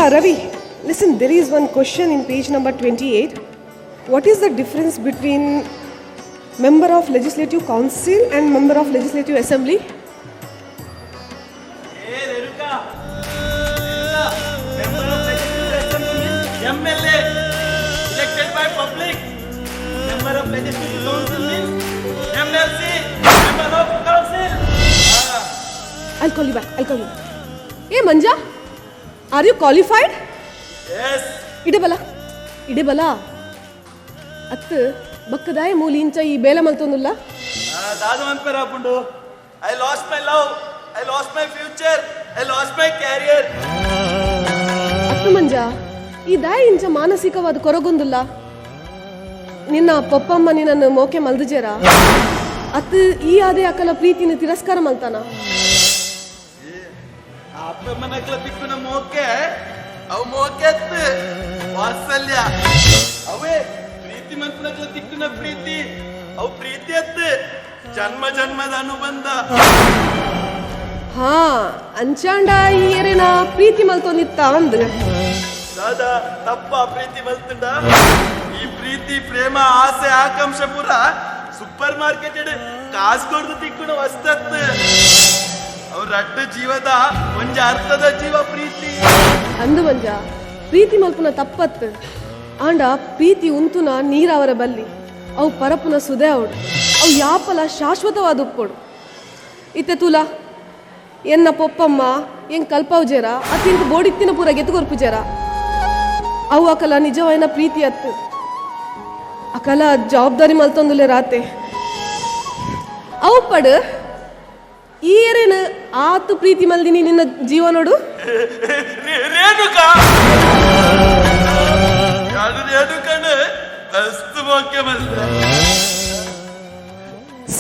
Ravi, listen, there is one question in page number 28. What is the difference between member of Legislative Council and member of Legislative Assembly? Member of Legislative Assembly, MLA, elected by public. Member of Legislative Council means MLC, member of council. I'll call you back. Hey Manja, are you qualified? Yes. Ide bala. At bakkadaye moolincha ee bela maltondulla. Dadu anpera apundu. I lost my love. I lost my future. I lost my career. Attu Manja, ee daye incha ಮಾನಸಿಕವಾದ ಕೊರಗೊಂದುಲ್ಲ. ನಿನ್ನ ಪಪ್ಪಮ್ಮ ನಿನ್ನನ್ನು ಮೋಕೆ ಮಲ್ದಜೇರ. ಅತ್ತು ಈ ಆದೆ ಅಕಲ ಪ್ರೀತಿನ ತಿರಸ್ಕಾರ ಮಲ್ತಾನ. ಅಪ್ಪಮ್ಮ ನಕಲ ತಿಕ್ಕುನ ಮೋಕೆ ಅವು ಮೋಕೆತ್ತು ವಾತ್ಸಲ್ಯ ಅವೇ ಪ್ರೀತಿ ಮನ್ಪನಕಲ ತಿಕ್ಕುನ ಪ್ರೀತಿ ಅವು ಪ್ರೀತಿ ಅತ್ತು ಜನ್ಮದ ಅನುಬಂಧ. ಹಾ ಅಂಚಾಂಡ ಈ ಏರೇನ ಪ್ರೀತಿ ಮಲ್ತೊಂದಿತ್ತ ಅಂದ್ ದಾದಾ ತಪ್ಪ ಪ್ರೀತಿ ಮಲ್ತುಂಡ ಈ ಪ್ರೀತಿ ಪ್ರೇಮ ಆಸೆ ಆಕಾಂಕ್ಷ ಪೂರ ಸೂಪರ್ ಮಾರ್ಕೆಟ್ ಕಾಸು ಕೊಡ್ದು ತಿಕ್ಕುನ ವಸ್ತತ್ತು ಅವ್ರ ಅಡ್ಡ ಜೀವದ ಒಂಜ ಅರ್ಥದ ಜೀವ ಪ್ರೀತಿ ಅಂದು ಮಂಜ ಪ್ರೀತಿ ಮಲ್ಪುನ ತಪ್ಪತ್ತು ಆಂಡ ಪ್ರೀತಿ ಉಂತುನ ನೀರವರ ಬಲ್ಲಿ ಅವು ಪರಪುನ ಸುದೆ ಅವಡು ಅವು ಯಾಪಲ ಶಾಶ್ವತವಾದ ಉಪ್ಪೊಡು ಇತ್ತೆ ತುಲ ಎನ್ನ ಪೊಪ್ಪಮ್ಮ ಎಂಗ್ ಕಲ್ಪವು ಜೇರ ಅತ್ತಿಂಕ ಬೋಡಿತ್ತಿನ ಪೂರ ಗೆತ್ತುಗೊರ್ಪು ಜೇರ ಅವು ಅಕಲ ನಿಜವಾಯಿನ ಪ್ರೀತಿ ಅತ್ತು ಅಕಲ ಜವಾಬ್ದಾರಿ ಮಲ್ತೊಂದುಲೆ ರಾತೆ ಅವು ಪಡು ಈರೇನ ಆತು ಪ್ರೀತಿ ಮಲ್ದಿನಿ ನಿನ್ನ ಜೀವ ನೋಡು.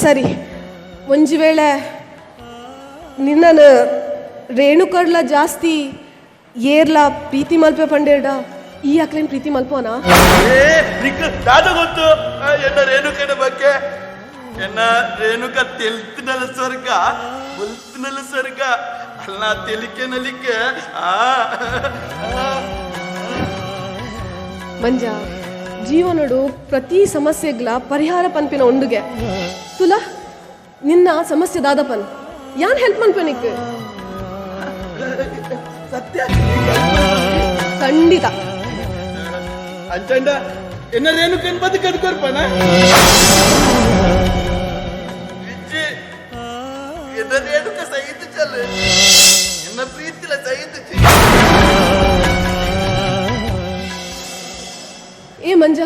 ಸರಿ ಒಂಜಿ ವೇಳೆ ನಿನ್ನನ್ನು ರೇಣುಕಡ್ಲ ಜಾಸ್ತಿ ಏರ್ಲ ಪ್ರೀತಿ ಮಲ್ಪೆ ಪಂಡೇಡ ಈ ಅಕ್ಲೇನ್ ಪ್ರೀತಿ ಮಲ್ಪೋನಾ? ಗೊತ್ತು ಎನ್ನ ರೇಣುಕನ ಬಗ್ಗೆ ಎನ್ನ ರೇಣುಕ ತೆಲ್ತಿನಲ್ಲ ಸ್ವರ್ಗ ಬಲ್ತಿನಲ್ಲ ಸ್ವರ್ಗ ಅಲ್ಲ ತೆಲಿಕೆ ನಲಿಕೆ ಮಂಜ ಜೀವನಡು ಪ್ರತಿ ಸಮಸ್ಯೆಗ್ಲ ಪರಿಹಾರ ಪನ್ಪಿನ ಒಂಡುಗೆ ತುಲ ನಿನ್ನ ಸಮಸ್ಯೆ ದಾದಪನ್ ಯಾನ್ ಹೆಲ್ಪ್ ಮನ್ಪನಿಕ್ ಸತ್ಯ ಖಂಡಿತ ಅಂಚಂಡ ಎನ್ನ ರೇಣುಕನ್ ಬದುಕದ್ ಕೊರ್ಪನ ಎನ್ನ ರೇಣುಕ ಸಹಿತ ಚಲು ಎನ್ನ ಪ್ರೀತಿಲ ಸಹಿತ ಏ ಮಂಜ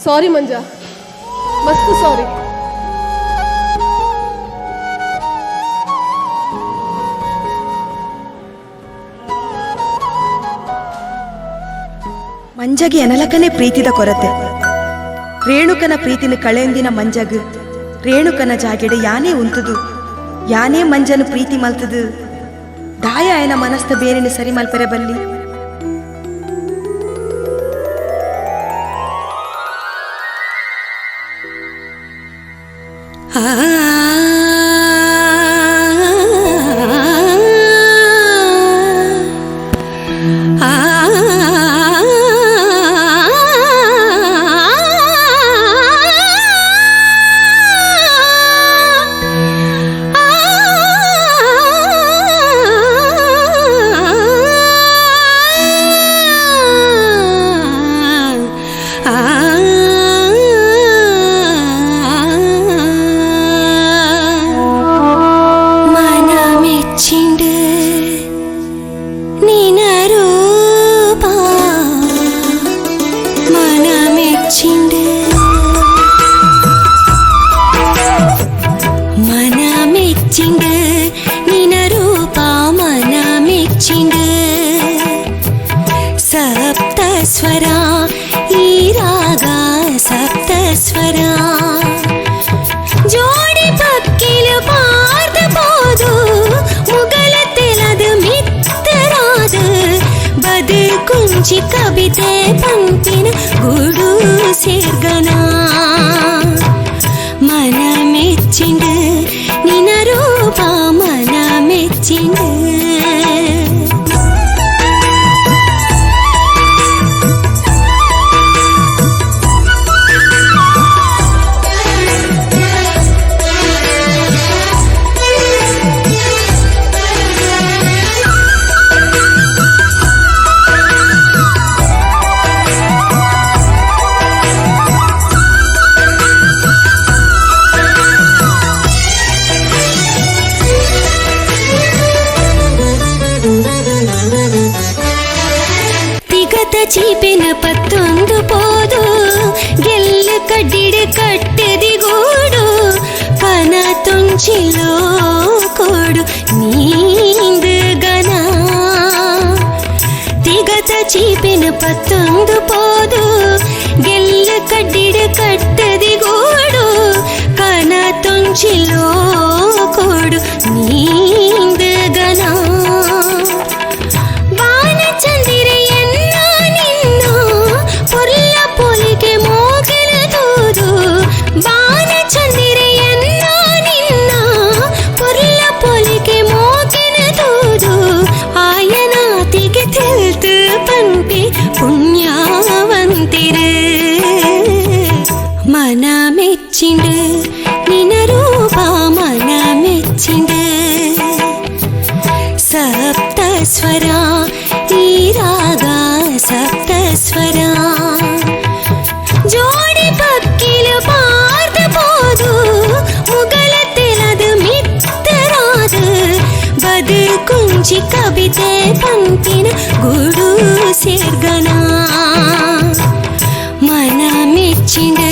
ಸಾರಿ ಮಂಜ ಮಸ್ತ್ ಸಾರಿ. ಮಂಜಗೆ ಎನಲಕನೆ ಪ್ರೀತಿದ ಕೊರತೆ ರೇಣುಕನ ಪ್ರೀತಿನ ಕಳೆಯಂದಿನ ಮಂಜಗ್ ರೇಣುಕನ ಜಾಗೆಡೆ ಯಾನೇ ಉಂತುದು ಯಾನೇ ಮಂಜನು ಪ್ರೀತಿ ಮಲ್ತದು ದಾಯ ಆಯನ ಮನಸ್ಥ ಬೇರೆನ ಸರಿ ಮಲ್ಪರೆ ಬಲ್ಲಿ ಸಪ್ತಸ್ವರ ಈ ರಾಗ ಸಪ್ತಸ್ವರ ಜೋಡಿ ಪಕ್ಕಿಲು ಪಾರ್ದಬೋದು ಮುಗಲ ತೆಲದ ಮಿತ್ತರಾದ ಬದುಕುಂಚಿ ಕವಿತೆ ಪಂಪಿನ ಗುಡು ಸೇರ್ಗನ ಮನ ಮೆಚ್ಚಿಂಡು ನಿನ ರೂಪ ಮನ ಮೆಚ್ಚಿಂಡು ಚೀಪಿನ ಪತ್ತೊಂದು ಪೋದು ಗೆಲ್ಲು ಕಡ್ಡಿಡು ಕಟ್ಟದಿ ಗೂಡು ಪನ ತುಂಚಿಲೋ ಕೊಡು ನೀಂದು ಗನ ತಿಗತ ಚೀಪಿನ ಪತ್ತೊಂದು ಪೋದು ಗೆಲ್ಲು ಕಡ್ಡಿಡು ಕಟ್ಟದಿ ಗೂಡು ಕನ ತುಂಚಿಲೋ ಕೊಡು ನೀಂದು ಗನ ಬಾನ ಚಂದಿರೆಯನ್ನ ನಿನ್ನ ಪೊರ್ಲ ಪೊಲಿಗೆ ಮೋಗಲ ತೂದು ಬಾನ ಚಂದಿರೆಯನ್ನ ನಿನ್ನ ಪೊರ್ಲ ಪೊಲಿಗೆ ಮೋಗಲ ತೂದು ಆಯನಾತಿಗೆ ತಿಳ್ತು ಪಂಪಿ ಪುಣ್ಯವಂತಿರು ಮನ ಮೆಚ್ಚಿಂಡು ನಿನ ರೂಪ ಮನ ಮೆಚ್ಚಿಂಡು ಸಪ್ತ ಸ್ವರ ಈ ರಾಗ ಸಪ್ತ ಸ್ವರ ಜೋಡಿ ಪಕ್ಕಿಲು ಪಾರ್ದ ಪೋದು ಮುಗಳತೆಲದು ಮಿತ್ತರಾದ ಬದು ಕುಂಚಿ ಕವಿತೆ ಪಂಪಿನ ಗುಡು ಸೇರ್ಗನ ಮನ ಮೆಚ್ಚಿಂಡು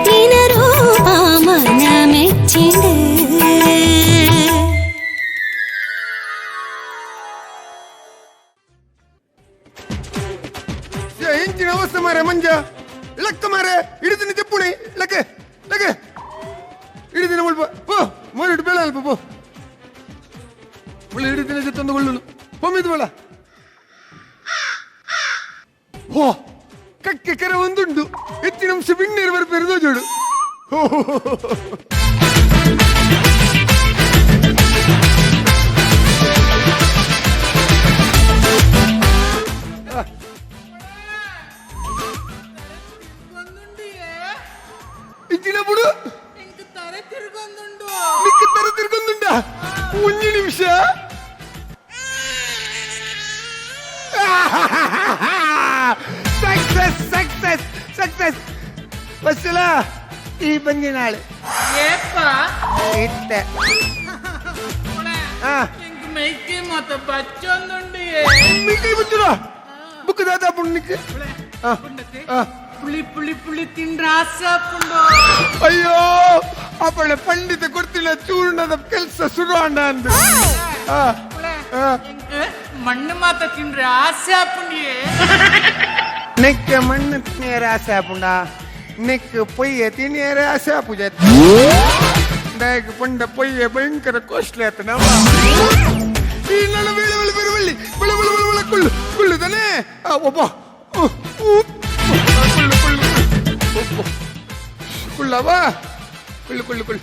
ನಿನ ರೂಪ ಮನ ಮೆಚ್ಚಿಂಡು ಹೆಂಚಿನ ಅವಸ್ಥೆ ಮಾರೆ ಮಂಜ ಲೆಕ್ಕ ಮಾರೆ ಹಿಡಿದಿನ ಚೆಪ್ಪುಣಿ ಲೆಕ್ಕ ಲೆಕ್ಕ ಹಿಡಿದಿನ ಮುಲ್ಪ ಪೋ ಮರಿಡು ಬೇಡ ಅಲ್ಪ ಪೋ ಒಳ್ಳೆ ಹಿಡಿದಿನ ಜೊತ್ತೊಂದು ಒಳ್ಳು ಪೊಮ್ಮಿದು ಬೇಡ ಹೋ ಕಕ್ಕೆ ಕೆರೆ ಒಂದುಂಡು ಹೆಚ್ಚಿನ ಅಂಶ ಬಿಣ್ಣೀರು ಬರ್ಪೇರು ಜೋಡು ఇచ్చిన పుడు నిక్కు తర తిరుగుందుండా ఉంజి నిమిష సక్సెస్ సక్సెస్ సక్సెస్ ಬಸ್ಸಲ ಈ ಬಂದಿ ನಾಳೆ ಇತ್ತೆ ಮೆಕ್ಕಿ ಮತ್ತೆ ಬಚ್ಚೊಂದುಂಡಿ ಮಿಕ್ಕಿ ಬುಚ್ಚುರ ಬುಕ್ ದಾದಾ ಪುಣ್ಯಕ್ಕೆ ಪುಳಿ ಪುಳಿ ಪುಳಿ ತಿಂಡ್ರ ಆಸಪುಂಡು ಅಯ್ಯೋ ಅಪ್ಪಳೆ ಪಂಡಿತ ಕೊಡ್ತಿಲ್ಲ ಚೂರ್ಣದ ಕೆಲಸ ಶುರು ಅಣ್ಣ ಅಂದು ಮಣ್ಣು ಮಾತ ತಿಂಡ್ರೆ ಆಸಪುಂಡಿಯೇ ನೆಕ್ಕ ಮಣ್ಣು ತಿನ್ನಿಯರ ಆಸೆ ಪುಂಡ ನೆಕ್ಕ ಪೊಯ್ಯ ತಿನ್ನಿಯರ ಆಸೆ ಪೂಜೆ ನಾಯಕ ಪಂಡ ಪೊಯ್ಯ ಭಯಂಕರ ಕಾಸ್ಟ್ಲಿ ಆತ ನಮ್ಮ ಈ ನನ್ನ ಬೇಳೆ ಬೇಳೆ ಬೇರೆ ಬಳ್ಳಿ ಬೆಳೆ ಬೆಳೆ ಬೆಳೆ ಬೆಳೆ ಕುಳ್ಳು ಕುಳ್ಳು ತಾನೆ ಒಬ್ಬ ಕುಳ್ಳು ಕುಳ್ಳು ಕುಳ್ಳವಾ ಕುಳ್ಳು ಕುಳ್ಳು ಕುಳ್ಳು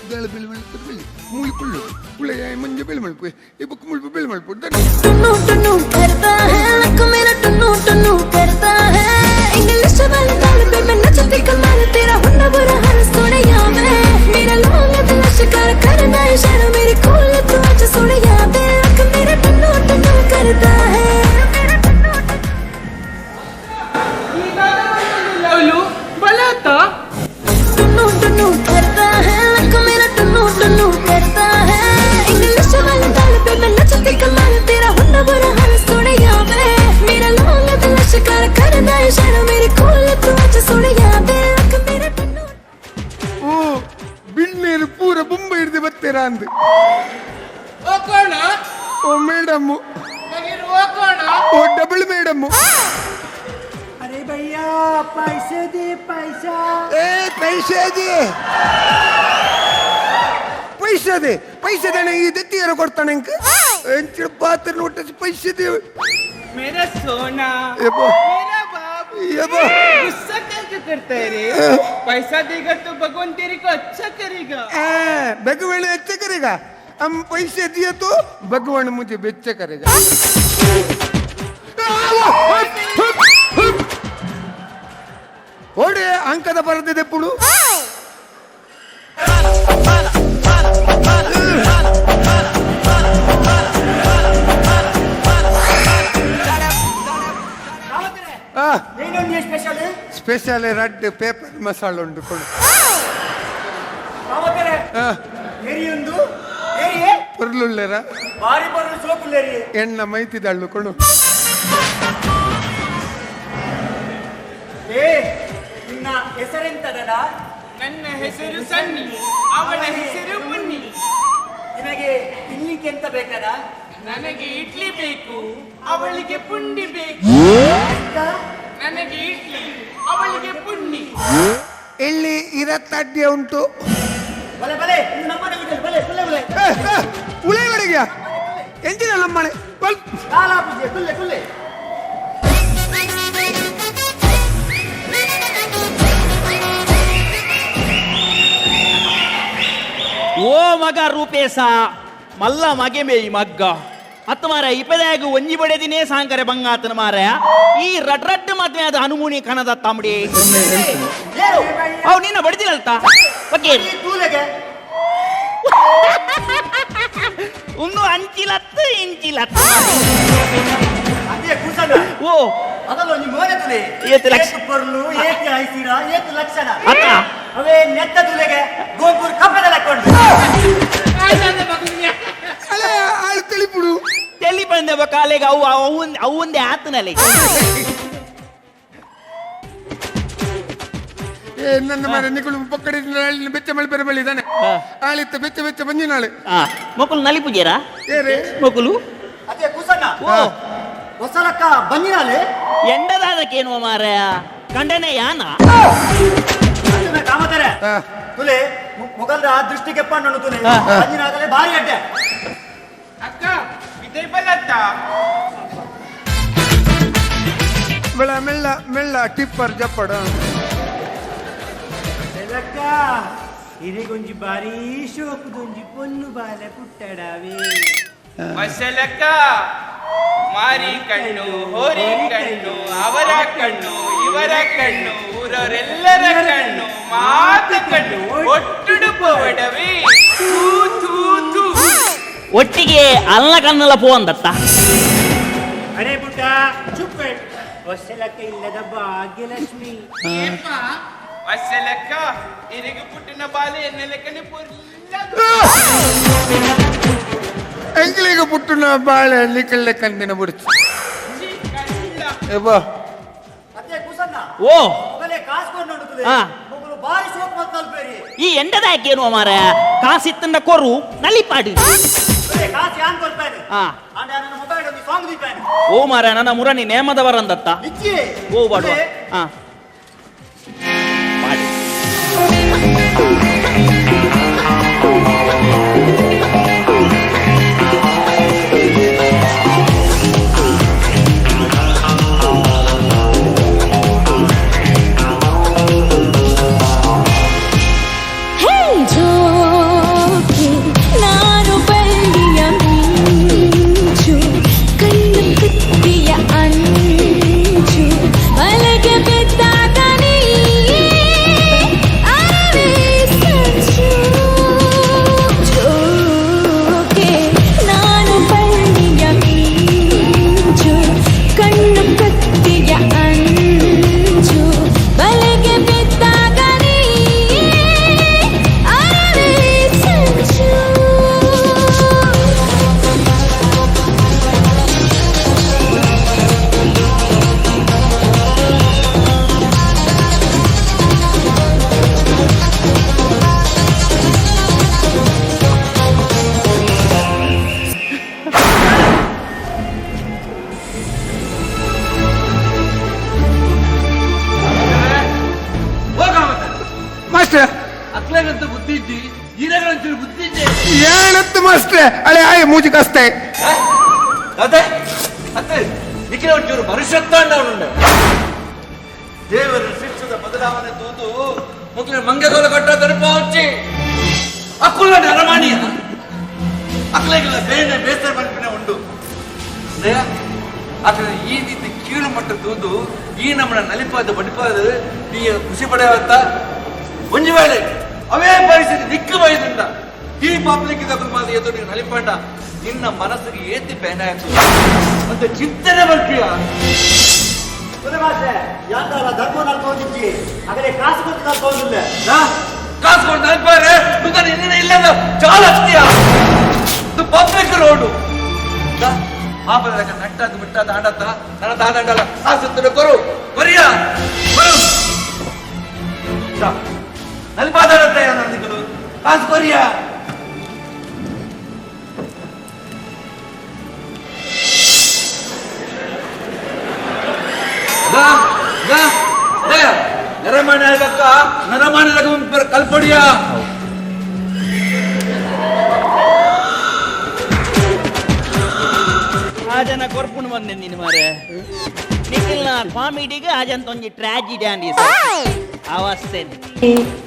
ಬೇಳೆ ಬೇಳೆ ಬೇಳೆ ಬೆಳ್ಳಿ ಮೂಲಿ ಕುಳ್ಳು ಕುಳ್ಳೆಯ ಮಂಜ ಬೇಳೆ ಮಲ್ಪು ಈ ಬುಕ್ ಮುಳ್ಪು ಬೇಳೆ ಮಲ್ಪು टुन्नू टुन्नू करता है लक मेरा टुन्नू टुन्नू करता है इंग्लिश वाले गाल पे मैं नचती कमाल तेरा हुन्ना बुरा हर सोनिया मैं मेरा लौंग दिल शिकार करना इशारा मेरी कोल तू आज सोनिया बे लक मेरा टुन्नू टुन्नू करता है ಅವಳು ಬಲಾತ टुन्नू टुन्नू करता है लक मेरा टुन्नू टुन्नू करता है इंग्लिश वाले गाल पे मैं नचती कमाल तेरा हुन्ना बुरा हर सोनिया मैं मेरा लौंग दिल शिकार करना इशारा मेरी कोल तू आज सोनिया बे लक मेरा टुन्नू ಓ ಬಿಣ್ಣೀರು ಪೂರ ಬೊಂಬ ಹಿಡ್ದು ಬರ್ತೀರಾ ಅಂದು ಹೋಗೋಣ ಓ ಮೇಡಮ್ ಹೋಗೋಣ ಓ ಡಬಲ್ ಮೇಡಮ್ अरे भैया पैसे दे पैसा ए पैसे दे पैसे देने ಈ ದತ್ತಿಯರು ಕೊಡ್ತಾನೆ ಇಂಕ ಎಂಚಿನ ಪಾತ್ರ ನೋಟಿಸ್ पैसे दे मेरा सोना एबो मेरा बाबू एबो गुस्सा कैसे करता है रे पैसा देगा तो भगवान तेरे को अच्छा करेगा भगवान अच्छा करेगा हम पैसे दिए तो भगवान मुझे बेच्चा करेगा ಓಡೆ ಅಂಕದ ಬರದಿದೆ ಪುಡು ಸ್ಪೆಷಲ್ ರೆಡ್ ಪೇಪರ್ ಮಸಾಲ ಉಂಟು ಕೊಡು ಏರಿಯೊಂದು ಏರಿಯೇ ಪೊರ್ಲುಳ್ಳೇರ ಬಾರಿ ಬರಲು ಸೋಕುಲೇರಿ ಎಣ್ಣ ಮೈತಿದಳ್ಳು ಕೊಡು. ಏ ನಿನ್ನ ಹೆಸರೆಂತದಡ? ನನ್ನ ಹೆಸರು ಸನ್ನಿ, ಅವಳ ಹೆಸರು ಮುನ್ನಿ. ನಿನಗೆ ತಿನ್ಲಿಕ್ಕೆ ಎಂತ ಬೇಕದ? ನನಗೆ ಇಡ್ಲಿ ಬೇಕು, ಅವಳಿಗೆ ಪುಂಡಿ ಬೇಕು. ನನಗೆ ಇಡ್ಲಿ, ಅವಳಿಗೆ ಪುಂಡಿ. ಇಲ್ಲಿ ಇರತ್ತಡ್ಡಿಯ ಉಂಟು. ಬಲೆ ಬಲೆ ಇದು ನಮ್ಮನೆ ಬಿಟ್ಟಲ್ಲಿ ಬಲೆ ಬಲೆ ಬಲೆ ಉಳೆವರೆಗೆ ಎಂಚಿನ ನಮ್ಮನೆ ಕಾಲ ಪೂಜೆ ಕುಲ್ಲೆ ಕುಲ್ಲೆ. ಓ ಮಗ ರೂಪೇಶ ಮಲ್ಲ ಮಗೆ ಮೇಯಿ ಮಗ್ಗ ಅತ್ತ ಮಾರ ಇಪದಾಗ ಒಂಜಿ ಬಡೆದಿನೇ ಸಾಂಕರೆ ಬಂಗಾತನ ಮಾರ ಈ ರಡ್ ಮದ್ವೆ ಅದು ಹನುಮೂನಿ ಕಣದ ತಮ್ಮಡಿ ಏನು ಅವ್ ನಿನ್ನ ಬಡಿದಿರಲ್ತ ಬಗ್ಗೆ ಈ ತೂಲೆಗೆ ಒಂದು ಅಂಚಿಲತ್ತು ಇಂಚಿಲತ್ತು ಅದೇ ಕುಸನ ಓ ಅದಲ್ಲ ನಿಮ್ಮ ಮೋನೆ ತುಲೆ ಏತು ಲಕ್ಷ ಪರ್ಲು ಏತಿ ಹೈಸಿರ ಏತು ಲಕ್ಷಣ ಅಕ್ಕ ಅವೇ ನೆತ್ತ ತುಲೆಗೆ ಗೋಪುರ ಕಪ್ಪೆದ ಲೆಕ್ಕೊಂಡು ಆಳು ತಿಳಿಪುಡು. ತೆಲಿ ಬಂದವ ಕಾಲೆಗೆ ಅವು ಅವಂದೇ ಆತನಲ್ಲಿ ನನ್ನ ಮರ ನಿಗಳು ಪಕ್ಕಡಿ ಬೆಚ್ಚ ಮಳೆ ಬೇರೆ ಬಳಿದಾನೆ ಆಳಿತ್ತು ಬೆಚ್ಚ ಬೆಚ್ಚ ಬಂಜಿನಾಳು ಮಕ್ಕಳು ನಲಿ ಪೂಜೆರಾ ಏರೇ ಮಕ್ಕಳು ಅದೇ ಕುಸನ್ನ ಓ ಹೊಸಲಕ್ಕ ಬಂದಿನಾಲೆ ಎಂಡದಾದಕ್ಕೇನು ಮಾರಾಯ ಕಂಡನೆ ಯಾನ ಕಾಮತಾರೆ ಹಾ. ತುಲೆ ಮುಗಲ್ದ ದೃಷ್ಟಿಗೆ ಪಣ್ಣು ತುಲೆ ಬಂದಿನಾಗಲೇ ಭಾರಿ ಅಡ್ಡೆ ಅಕ್ಕ ಇದೇ ಬಲತ್ತ ಬೆಳ ಮೆಲ್ಲ ಮೆಲ್ಲ ಟಿಪ್ಪರ್ ಜಪ್ಪಡ ಎಲ್ಲಕ್ಕ ಇರಿಗೊಂಜಿ ಬಾರಿ ಶೋಕದೊಂಜಿ ಪೊನ್ನು ಬಾಲ ಪುಟ್ಟಡಾವೆ ಮಸಲಕ್ಕ ಮಾರಿ ಕಣ್ಣು ಹೋರಿ ಕಣ್ಣು ಅವರ ಕಣ್ಣು ಇವರ ಕಣ್ಣು ಊರವರೆಲ್ಲರ ಕಣ್ಣು ಮಾತು ಕಣ್ಣು ಒಟ್ಟುಡು ಪವಡವೇ ತೂ ತೂ ತೂ. ಒಟ್ಟಿಗೆ ಅಲ್ಲ ಕಣ್ಣಲ್ಲ ಪೋ ಅಂದತ್ತ ಅರೆ ಪುಟ್ಟ ಚುಪ್ಪೆ ಹೊಸಲಕ್ಕ ಇಲ್ಲದ ಭಾಗ್ಯಲಕ್ಷ್ಮಿ ಏಪ್ಪ ಮಸಲಕ್ಕ ಇರಿಗೆ ಪುಟ್ಟಿನ ಬಾಲೆ ಎನ್ನೆಲೆಕ್ಕನೆ ಪೊರ್ಲದು. ಎಂಗ್ಲಿಗೆ ಪುಟ್ಟನ ಬಾಳೆ ನಿಕ್ಕಳ್ಳೆ ಕಂದಿನ ಬಿಡ್ತು ಛೀ, ಕಳ್ಳ. ಏ ಬಾ ಅದೇ ಕುಸನ್ನ ಓ ಮೊಗಲೇ ಕಾಸ್ಕೊಂಡು ನೋಡುತ್ತದೆ ಹಾ. ಮೊಗಲು ಬಾರಿ ಸೋಪ್ ಮತ್ತಲ್ಬೇರಿ ಈ ಎಂಡದಾಕೇನು ಮಾರಾಯ ಕಾಸಿತ್ತಂಡ ಕೊರು ನಲಿಪಾಡಿ ಕಾಸು ಯಾನ್ ಕೊಡ್ತಾನೆ ಹಾ ಆಂಡ ನನ್ನ ಮೊಬೈಲ್ ಒಂದು ಸಾಂಗ್ ದೀಪಾನೆ ಓ ಮಾರಾಯ ನನ್ನ ಮುರಣಿ ನೇಮದವರಂದತ್ತ ನಿಚ್ಚಿ ಓ ಬಾಡುವ ಹಾ ಮಾಡಿ ಹೇ ಜೋಕೆ ನಾನು ಬಳ್ಳಿಯ ಮಿಂಚು ಕಣ್ಣು ಕುತ್ತಿಯ ಅಂಚು ಮಲಗೆ ಬಿದ್ದಾಗ ನೀ ಅರವೇ ಸಂಚು ಜೋಕೆ ನಾನು ಬಳ್ಳಿಯ ಮಿಂಚು ಕಣ್ಣು ಕುತ್ತಿಯ ಅಂಚು ಮಲಗೆ ಬಿದ್ದಾಗ ನೀ ಅರವೇ ಸಂಚು. ಮಾಸ್ಟರ್ ಅಕ್ಲಾಗಂತ ಬುದ್ಧಿ ಇದ್ದಿ ಈರಗಳಂತ ಬುದ್ಧಿ ಇದ್ದೆ ಏನತ್ತು ಮಾಸ್ಟರ್ ಅಳೆ ಆಯ್ ಮೂಜಿ ಕಸ್ತೆ ಅದೇ ಅದೇ ನಿಖಿಲ ಒಂಚೂರು ಮನುಷ್ಯತ್ವ ಉಂಡು ದೇವರ ಶಿಕ್ಷದ ಬದಲಾವಣೆ ತೂದು ಮಕ್ಕಳ ಮಂಗಗೋಲ ಕಟ್ಟ ತರಪ ಹಚ್ಚಿ ಅಕ್ಕುಲ ಅರಮಾಣಿಯ ಅಕ್ಲಾಗಿಲ್ಲ ಬೇನೆ ಬೇಸರ ಮನ್ಪಿನ ಉಂಡು ಅక్కడ ಈ ರೀತಿ ಕೀಳು ಮಟ್ಟ ತೂದು ಈ ನಮ್ಮನ ನಲಿಪಾದ ಬಡಿಪಾದ ನೀ ಖುಷಿ ಪಡೆಯವತ್ತ ಒಂದು ವೇಳೆ ಅವೇ ಪರಿಸ್ಥಿತಿ ದಿಕ್ಕು ಬೈದಿಂದ ಈ ಪಾಪ್ಲಿಕ್ ಇದಕ್ಕೆ ಮಾದ ಎದ್ದು ನೀನು ನಲಿಪಂಡ ನಿನ್ನ ಮನಸ್ಸಿಗೆ ಏತಿ ಬೇನಾಯ್ತು ಅಂತ ಚಿಂತನೆ ಬರ್ತೀಯ ಸುಲೆ ಮಾಸ್ಟೆ ಯಾಕಲ್ಲ ಧರ್ಮ ನಡ್ಕೊಂಡಿದ್ದಿ ಆಗಲೇ ಕಾಸು ಕೊಟ್ಟು ನಡ್ಕೊಂಡಿಲ್ಲ ಕಾಸು ಕೊಂಡು ನಲಿಪಾರೆ ನಿನ್ನ ಇಲ್ಲದ ಚಾಲ ಹಚ್ತೀಯ ಪಬ್ಲಿಕ್ ರೋಡು ಆಪದಾಗ ನಟ್ಟದ ಬಿಟ್ಟದ ಆಡತ್ತ ನನ್ನ ದಾದಂಡಲ್ಲ ಕಾಸು ಕೊರು ಬರಿಯ ನಲ್ಲಿ ಮಾತಾಡತ್ತ ನಂದಿಗಳು ಕಾಸು ಕೊರಿಯ ನೆರಮಾಣಕ್ಕ ನೆರಮಾಣ ಕಲ್ಪಡಿಯಾ ಆಜನ ಕೊರ್ಪುಣ್ ಬಂದೆ ನೀನು ಮಾರೆ ನಿಖಿಲ್ನ ಕಾಮಿಡಿಗೆ ಆಜಂತ ಒಂಜಿ ಟ್ರಾಜಿಡಿ ಅಂದಿ ಅವಸ್ಥೆ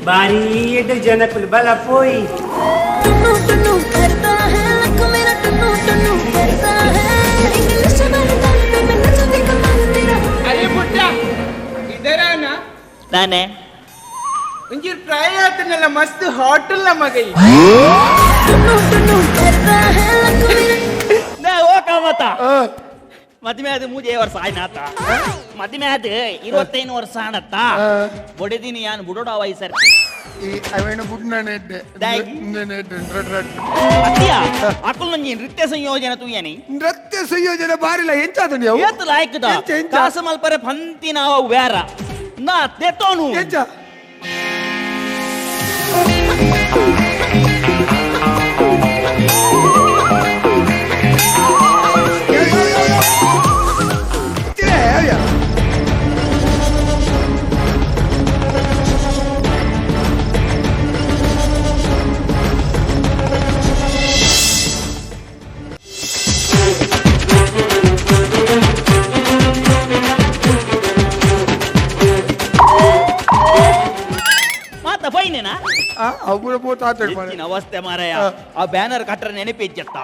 ಬಾರಿ ಎಡ್ಡು ಜನಕ್ಕೂ ಬಲ ಪೋಯಿ टुन्नू टुन्नू करता है लक मेरा टुन्नू टुन्नू करता है इंग्लिश वाले गाल पे मैं नचती कमाल तेरा अरे बुड्ढा इधर आना ನಾನೇ ಒಂಚೂರು ಟ್ರೈ ಆತನಲ್ಲ ಮಸ್ತ್ ಹೋಟೆಲ್ ಮಗೈ टुन्नू टुन्नू करता है लक मेरा ನಾ ಓಕ ಮತ ಮದ್ಮೆ ಅದು 3 ವರ್ಷ ಆಯ್ನಾತ ಮದ್ಮೆ ಅದು 25 ವರ್ಷ ಆಣತ್ತ ಬೊಡೆದಿನಿ ಯಾನ್ ಬುಡೋಡ ವಯಸ್ಸರ್ ಈ ಅವೇನು ಬುಡ್ನಾನೆ ಅತ್ತಿಯ ಅಕಲ್ ನಂಜಿ ನೃತ್ಯ ಸಂಯೋಜನೆ ತುಯ್ಯನಿ ನೃತ್ಯ ಸಂಯೋಜನೆ ಬಾರಿಲ್ಲ ಎಂಚಾದ ನೀವು ಏತ್ ಲಾಯ್ಕದ ಕಾಸ ಮಲ್ಪರೆ ಪಂತಿ ನಾವು ಬೇರ ನಾ ತೆತ್ತೋನು ಎಂಚ ಮಾತ ಫೈನೇನಾ ಅವುಗಳ ಪೋತ ಆತಡ್ ಮಾರೆ ಹೆಚ್ಚಿನ ಅವಸ್ಥೆ ಮಾರಾಯ ಆ ಬ್ಯಾನರ್ ಕಟ್ಟರೆ ನೆನಪಿಜ್ಜತ್ತ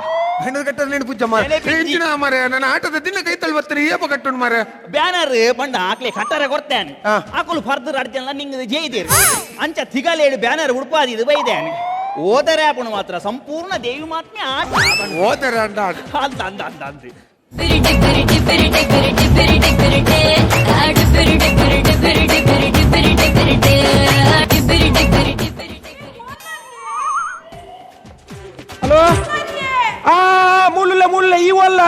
ಹೆಣ್ಣು ಕಟ್ಟಲ್ಲಿ ನೆನಪು ಮಾರೆ ಹೆಚ್ಚಿನ ಮಾರೆ ನನ್ನ ಆಟದ ದಿನ ಕೈ ತಳ್ಬತ್ತಾರೆ ಏಪ ಕಟ್ಟುಂಡು ಮಾರೆ ಬ್ಯಾನರ್ ಬಂಡ ಆಕ್ಲೆ ಕಟ್ಟರೆ ಕೊಡ್ತೇನೆ ಆಕಲು ಫರ್ದರ್ ಅಡ್ಜಲ್ಲ ನಿಂಗೆ ಜೈದಿರ್ ಅಂಚ ತಿಗಲೇಡು ಬ್ಯಾನರ್ ಉಡ್ಪಾದಿದು ಬೈದೇನೆ ಓದರೆ ಆಪಣ ಮಾತ್ರ ಸಂಪೂರ್ಣ ದೇವಿ ಮಾತ್ಮೆ ಆಟ ಓದರ ಅಂದ ಅಂತ ಅಂದ ಅಂದ ಅಂದ್ರಿ बिरटे बिरटे बिरटे बिरटे बिरटे बिरटे आड बिरटे बिरटे बिरटे बिरटे बिरटे बिरटे आड बिरटे बिरटे बिरटे ಹಲೋ ಮುಳ್ಳ ಈ ಒಲ್ಲ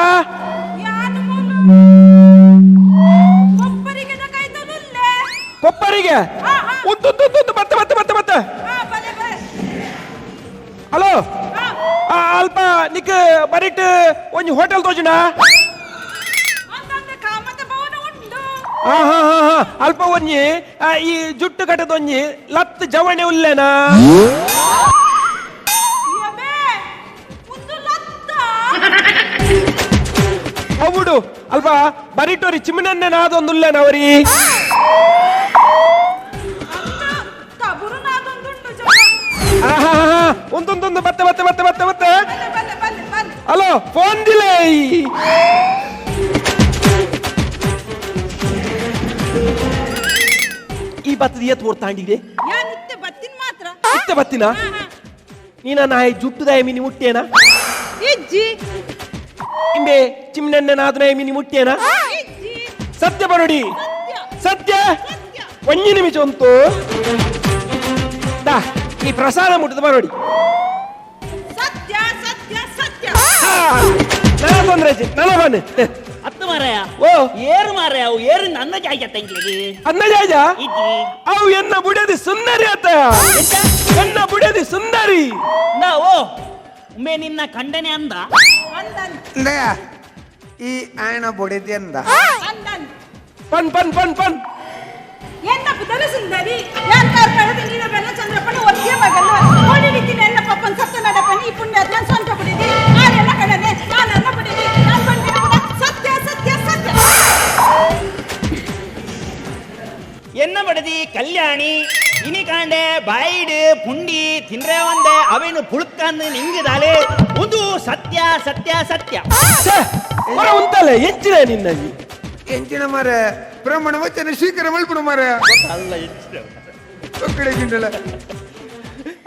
ಕೊಪ್ಪರಿಗೆ ಮತ್ತೆ ಹಲೋ ಅಲ್ಪ ನಿಕ್ ಬರಿಟ್ ಒಂಜಿ ಹೋಟೆಲ್ ತೋಜುಂಡ ಅಲ್ಪ ಒಂಜಿ ಈ ಜುಟ್ಟು ಕಟ್ಟದ ಒಂಜಿ ಲತ್ ಜವಣೆ ಉಲ್ಲೆನಾ ಹೌಡು ಅಲ್ಪ ಬರಿಟೋರಿ ಚಿಮ್ಮನನ್ನೇ ನಾದೊಂದು ಉಲ್ಲೆನ ಅವರಿ ಒಂದೊಂದೊಂದು ಮತ್ತೆ ಹಲೋ ಫೋನ್ ದಿಲೇ ಈ ಬತ್ತದ ಏತ್ ಓಡ್ತಾಂಡಿದೆ ಇತ್ತೆ ಬತ್ತಿನ ನೀನ ನಾಯಿ ಜುಟ್ಟುದಾಯ ಮಿನಿ ಮುಟ್ಟೇನಾ ಇಂಬೆ ಚಿಮ್ಮನೆನ್ನೆ ನಾದನಾಯ ಮಿನಿ ಮುಟ್ಟೇನಾ ಸತ್ಯ ಬರೋಡಿ ಸತ್ಯ ಒಂಜಿ ನಿಮಿಷ ಉಂಟು ಈ ಪ್ರಸಾದ ಮುಟ್ಟದ ಬರೋಡಿ ನನ್ನ ಬನ್ನಿ ಅತ್ತ ಮಾರಾಯ ಓ ಏರು ಮಾರಾಯ ಅವು ಏರಿನ ಅನ್ನ ಜಾಯ್ಜ ತಂಗಿಗೆ ಅನ್ನ ಜಾಯ್ಜ ಇಜ್ಜಿ ಅವು ಎನ್ನ ಬುಡದಿ ಸುಂದರಿ ಅತ್ತ ಎನ್ನ ಬುಡದಿ ಸುಂದರಿ ಓ ಒಮ್ಮೆ ನಿನ್ನ ಕಂಡನೆ ಅಂದ ಈ ಆಯಣ ಬೊಡೆದಿ ಅಂದ ಪನ್ ಪನ್ ಪನ್ ಪನ್ என்ன புதன சுந்தரி யார் கார் கழுது நீன வெள்ள சந்திரப்பன ஒத்திய மகன் ஓடி வித்தின என்ன பப்பன் சத்த நடப்பனி புண்ணிய நான் சொந்த புடிதி ஆரெಲ್ಲ ಕಡನೆ ನಾನು ಅನ್ನ புடிದಿ ನಾನು ಬಂದಿರುವುದ ಸತ್ಯ ಸತ್ಯ ಸತ್ಯ ಎನ್ನ ಬಡದಿ ಕಲ್ಯಾಣಿ ಇನಿ ಕಾಂಡೆ ಬಾಯಿಡು ಪುಂಡಿ ತಿಂದ್ರೆ ಒಂದೆ ಅವೇನು ಪುಳುಕಂದು ನಿಂಗಿದಾಲೆ ಒಂದು ಸತ್ಯ ಸತ್ಯ ಸತ್ಯ ಹೊರ ಉಂಟಲ್ಲ ಹೆಚ್ಚಿನ ನಿನ್ನ ಎಂಚಿನ ಮಾರ ಬ್ರಾಹ್ಮಣ ವಚನ ಶೀಘ್ರ ಮಲ್ಪುಣ ಮಾರ ಅಲ್ಲ ಹೆಚ್ಚಿನ ಒಕ್ಕಡೆ ಗಿಂಡಲ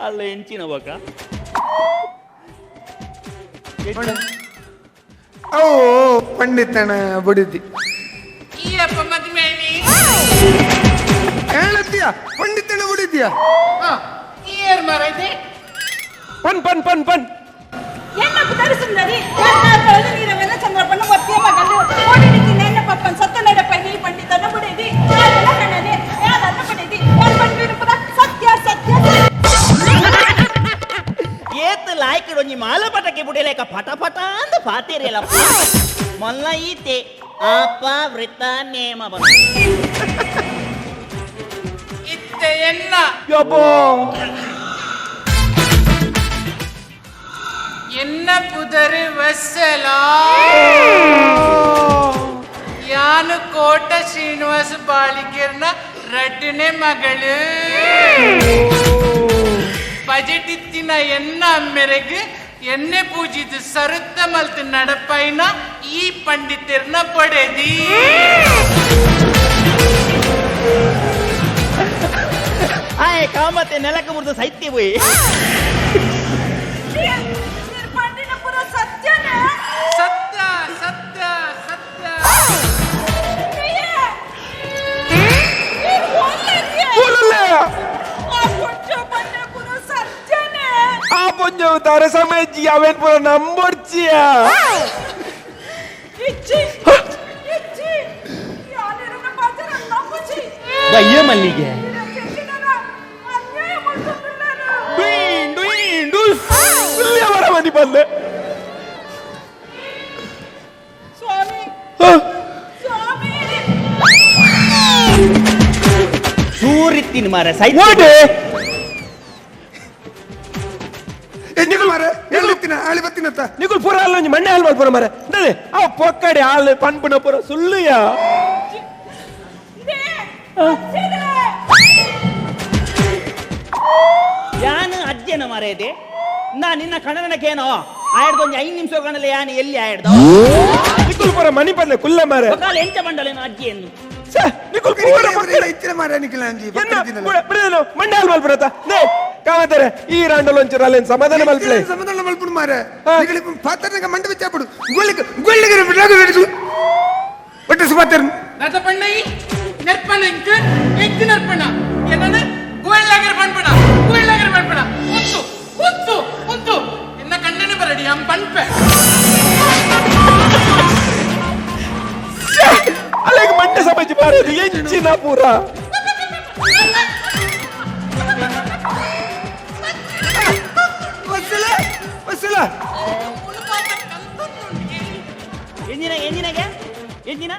ಅಲ್ಲ ಹೆಂಚಿನ ಬಕ ಓ ಪಂಡಿತನ ಬುಡಿದಿ ಹೇಳತ್ತೀಯ ಪಂಡಿತನ ಬುಡಿದ್ಯಾ ಏರ್ ಮಾರೈತೆ ಪನ್ ಪನ್ ಪನ್ ಪನ್ என்ன ಪುದರ್ ಸುಂದರಿ ಯಾನ್ ಕಳೆದ ನೀರವೆಲ್ಲ ಚಂದ್ರಪ್ಪನ ಒತ್ತಿಯ ಮಗಲು ಓಡಿನಿತಿ ನೆನ್ನ ಪಪ್ಪನ್ ಸತ್ತ ನಡಪ ನೀ ಪಂಡಿತನ ಬುಡಿದಿ ಯಾರೆಲ್ಲ ಕಣನೆ ಯಾರನ್ನ ಪಡೆದಿ ಯಾರ್ ಬಂದಿರು ಪುದ ಸತ್ಯ ಸತ್ಯ ಏತ್ ಲಾಯ್ಕಿಡ್ ಒಂಜಿ ಮಾಲ ಪಟಕ್ಕೆ ಬುಡಿಲೇಕ ಪಟ ಪಟ ಅಂದ ಪಾತೇರಿಯಲ್ಲ ಮೊಲ್ಲ ಈತೆ ಆಪ ವೃತ್ತ ನೇಮ ಬಂದ ಇತ್ತೆ ಎನ್ನ ಯಬ್ಬೋ ಎನ್ನ ಪುದರು ವತ್ಸಲ ಯಾನು ಕೋಟ ಶ್ರೀನಿವಾಸ ಬಾಳಿಕೆರ್ನ ರಡ್ಡನೇ ಮಗಳು ಬಜೆಟ್ ಇತ್ತಿನ ಎನ್ನ ಮೆರೆಗೆ ಎನ್ನೆ ಪೂಜಿದು ಸರುತ್ತ ಮಲ್ತು ನಡಪೈನ ಈ ಪಂಡಿತರ್ನ ಪಡೆದಿ ಆಯ್ ಕಾಮತೆ ನೆಲಕ್ಕೆ ಮುರಿದು ಸೈತ್ಯ ಹೋಯ್ ಪಂಡಿನ ಪುರ ಸತ್ಯನ ಸತ್ಯ ಸತ್ಯ ಸತ್ಯ ಆ ಪುಂಜ ತರ ಸಮಯ ಅವೇನ್ ಪುರ ನಂಬರ್ಚಿಯ ಬಯ್ಯ ಮಲ್ಲಿಗೆ ಮನಿ ಬಂದೆ ಸೂರಿತ್ತಿನ ಮಾರ ಸೈತ್ಯ ನಿಗುಲ್ ಮಾರೆ ಎಲ್ಲಿತ್ತಿನ ಆಳಿ ಬತ್ತಿನತ್ತ ನಿಗುಲ್ ಪುರ ಅಲ್ಲ ಒಂಜಿ ಮಣ್ಣೆ ಹಾಲು ಪುರ ಮಾರ ನಡೆ ಅವ ಪೊಕ್ಕಡೆ ಹಾಲು ಪನ್ಪುನ ಪುರ ಸುಳ್ಳುಯ ಯಾನು ಅಜ್ಜನ ಮಾರ ಇದೆ ನಾ ನಿನ್ನ ಕಣನಕೇನೋ ಆಯ್ದೊಂದು 5 ನಿಮಿಷ ಕಣಲೆ ಯಾನು ಎಲ್ಲಿ ಆಯ್ದ ನಿಗುಲ್ ಪುರ ಮನಿ ಬಂದೆ ಕುಲ್ಲ ಮಾರ ಕಾಲ ಎಂಚ ಬಂಡಲೇನು ಅಜ್ಜಿಯನ್ನು ನಿಗುಲ್ ಇತ್ತಿನ ಮಾರೆ ನಿಖಿಲ ಅಂಜಿ ಮಣ್ಣೆ ಹಾಲು ಮಲ್ಪುರತ ನೇ ಕಾಮತಾರೆ ಈ ರಾಂಡಲ್ ಒಂಚೂರು ಅಲ್ಲೇನು ಸಮಾಧಾನ ಮಲ್ಪಲೆ ಸಮಾಧಾನ ಮಲ್ಪುಡು ಮಾರೆ ನಿಖಿಲ ಪಾತ್ರನಾಗ ಮಂಡ ಬಿಚ್ಚಾಪಡು ಗುಳ್ಳಿಗೆ ಗುಳ್ಳಿಗೆ ಬಿಡಾಗ ಹಿಡಿದು ಒಟ್ಟು ಸುಮಾತರ್ ನತಪಣ್ಣೈ ನೆರ್ಪಣ ಇಂಕ್ ಎಂಕ್ ನೆರ್ಪಣ ಏನನ ಗುಳ್ಳಾಗರ ಪಣ್ಪಣ ಗುಳ್ಳಾಗರ ಪಣ್ಪಣ ಉತ್ತು ಉತ್ತು ಉತ್ತು ಎನ್ನ ಕಣ್ಣನೆ ಬರಡಿ ಅಂ ಪಣ್ಪೆ ಅಲ್ಲಿಗೆ ಮಂಡೆ ಸಮಾಜ ಬಾರದು ಎಂಚಿನ ಪೂರ ಎಂಜಿನ ಎಂಜಿನಗೆ ಎಂಜಿನ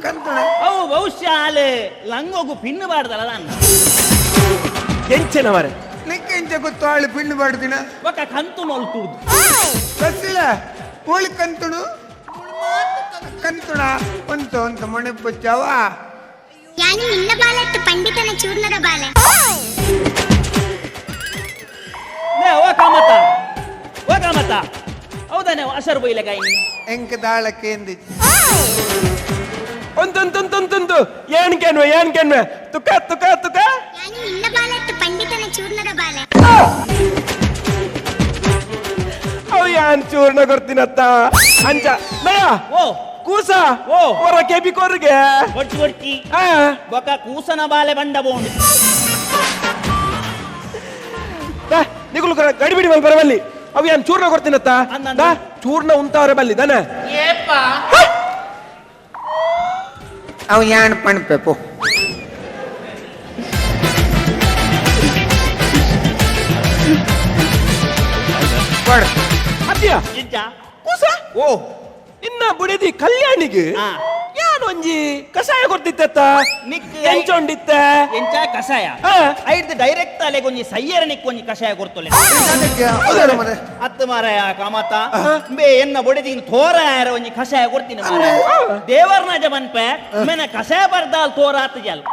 ಕಂತಣ ಅವು ಬಹುಶಃ ಅಲ್ಲಿ ಲಂಗೋಗು ಪಿನ್ನು ಬಾರ್ದಲ್ಲ ನಾನು ಎಂಚಿನ ಮಾರೆ ನಿಕ್ಕೆ ಇಂಚ ಗೊತ್ತು ಆಳು ಪಿಂಡು ಬಾಡ್ದಿನ ಒಕ್ಕ ಕಂತು ನೋಲ್ತುದು ಬಸ್ಸಿಲ್ಲ ಕೋಳಿ ಕಂತುಣು ಕಂತುಣ ಒಂತ ಮನೆ ಪಚ್ಚಾವ ಯಾನಿ ನಿನ್ನ ಬಾಲಟ್ಟು ಪಂಡಿತನ ಚೂರ್ಣದ ಬಾಲೆ ಓ ಕಾಮತ ಹೌದಾನೆ ಅಸರು ಬೈಲೆ ಗಾಯಿನಿ ಎಂಕ ದಾಳಕ್ಕೆ ಎಂದಿತ್ತು ಒಂತೊಂತೊಂತೊಂತೊಂದು ಏನ್ಕೆನ್ವೆ ತುಕ ತುಕ ತುಕ ಯಾನಿ ನಿನ್ನ ಬಾಲಟ್ಟು ಪಂಡಿತನ ಚೂರ್ಣದ ಬಾಲೆ ಅವು ಯಾನ್ ಚೂರ್ಣ ಕೊಡ್ತೀನತ್ತ ಅಂಚ ನಯ ಓ ಕೂಸ ಓ ಹೊರ ಕೆಬಿ ಕೊರ್ಗೆ ಒಟ್ಟಿ ಒಟ್ಟಿ ಬೊಕ ಕೂಸನ ಬಾಲೆ ಬಂಡ ಬೋಂಡು ನಿಗುಲು ಗಡಿಬಿಡಿ ಮಲ್ ಬರಬಲ್ಲಿ ಅವು ಯಾನ್ ಚೂರ್ಣ ಕೊಡ್ತೀನತ್ತ ಚೂರ್ಣ ಉಂತಾವ್ರೆ ಬಲ್ಲಿ ದನ ಏಪ ಅವು ಯಾನ್ ಪಣ್ಪೆ ಪೋ ಅದ್ಯ ಇಜ್ಜ ಕೂಸ ಓ ಇನ್ನ ಬುಡಿದಿ ಕಲ್ಯಾಣಿಗೆ ಯಾನ್ ಒಂಜಿ ಕಷಾಯ ಕೊಡ್ತಿತ್ತ ನಿಕ್ ಎಂಚೊಂಡಿತ್ತ ಎಂಚ ಕಷಾಯ ಐದು ಡೈರೆಕ್ಟ್ ಅಲೆ ಒಂಜಿ ಸಯ್ಯರ ನಿಕ್ ಒಂಜಿ ಕಷಾಯ ಕೊಡ್ತೊಲೆ ಅತ್ತ ಮಾರಾಯ ಕಾಮತ ಬೇ ಎನ್ನ ಬೊಡೆದಿ ತೋರ ಯಾರ ಒಂಜಿ ಕಷಾಯ ಕೊಡ್ತೀನಿ ಮಾರಾಯ ದೇವರ್ನ ಜಮನ್ಪೆ ಮೇನ ಕಷಾಯ ಬರ್ದಾಲ್ ತೋರ ಆತ ಜಲ್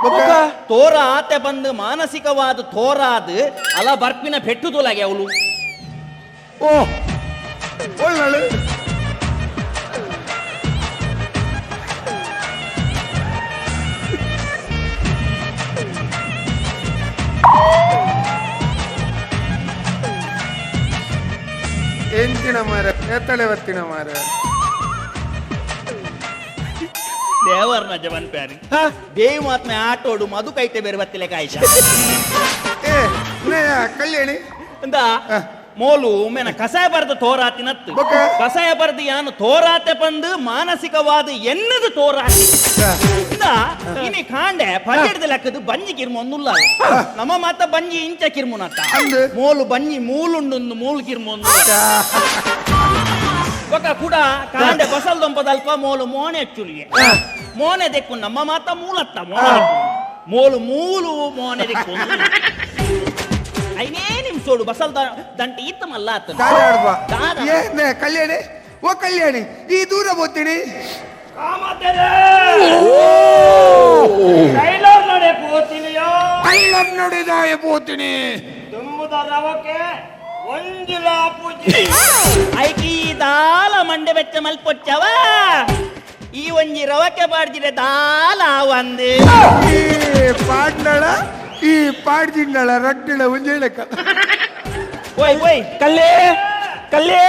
ತೋರ ಆತೆ ಬಂದು ಮಾನಸಿಕವಾದ ತೋರಾದ ಅಲ ಬರ್ಪಿನ ಪೆಟ್ಟು ತೊಲಗೆ ಅವಳು ಓ ಒಳ್ಳೆ ಎಂಚಿನ ಮಾರ ಎತ್ತಳೆ ಒತ್ತಿನ ಮಾರ ದೇವರ್ನ ಜಮನ್ ಪ್ಯಾರಿ ದೇವ್ ಮಾತ್ಮೆ ಆಟೋಡು ಮಧು ಕೈತೆ ಬೇರೆ ಬತ್ತಿಲೆ ಕಾಯ್ಸ ಏ ಕಲ್ಯಾಣಿ ಅಂತ ಮೋಲು ಮೇನ ಕಸಾಯ ಬರೆದು ತೋರಾತಿನತ್ತು ಕಸಾಯ ಬರೆದು ಯಾನು ತೋರಾತೆ ಬಂದು ಮಾನಸಿಕವಾದ ಎನ್ನದು ತೋರಾತಿ ಇನಿ ಕಾಂಡೆ ಪಂಜೆಡ್ದ ಲೆಕ್ಕದು ಬಂಜಿ ಕಿರ್ಮು ಒಂದುಲ್ಲ ನಮ್ಮ ಮಾತ ಬಂಜಿ ಇಂಚ ಕಿರ್ಮುನತ್ತ ಮೋಲು ಬಂಜಿ ಮೂಲುಂಡು ಮೂಲು ಕಿರ್ಮು ಒಂದು ఒక ಕೂಡ ಕಾಂಡೆ ಬಸಲ್ ದೊಂಪದಲ್ಪ ಮೋಲು ಮೋನೆ ಚುಲಿಗೆ ಮೋನೆ ದೆಕ್ಕು ನಮ್ಮ ಮಾತ ಮೂಲತ್ತ ಮೋಲು ಮೂಲು ಮೋನೆ ದೆಕ್ಕು ಐನೇ ನಿಮ್ಸೋಡು ಬಸಲ್ ದಂಟ ಇತ್ತಮಲ್ಲ ಕಲ್ಯಾಣಿ ಓ ಕಲ್ಯಾಣಿ ಈ ದೂರ ಬೋತೀನಿ ಟೈಲರ್ ನಡೆ ಪೋತಿನಿಯೋ ಟೈಲರ್ ನಡೆದಾಯ ಬೋತೀನಿ ತುಂಬುದ ರವಕ್ಕೆ ಒಂಜಿಲ ಪೂಜಿ ಐಕಿ ದಾಲ ಮಂಡೆ ಬೆಚ್ಚ ಮಲ್ಪೊಚ್ಚವ ಈ ಒಂಜಿ ರವಕ್ಕೆ ಬಾಡ್ದಿರೆ ದಾಲ ಒಂದೇ ಪಾಡ್ನಳ ಈ ಪಾಡ್ಜಿಂಗಳ ರಟ್ಟಿಳ ಉಂಜೇಳಕ ಓಯ್ ಓಯ್ ಕಲ್ಲೇ ಕಲ್ಲೇ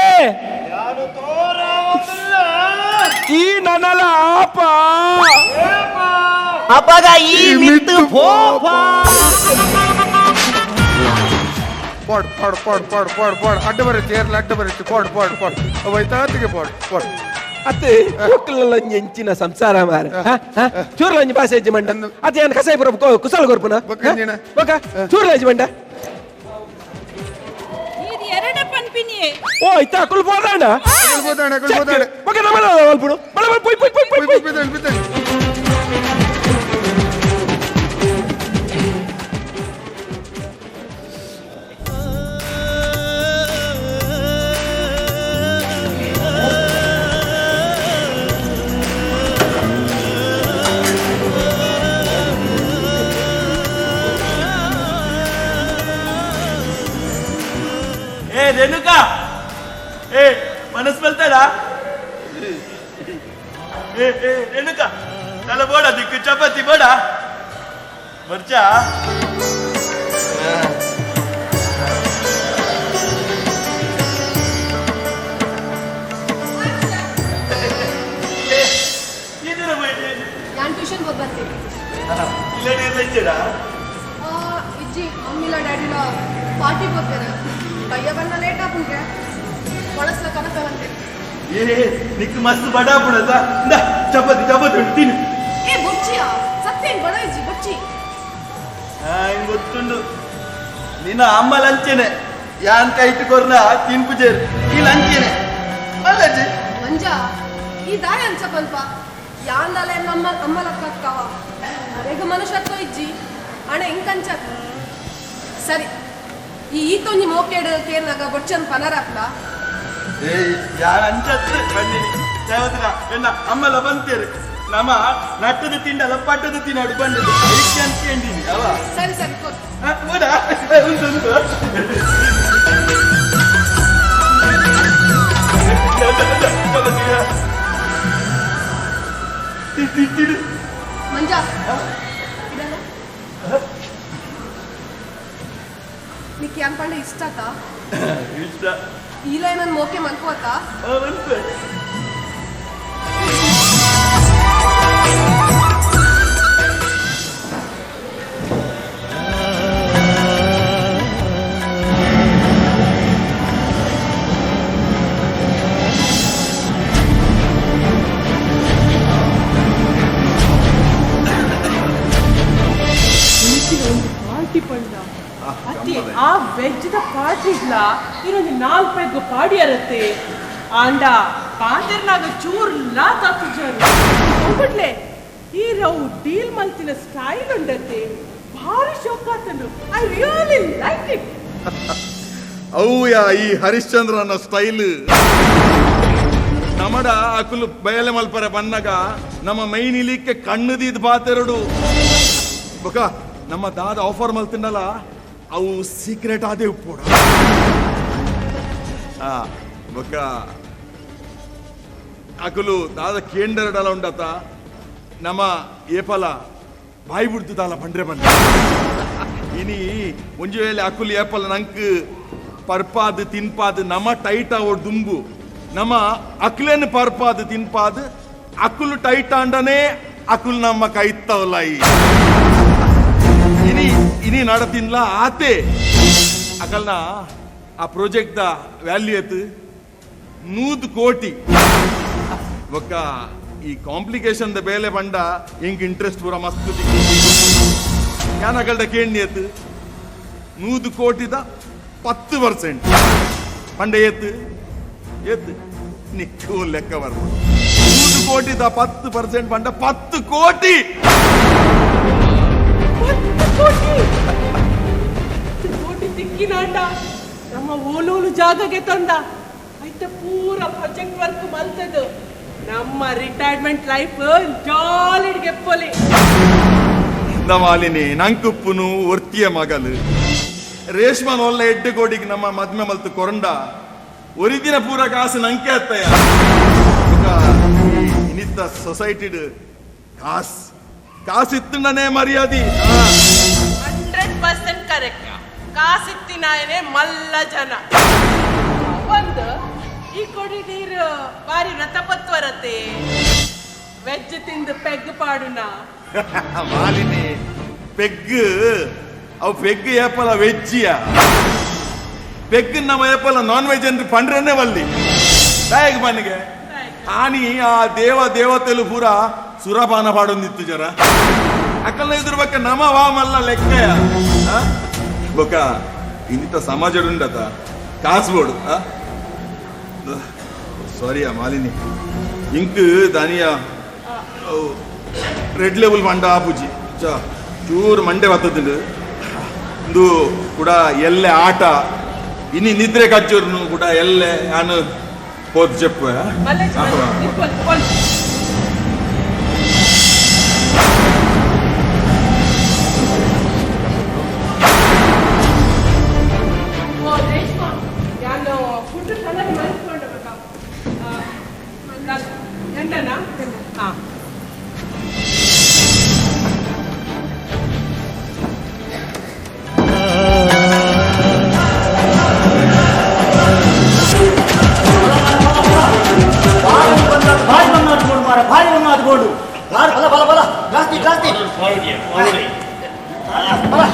ಈ ನನಲ ಆಪ ಅಪಗ ಈ ಮಿತ್ತು ಫೋಫಾ ಪೋಡ್ ಪೋಡ್ ಪೋಡ್ ಪೋಡ್ ಪೋಡ್ ಪೋಡ್ ಅಡ್ಡ ಬರುತ್ತೆ ಏರ್ಲ ಅಡ್ಡ ಬರುತ್ತೆ ಪೋಡ್ ಪೋಡ್ ಪೋಡ್ ಅವೈತಾತಿಗೆ ಪೋಡ್ ಪೋಡ್ ಅತ್ತೆ ಒಕ್ಕಲ ಎಂಚಿನ ಸಂಸಾರ ಮಾರ ಚೂರ್ಲಂಜಿ ಭಾಷೆ ಹೆಜ್ಜೆ ಮಂಡ ಅತ್ತೆ ಏನು ಕಸಾಯ ಬರ ಕುಸಲ ಗೊರ್ಪುನ ಬಕ ಚೂರ್ಲಂಜಿ ಮಂಡ ಇದು ಎರಡ ಪನ್ಪಿನಿ ಓ ಇತ್ತ ಕುಲ್ ಬೋದಾಂಡ ಬೋದಾಂಡ ಬೋದಾಂಡ ಬಕ ನಮನ ವಲ್ಪುಡು ಬಲ ಬಲ ಪೊಯ್ ಪೊಯ್ ಪೊಯ್ ಪೊಯ್ ಬಿದಲ್ ಬಿದಲ್ ರೇಣುಕಾ ಏ ಮನಸ್ಸು ಬಲ್ತಾಡಾ ರೇಣುಕಾ ತಲೆ ಬೋಡ ದಿಕ್ಕು ಚಪಾತಿ ಬೋಡ ಬರ್ಚಾ ನಾನು ಟ್ಯೂಷನ್ ಹೋಗಿ ಬರ್ತೀನಿ ಇಲ್ಲ ನೀರ್ಲ ಇದ್ದೀರಾ ಇಜ್ಜಿ ಮಮ್ಮಿಲ ಡ್ಯಾಡಿಲ ಪಾರ್ಟಿ ಹೋಗ್ತಾರೆ ಭಯ್ಯ ಬಣ್ಣ ಲೇಟ್ ಆಗುಂಗೆ ಕೊಳಸ್ಲ ಕನಕವಂತೆ ನಿಕ್ಕು ಮಸ್ತ್ ಬಡ ಪುಣದ ಚಪಾತಿ ಚಪಾತಿ ತಿನ್ನು ಏ ಬೊಚ್ಚಿಯಾ ಸತ್ತೇನ್ ಬಡ ಇಜ್ಜಿ ಬೊಚ್ಚಿ ಹಿಂಗ್ ಗೊತ್ತುಂಡು ನಿನ್ನ ಅಮ್ಮ ಲಂಚೆನೆ ಯಾನ್ ಕೈ ಇಟ್ಟುಕೊರ್ನ ತಿನ್ಪುಜೇರು ಈ ಲಂಚೆನೆ ಅಲ್ಲಜ್ಜಿ ಮಂಜ ಈ ದಾಯ ಅನ್ಸ ಸ್ವಲ್ಪ ಯಾಂದಾಲೆ ನಮ್ಮ ಅಮ್ಮ ಲಕ್ಕಕ್ಕವ ಅರೆಗ ಮನುಷ್ಯತ್ವ ಇಜ್ಜಿ ಹಣ ಹಿಂಗ್ ಸರಿ ಈ ಈತೊಂಜಿ ಮೋಕೆಡ್ ಕೇರ್ನಾಗ ಬೊಚ್ಚನ್ ಪನರಾಕ್ಲ ಏಯ್ ಯಾರ ಅಂಚತ್ತು ಬಂದಿನಿ ದೇವತರ ಎನ್ನ ಅಮ್ಮಲ ಬಂತೇರು ನಮ್ಮ ನಟ್ಟದ ತಿಂಡಲ ಪಟ್ಟದ ತಿನ್ನಾಡು ಬಂದದ್ದು ಅದಕ್ಕೆ ಅಂತ್ಕೊಂಡಿನಿ ಅವ ಸರಿ ಸರಿ ಕೊಡು ಹೌದಾ ಉಂಟು ಮಂಜ ಇದಲ್ಲ ನಿಕ್ಕೆ ಅನ್ಪಂಡ ಇಷ್ಟ ಆತಾ ಇಷ್ಟ ಇಲ್ಲ ನನ್ ಮೋಕೆ ಮಲ್ಕೋತಾ ಪಾರ್ಟಿ ಪಂಡ ಅತಿ ಆ ವೆಜ್ದ ಪಾರ್ಟಿಗ್ಲ ಇನ್ನೊಂದು 4-5 ಪಾಡಿ ಇರುತ್ತೆ ಆಂಡ ಪಾಂದರ್ನಾಗ ಚೂರ್ ಲಾ ತಾತುಜರು ಹೋಗ್ಬಿಡ್ಲೆ ಈ ರವು ಡೀಲ್ ಮಲ್ತಿನ ಸ್ಟೈಲ್ ಉಂಡತ್ತೆ ಭಾರಿ ಶೋಕಾತನು ಐ ರಿಯಲಿ ಲೈಕ್ ಇಟ್ ಅವ್ಯ ಈ ಹರಿಶ್ಚಂದ್ರನ ಸ್ಟೈಲ್ ನಮಡ ಅಕುಲು ಬಯಲೆ ಮಲ್ಪರೆ ಬನ್ನಗ ನಮ್ಮ ಮೈನ್ ಇಲಿಕ್ಕೆ ಕಣ್ಣುದಿದ್ ಬಾತೆರಡು ಬೊಕ ನಮ್ಮ ದಾದ ಆಫರ್ ಮಲ್ತಿಂಡಲ್ಲ ಅವು ಸೀಕ್ರೆಟ್ ಆದೇವು ಪೂಡ ಬೊಕ ಅಕುಲು ದಾದ ಕೇಂಡರಡಲ ಉಂಡತ ನಮ್ಮ ಏಪಲ ಬಾಯಿ ಬಿಡ್ತು ದಾಲ ಬಂಡ್ರೆ ಬಂದ ಇನಿ ಒಂಜು ವೇಳೆ ಅಕುಲು ಏಪಲ ನಂಕ್ ಪರ್ಪಾದ್ ತಿನ್ಪಾದ್ ನಮ್ಮ ಟೈಟ್ ಅವಡ್ ದುಂಬು ನಮ್ಮ ಅಕ್ಲೆನ್ ಪರ್ಪಾದ್ ತಿನ್ಪಾದ್ ಅಕುಲು ಟೈಟ್ ಅಂಡನೆ ಅಕುಲ್ ನಮ್ಮ ಕೈತ್ತವಲ್ಲ ಇನಿ ನಡತಿನ್ಲ ಆತೆ ಅಕಲ್ನ ಆ ಪ್ರಾಜೆಕ್ಟ್ ದ ವ್ಯಾಲ್ಯೂ ಎತ್ತು 100 ಕೋಟಿ ಒಕ್ಕ ಈ ಕಾಂಪ್ಲಿಕೇಶನ್ ದ ಬೇಲೆ ಬಂಡ ಹೆಂಗ್ ಇಂಟ್ರೆಸ್ಟ್ ಪೂರ ಮಸ್ತ್ ಯಾನಗಲ್ದ ಕೇಳಿ ಎತ್ತು 100 ಕೋಟಿದ 10% ಪಂಡ ಎತ್ತು ನಿಕ್ಕು ಲೆಕ್ಕ ಬರ್ದು 100 ಕೋಟಿದ 10% ಪಂಡ 10 ಕೋಟಿ ಕೋಟಿ ತಿಕ್ಕಿನಾಂಡ ನಮ್ಮ ಓಲೋಲು ಜಾಗಗೆ ತಂದ ಐತೆ ಪೂರ ಪ್ರಾಜೆಕ್ಟ್ ವರ್ಕ್ ಮಲ್ತದು ನಮ್ಮ ರಿಟೈರ್ಮೆಂಟ್ ಲೈಫ್ ಜಾಲಿಡ್ ಗೆಪ್ಪಲಿ ಮಾಲಿನಿ ನಂಕುಪ್ಪುನು ಒರ್ತಿಯ ಮಗಲು ರೇಷ್ಮನ್ ಒಳ್ಳೆ 8 ಕೋಟಿಗೆ ನಮ್ಮ ಮದ್ಮೆ ಮಲ್ತು ಕೊರಂಡ ಒರಿದಿನ ಪೂರ ಕಾಸು ನಂಕೆ ಅತ್ತಯ್ಯ ಇನ್ನಿತ್ತ ಸೊಸೈಟಿ ಕಾಸು ಇತ್ತಂಡನೆ ಮರ್ಯಾದಿ 100% ಕರೆಕ್ಟ್ ಕಾಸಿತ್ತಿನಾಯನೆ ಮಲ್ಲ ಜನ ಒಂದು ಈ ಕೊಡಿ ನೀರು ಬಾರಿ ವ್ರತಪತ್ವರತೆ ವೆಜ್ ತಿಂದು ಪೆಗ್ ಪಾಡುನ ಮಾಲಿನಿ ಪೆಗ್ ಅವು ಪೆಗ್ ಏಪಲ ವೆಜ್ಜಿಯ ಪೆಗ್ ನಮ್ಮ ಏಪಲ ನಾನ್ ವೆಜ್ ಅಂದ್ರೆ ಪಂಡ್ರನ್ನೇ ಬಲ್ಲಿ ಬಾಯಿಗೆ ಬನ್ನಿಗೆ ಆನಿ ಆ ದೇವತೆಲು ಪೂರ ಸುರಪಾನ ಪಾಡೊಂದಿತ್ತು ಜರ ಅಕ್ಕಲ್ಲ ಇದ್ರ ಬಗ್ಗೆ ನಮ ವಾಮಲ್ಲ ಲೆಕ್ಕಯ ಬೊಕ್ಕ ಇನ್ನಿತ ಸಮಾಜ ಉಂಡತ ಕಾಸ್ಬೋಡು ಸಾರಿಯಾ ಮಾಲಿನಿ ಇಂಕ್ ದಾನಿಯ ರೆಡ್ ಲೆವೆಲ್ ಮಂಡ ಆಪುಜಿ ಚೂರು ಮಂಡೆ ಬತ್ತದು ಇಂದು ಕೂಡ ಎಲ್ಲೆ ಆಟ ಇನ್ನು ನಿದ್ರೆ ಕಚ್ಚೂರ್ನು ಕೂಡ ಎಲ್ಲೆ ನಾನು ಹೋದ್ చెప్పు ಫುಡ್ ಚೆನ್ನಾಗಿ ಮಾಡಿಸ್ಕೊಂಡ್ಬೇಕಾ ಎಂಟನಾ ಹಾ ಭಾರಿ ಬಣ್ಣ ಅದ್ಕೊಂಡು ಬಲ ಬಲ ಬಲ ಜಾಸ್ತಿ ಜಾಸ್ತಿ ಬಲ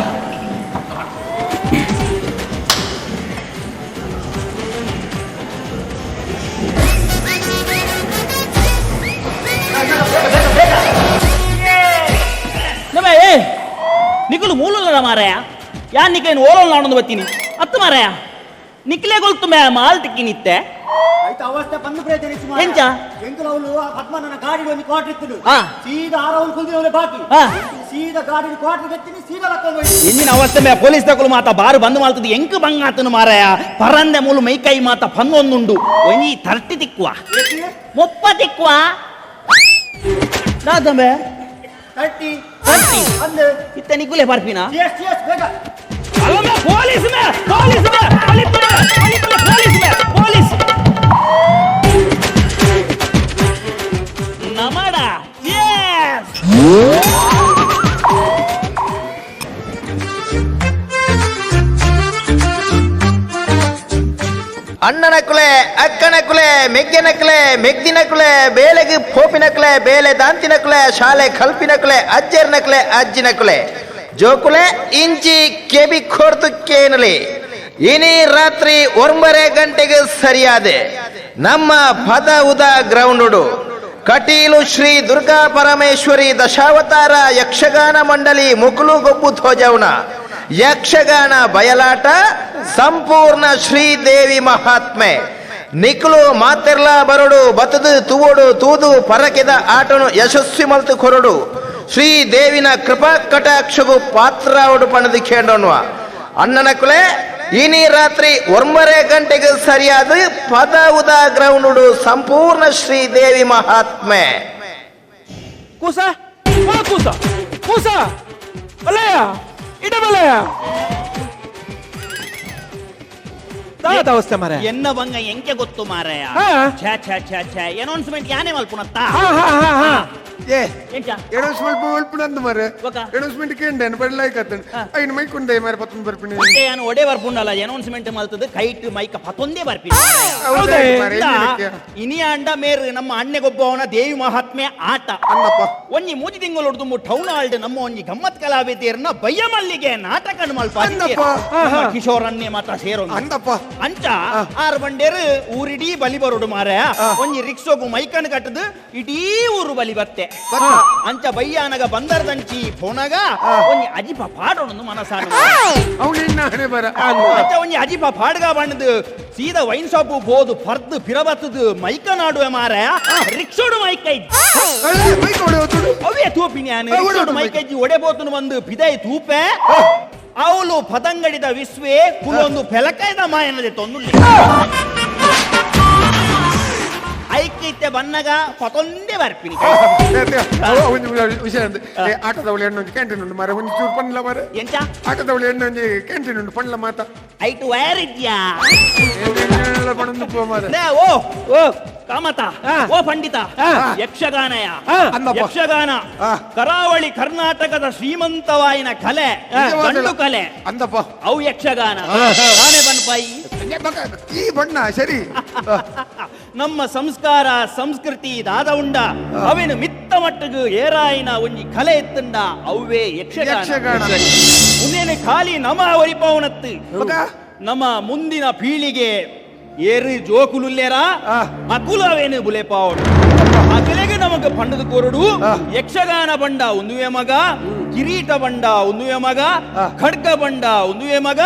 ನಿಖಲು ಮೂಲಲ್ಲ ಮಾರಾಯ ಯಾ ನಿಖೇನು ಓಲೋಲ್ ನಾನೊಂದು ಬತ್ತೀನಿ ಅತ್ತು ಮಾರಾಯ ನಿಖಲೆ ಗೊಲ್ತು ಮೇ ಮಾಲ್ ತಿಕ್ಕಿ ನಿತ್ತೆ ಆಯ್ತು ಅವಸ್ಥೆ ಬಂದು ಪ್ರಯತ್ನಿಸಿ ಎಂಚ ಎಂಕಲವಳು ಪದ್ಮನ ಗಾಡಿ ಒಂದು ಕ್ವಾರ್ಟರ್ ಇತ್ತು ಹಾ ಸೀದಾ ಆರವಳು ಕುಲ್ದಿನವಳೆ ಬಾಕಿ ಹಾ ಸೀದಾ ಗಾಡಿ ಕ್ವಾರ್ಟರ್ ಎತ್ತೀನಿ ಸೀದಾ ಲಕ್ಕೊಂಡು ಹೋಯ್ತು ಎಂದಿನ ಅವಸ್ಥೆ ಮೇ ಪೊಲೀಸ್ ತಗೊಳು ಮಾತ ಬಾರು ಬಂದು ಮಾಡ್ತದೆ ಎಂಕ್ ಬಂಗ ಆತನು ಮಾರಾಯ ಪರಂದೆ ಮೂಲು ಮೈಕೈ ಮಾತ ಪನ್ನೊಂದುಂಡು ಒಂಜಿ 30 ತಿಕ್ಕುವ 30 ತಿಕ್ಕುವ ನಾದಮೆ 30 ಅಂದೆ ಇತ್ತ ನಿಗುಲೆ ಬರ್ಪಿನ ಎಸ್ ಬೇಗ ಅಲ್ಲ ಪೊಲೀಸ್ ಮೇ ಪೊಲೀಸ್ ಮೇ ಪೊಲೀಸ್ ನಮಡ ಯೆಸ್ ಅಣ್ಣನ ಕುಲೆ ಅಕ್ಕನ ಕುಲೆ ಮೆಗ್ಗಿನ ಕುಲೆ ಮೆಗ್ದಿನ ಕುಲೆ ಬೇಲೆಗೆ ಪೋಪಿನ ಕುಲೆ ಬೇಲೆ ದಾಂತಿನ ಕುಲೆ ಶಾಲೆ ಕಲ್ಪಿನ ಕುಲೆ ಅಜ್ಜರ್ನ ಕುಲೆ ಅಜ್ಜಿನ ಕುಲೆ ಜೋಕುಲೆ ಇಂಚಿ ಕೆಬಿ ಕೊಡ್ತು ಕೇನಲಿ ಇನಿ ರಾತ್ರಿ 9 ಗಂಟೆಗೆ ಸರಿಯಾದೆ ನಮ್ಮ ಪದ ಉದ ಗ್ರೌಂಡ್ ಕಟೀಲು ಶ್ರೀ ದುರ್ಗಾ ಪರಮೇಶ್ವರಿ ದಶಾವತಾರ ಯಕ್ಷಗಾನ ಮಂಡಳಿ ಮುಕುಲು ಗೊಬ್ಬು ಧ್ವಜವನ ಯಕ್ಷಗಾನ ಬಯಲಾಟ ಸಂಪೂರ್ಣ ಶ್ರೀದೇವಿ ಮಹಾತ್ಮೆ ನಿಕ್ಲು ಮಾತೆರ್ಲ ಬರಡು ಬತದು ತುವಡು ತೂದು ಪರಕೆದ ಆಟನು ಯಶಸ್ವಿ ಮಲ್ತು ಕೊರಡು ಶ್ರೀದೇವಿನ ಕೃಪಾ ಕಟಾಕ್ಷಗೂ ಪಾತ್ರ ಅವಡು ಪಣದು ಕೇಳೋಣ ಅಣ್ಣನ ಕುಲೆ ಇನಿ ರಾತ್ರಿ 9 ಗಂಟೆಗೆ ಸರಿಯಾದ ಪದ ಉದ ಗ್ರೌಂಡ್ ಸಂಪೂರ್ಣ ಶ್ರೀದೇವಿ ಮಹಾತ್ಮೆ ಕೂಸ ಕೂಸ ಕೂಸ ಅಲ್ಲಯ್ಯ ಇಡಬಲ್ಲಯ್ಯ ಅವಸ್ಥೆ ಮಾರ ಎನ್ನ ಬಂಗ ಎಂಕೆ ಗೊತ್ತು ಮಾರಾಯ ಛೇ ಛೇ ಛೇ ಛೇ ಅನೌನ್ಸ್ಮೆಂಟ್ ಯಾನೇ ಮಲ್ಪುನತ್ತ ಏ ಎಡೋಸ್ಮೆಂಟ್ ಮಲ್ಪುನಂದು ಮಾರೆ ಎಡೋಸ್ಮೆಂಟ್ ಕೇಂಡೇನು ಬಡ್ಲಾಯ್ಕತ್ತನ್ ಐನು ಮೈಕುಂಡೆ ಮಾರೆ ಪತ್ತೊಂದು ಬರ್ಪಿನಿ ಮತ್ತೆ ನಾನು ಒಡೆ ಬರ್ಪುಂಡಲ್ಲ ಅನೌನ್ಸ್ಮೆಂಟ್ ಮಲ್ತದ ಕೈಟ್ ಮೈಕ ಪತ್ತೊಂದೇ ಬರ್ಪಿನಿ ಇನಿ ಅಂಡ ಮೇರ್ ನಮ್ಮ ಅಣ್ಣೆಗೊಬ್ಬವನ ದೇವಿ ಮಹಾತ್ಮೆ ಆಟ ಒಂಜಿ 3 ತಿಂಗಳು ಹೊಡೆದು ಟೌನ್ ಹಾಲ್ಡ್ ನಮ್ಮ ಒಂಜಿ ಗಮ್ಮತ್ ಕಲಾವಿದೆಯರನ್ನ ಬಯ್ಯ ಮಲ್ಲಿಗೆ ನಾಟಕ ಮಲ್ಪ ಕಿಶೋರ್ ಅನ್ನೆ ಮಾತ್ರ ಸೇರೋ ಅಂದಪ್ಪ ಅಂಚ ಆರು ಬಂಡೇರು ಊರಿಡೀ ಬಲಿ ಬರೋಡು ಮಾರ ಒಂಜಿ ರಿಕ್ಷೋಗು ಮೈಕನ್ ಕಟ್ಟದು ಇಡೀ ಊರು ಬಲಿ ಬತ್ತೆ ಅಂಚ ಬಯ್ಯಾನಗ ಬಂದರ್ದಂಚಿ ಫೋನಾಗ ಒಂಜಿ ಅಜಿಪ ಪಾಡೋಣ ಮನಸಾನ ಅಂಚ ಒಂಜಿ ಅಜಿಪ ಪಾಡ್ಗ ಬಣ್ಣದು ಸೀದಾ ವೈನ್ ಶಾಪು ಬೋದು ಪರ್ದು ಪಿರಬತ್ತದು ಮೈಕ ನಾಡುವೆ ಮಾರ ರಿಕ್ಷೋಡು ಮೈಕೈ ಅವೇ ತೂಪಿನ್ಯಾನು ರಿಕ್ಷೋಡು ಮೈಕೈಜಿ ಒಡೆ ಬೋತನು ಬಂದು ಪಿದೈ ತೂಪೆ ಅವಳು ಪದಂಗಡಿದ ವಿಶ್ವೇ ಕುಲೊಂದು ಪೆಲಕೈದ ಮಾಯನದೆ ತೊಂದು ಐಕ್ಯತೆ ಬನ್ನಗ ಪತೊಂದೆ ಬರ್ಪಿನಿ ವಿಷಯ ಆಟದ ಅವಳಿ ಹೆಣ್ಣೊಂದು ಕ್ಯಾಂಟೀನ್ ಉಂಟು ಮಾರ ಒಂದು ಚೂರು ಪಣ್ಲ ಮಾರ ಎಂಚ ಆಟದ ಅವಳಿ ಹೆಣ್ಣೊಂದು ಕ್ಯಾಂಟೀನ್ ಉಂಟು ಪಣ್ಲ ಮಾತ ಐಟು ವೈರ್ ಇದ್ಯಾ ಪಣ ಮಾರ ಓ ಓ ಕಾಮತ ಓ ಪಂಡಿತ ಯಕ್ಷಗಾನಯ ಯಕ್ಷಗಾನ ಕರಾವಳಿ ಕರ್ನಾಟಕದ ಶ್ರೀಮಂತವಾಯಿನ ಕಲೆ ಗಂಡು ಕಲೆ ಅಂದಪ್ಪ ಅವು ಯಕ್ಷಗಾನ ನಾನೇ ಬನ್ಪಾಯಿ ಈ ಬಣ್ಣ ಸರಿ ನಮ್ಮ ಸಂಸ್ಕಾರ ಸಂಸ್ಕೃತಿ ದಾದ ಉಂಡ ಅವೇನು ಮಿತ್ತ ಮಟ್ಟಗು ಏರಾಯಿನ ಒಂಜಿ ಕಲೆ ಎತ್ತಂಡ ಅವೇ ಯಕ್ಷಗಾನ ಮುಂದೇನೆ ಖಾಲಿ ನಮ ಒರಿಪವನತ್ತು ನಮ್ಮ ಮುಂದಿನ ಪೀಳಿಗೆ ಏರು ಜೋಕುಲುಲ್ಲೇರ ಅಕುಲವೇನು ಬುಲೆಪಾವಡು ಅಕಲೆಗೆ ನಮಗ ಪಂಡದ ಕೊರಡು ಯಕ್ಷಗಾನ ಬಂಡ ಒಂದುವೆ ಮಗ ಕಿರೀಟ ಬಂಡ ಒಂದುವೆ ಮಗ ಖಡ್ಗ ಬಂಡ ಒಂದುವೆ ಮಗ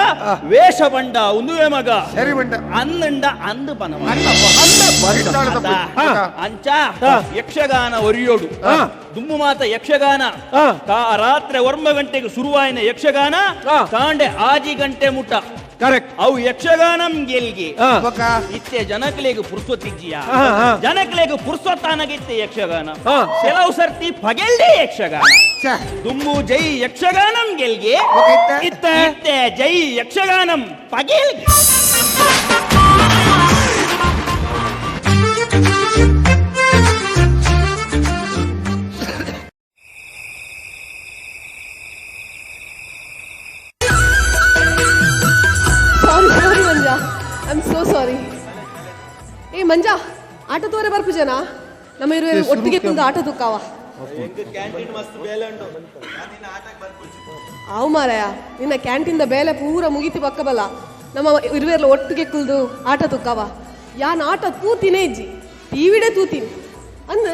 ವೇಷ ಬಂಡ ಒಂದುವೆ ಮಗ ಸರಿ ಬಂಡ ಅನ್ನಂಡ ಅಂದು ಬನವ ಅಂಚ ಯಕ್ಷಗಾನ ಒರಿಯೋಡು ದುಮ್ಮು ಮಾತ ಯಕ್ಷಗಾನ ರಾತ್ರಿ 1 ಗಂಟೆಗೆ ಶುರುವಾಯಿನ ಯಕ್ಷಗಾನ ತಾಂಡೆ 6 ಗಂಟೆ ಮುಟ್ಟ ಕರೆಕ್ಟ್ ಅವು ಯಕ್ಷಗಾನಂ ಗೆಲ್ಗೆ ಇತ್ತೆ ಜನಕಲೆಗೆ ಪುರ್ಸೊತ್ತಿಜ್ಜಿಯ ಜನಕಲೆಗೆ ಪುರ್ಸೊತ್ತಾನಗಿತ್ತೆ ಯಕ್ಷಗಾನ ಕೆಲವು ಸರ್ತಿ ಪಗೆಲ್ಡೆ ಯಕ್ಷಗಾನ ದುಮ್ಮು ಜೈ ಯಕ್ಷಗಾನಂ ಗೆಲ್ಗೆ ಇತ್ತೆ ಜೈ ಯಕ್ಷಗಾನಂ ಪಗೆಲ್ಗೆ sorry Manja I am so sorry. ಏ ಮಂಜಾ ಆಟ ತೋರೆ ಬರ್ಪು ಜನ ನಮ್ಮ ಇರುವೆ ಒಟ್ಟಿಗೆ ಕುಂದು ಆಟ ತುಕ್ಕಾವ ಅವು ಮಾರಾಯ ನಿನ್ನ ಕ್ಯಾಂಟೀನ್ದ ಬೇಲೆ ಪೂರ ಮುಗಿತಿ ಬಕ್ಕಬಲ್ಲ ನಮ್ಮ ಇರುವೆರ್ಲ ಒಟ್ಟಿಗೆ ಕುಲ್ದು ಆಟ ತುಕ್ಕಾವ ಯಾನ್ ಆಟ ತೂತಿನೇ ಇಜ್ಜಿ ಟಿವಿಡೆ ತೂತೀನಿ ಅಂದ್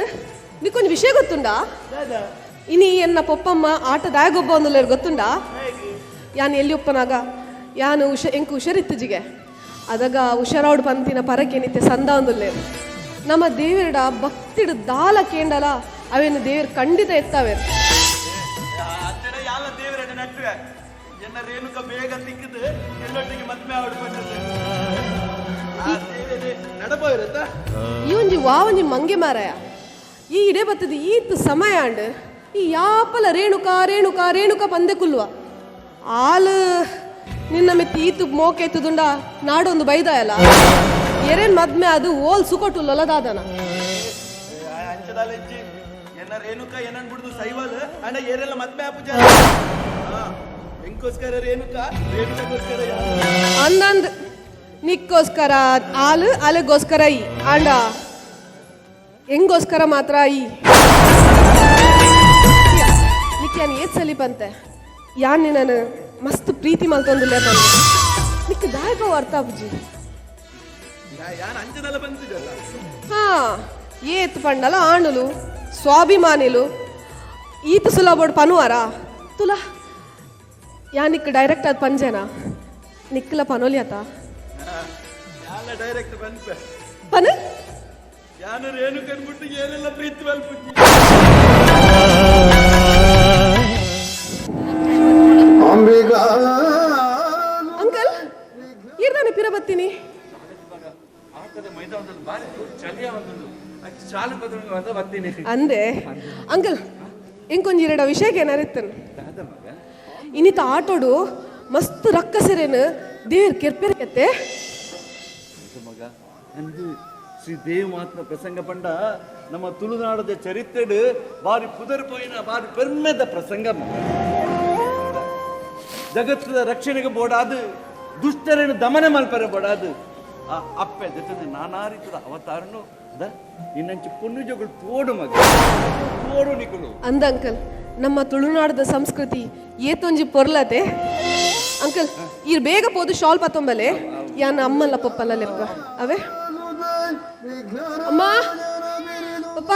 ನಿಕ್ಕೊಂದು ವಿಷಯ ಗೊತ್ತುಂಡಾ ಇನಿ ಎನ್ನ ಪೊಪ್ಪಮ್ಮ ಆಟದಾಗೊಬ್ಬ ಒಂದಲ್ಲ ಗೊತ್ತುಂಡಾ ಯಾನ್ ಎಲ್ಲಿ ಒಪ್ಪನಾಗ ಯಾನು ಎಂಕು ಹುಷಾರಿತ್ತುಜಿಗೆ ಅದಾಗ ಹುಷಾರಾಡು ಪಂತಿನ ಪರಕ್ಕೆ ನಿತ್ಯ ಸಂದ ಒಂದಲ್ಲೇ ನಮ್ಮ ದೇವರಡ ಭಕ್ತಿಡ್ ದಾಲ ಕೇಂಡಲ ಅವೇನು ದೇವರು ಖಂಡಿತ ಎತ್ತಾವೆ ರೇಣುಕ ಬೇಗ ತಿಕ್ಕದು ಎಲ್ಲೊಟ್ಟಿಗೆ ಮದ್ಮೆ ನಡಬೋಯಿರತ್ತ ಈ ಒಂಜಿ ವಾವಂಜಿ ಮಂಗೆ ಮಾರಾಯ ಈ ಇಡೆ ಬತ್ತದ ಈತ್ ಸಮಯ ಅಂಡ್ ಈ ಯಾಪಲ ರೇಣುಕಾ ರೇಣುಕಾ ರೇಣುಕಾ ಪಂದೆ ಕುಲ್ವ ಆಲು ನಿನ್ನ ಮೆತ್ತಿ ಈತು ಮೋಕೆ ಎತ್ತದುಂಡ ನಾಡೊಂದು ಬೈದಾಯಲ್ಲ ಎರೇನ್ ಮದ್ಮೆ ಅದು ಓಲ್ ಸುಕೊಟ್ಟು ಲೊಲದಾದನ ಅಂಚದಾಲೆಜ್ಜಿ ಎನ್ನ ರೇಣುಕಾ ಏನನ್ ಬಿಡುದು ಸೈವಲ್ ಅಣ್ಣ ಏರೆಲ್ಲ ಮದ್ಮೆ ಆಪುಜ ಎಂಕೋಸ್ಕರ ರೇಣುಕಾ ರೇಣುಕಾಗೋಸ್ಕರ ಅಂದಂದ್ ನಿಕ್ಕೋಸ್ಕರ ಆಲು ಅಲೆಗೋಸ್ಕರ ಈ ಅಂಡ ಹೆಂಗೋಸ್ಕರ ಮಾತ್ರ ಈ ನಿಕ್ ಯಾನ್ ಏತ್ ಸಲಿ ಬಂತೆ ಯಾನ್ ನಿನ್ನನ್ನು ಮಸ್ತ್ ಪ್ರೀತಿ ಮಲ್ತೊಂದಿಲ್ಲ ಬಂದು ನಿಕ್ ದಾಯಕ ಅರ್ಥ ಬುಜಿ ಯಾನ್ ಅಂಚದಲ್ಲ ಬಂದಿದ್ದಲ್ಲ ಹಾ ಏತ್ ಪಂಡಲ ಆಣುಲು ಸ್ವಾಭಿಮಾನಿಲು ಈತ ಸುಲಭ ಪನುವಾರ ತುಲ ಯಾ ನಿಕ್ ಡೈರೆಕ್ಟ್ ಅದು ಪಂಜನ ನಿಕ್ಕಲ ಪನೋಲಿ ಆತ ಯಾಲ ಡೈರೆಕ್ಟ್ ಬಂದ್ಪೆ ಪನ ಯಾನು ರೇಣುಕನ್ ಬಿಟ್ಟು ಏನೆಲ್ಲ ಪ್ರೀತಿ ಮಲ್ಪುಜಿ ಅಂಕಲ್ ಇರ್ದಾನೆ ಪಿರ ಬತ್ತೀನಿ ಅಂದೆ ಅಂಕಲ್ ಇಂಕೊಂಜಿ ವಿಷಯಕ್ಕೆ ಏನಾರಿತ್ತನು ಇನ್ನಿತ ಆಟೋಡು ಮಸ್ತ್ ರಕ್ಕಸರೇನು ದೇವ್ರ ಕೆರ್ಪೆರಕತ್ತೆ ಮಗ ಅಂದು ಶ್ರೀ ದೇವ್ ಮಾತ್ರ ಪ್ರಸಂಗ ಪಂಡ ನಮ್ಮ ತುಳುನಾಡದ ಚರಿತ್ರೆಡು ಬಾರಿ ಪುದರ್ ಪೋಯಿನ ಬಾರಿ ಪೆರ್ಮೆದ ಪ್ರಸಂಗ ಜಗತ್ತದ ರಕ್ಷಣೆಗೆ ಬೋಡಾದು ದುಷ್ಟರನ್ನು ದಮನ ಮಲ್ಪರೆ ಬೋಡಾದು ಆ ಅಪ್ಪೆ ಜೊತೆ ನಾನಾ ರೀತಿಯ ಅವತಾರನು ಇನ್ನಂಚು ಪುಣ್ಯಜಗಳು ತೋಡು ಮಗ ತೋಡು ನಿಕುಲು ಅಂದ ಅಂಕಲ್ ನಮ್ಮ ತುಳುನಾಡದ ಸಂಸ್ಕೃತಿ ಏತೊಂಜಿ ಪೊರ್ಲತೆ ಅಂಕಲ್ ಇರ್ ಬೇಗ ಪೋದು ಶಾಲ್ ಪತ್ತೊಂಬಲೆ ಯಾನ ಅಮ್ಮಲ್ಲ ಪಪ್ಪಲ್ಲ ಲೆಪ್ಪ ಅವೇ ಅಮ್ಮ ಪಪ್ಪ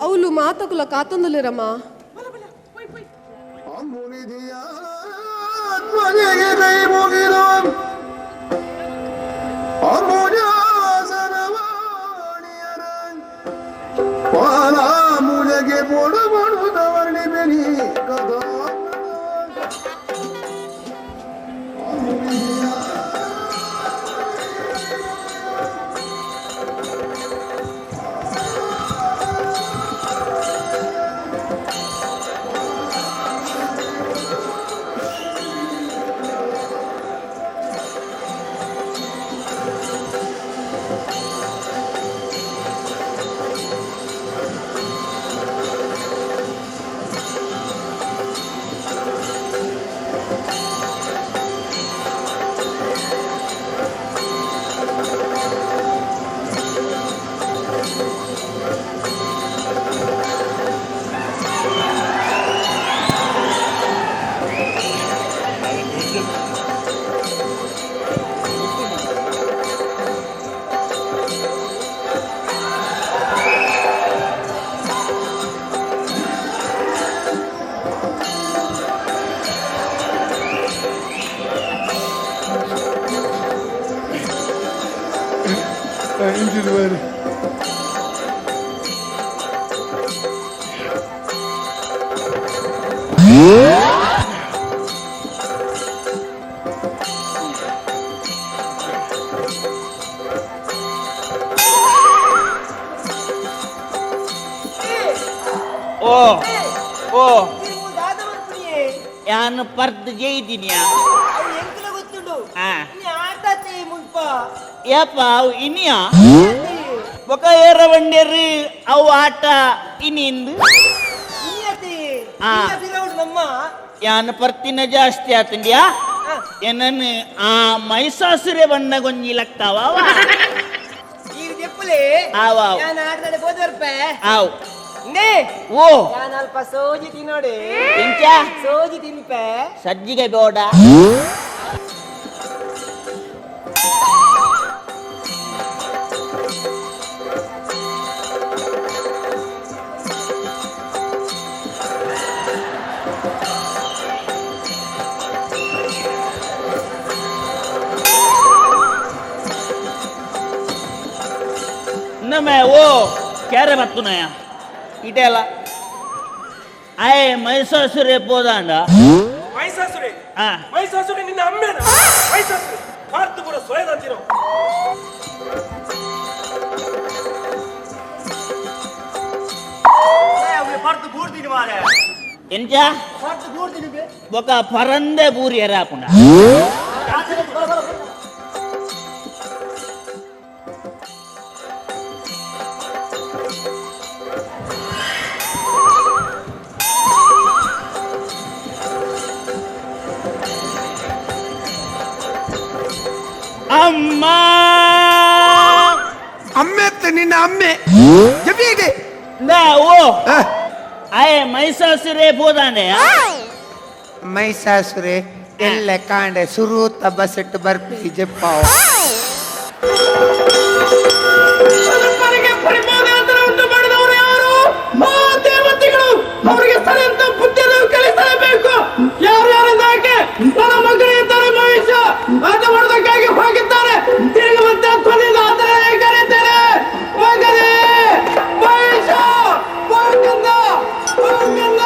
ಅವಳು ಮಾತಕುಲ ಕಾತೊಂದುಲಿರಮ್ಮ ಮುಳಗೆ ಬೋಡು ಬೋಡುದವರ್ಣಿ ಬೆನಿ ಕದಾ ಓ ಓ ಯಾನು ಪರ್ದು ಜೈದಿನಿಯಾ ಯಪ್ಪ ಅವು ಇನಿಯ ఒక ఏరవండేరు అవు ఆట ఇనిందు ಯಾನ ಪರ್ತಿನ ಜಾಸ್ತಿ ಆತಂಡ್ಯಾ ಏನನ್ನು ಆ ಮೈಸಾಸುರೆ ಬಣ್ಣ ಗೊಂಜಿ ಲಕ್ತಾವ ಆವ್ ಓ ಅಲ್ಪ ಸೋಜಿ ತಿನ್ನೋಡೆ ಎಂಚ ಸೋಜಿ ತಿನ್ಪೆ ಸಜ್ಜಿಗೆ ಬೇಡ ಓ ಕ್ಯಾರೆ ಬತ್ತುನಯ ಇಟೆಲ್ಲ ಆಯ್ ಮೈಸಾಸುರೆ ಪೋದಾಂಡ ಮೈಸಾಸುರೆ ಆ ಮೈಸಾಸುರೆ ನಿನ್ನ ಅಮ್ಮೇನ ಮೈಸಾಸುರೆ ಪಾರ್ತು ಕೂಡ ಸೊಯದಂತಿರೋ ಪಾರ್ತು ಬೂರ್ತೀನಿ ಮಾರೆ ಎಂಚ ಪಾರ್ತು ಬೂರ್ತೀನಿ ಬೆ ఒక పరందే బూరి ఎరాకుండా ಅಮ್ಮಾ ಅಮ್ಮೆ ನಿನ್ನ ಅಮ್ಮೆ ಜಬೀಗೆ ನಾ ಓ ಆಯ್ ಮೈಸಾಸುರೆ ಪೋದಾಂಡೆ ಮೈಸಾಸುರೆ ಎಲ್ಲ ಕಾಂಡೆ ಸುರೂತ ಬಸೆಟ್ ಬರ್ಪಿ ಜಪ್ಪಾವ ಅವರಿಗೆ ಸರಿಯಂತ ಬುದ್ಧಿಯನ್ನು ಕಲಿಸಲೇಬೇಕು ಯಾರ್ಯಾರಿಂದಾಗಿ ನನ್ನ ಮಗನಿಗೆ ತರ ಮಹೇಶ ಆಟ ಮಾಡೋದಕ್ಕಾಗಿ ಹೋಗಿದ್ದಾರೆ ತಿರುಗುವಂತೆ ಧ್ವನಿಯಿಂದ ಅದನ್ನೇ ಕರೀತಾರೆ ಮಗನೇ ಮಹೇಶ ಹೋಗಿಂದ ಹೋಗಿಂದ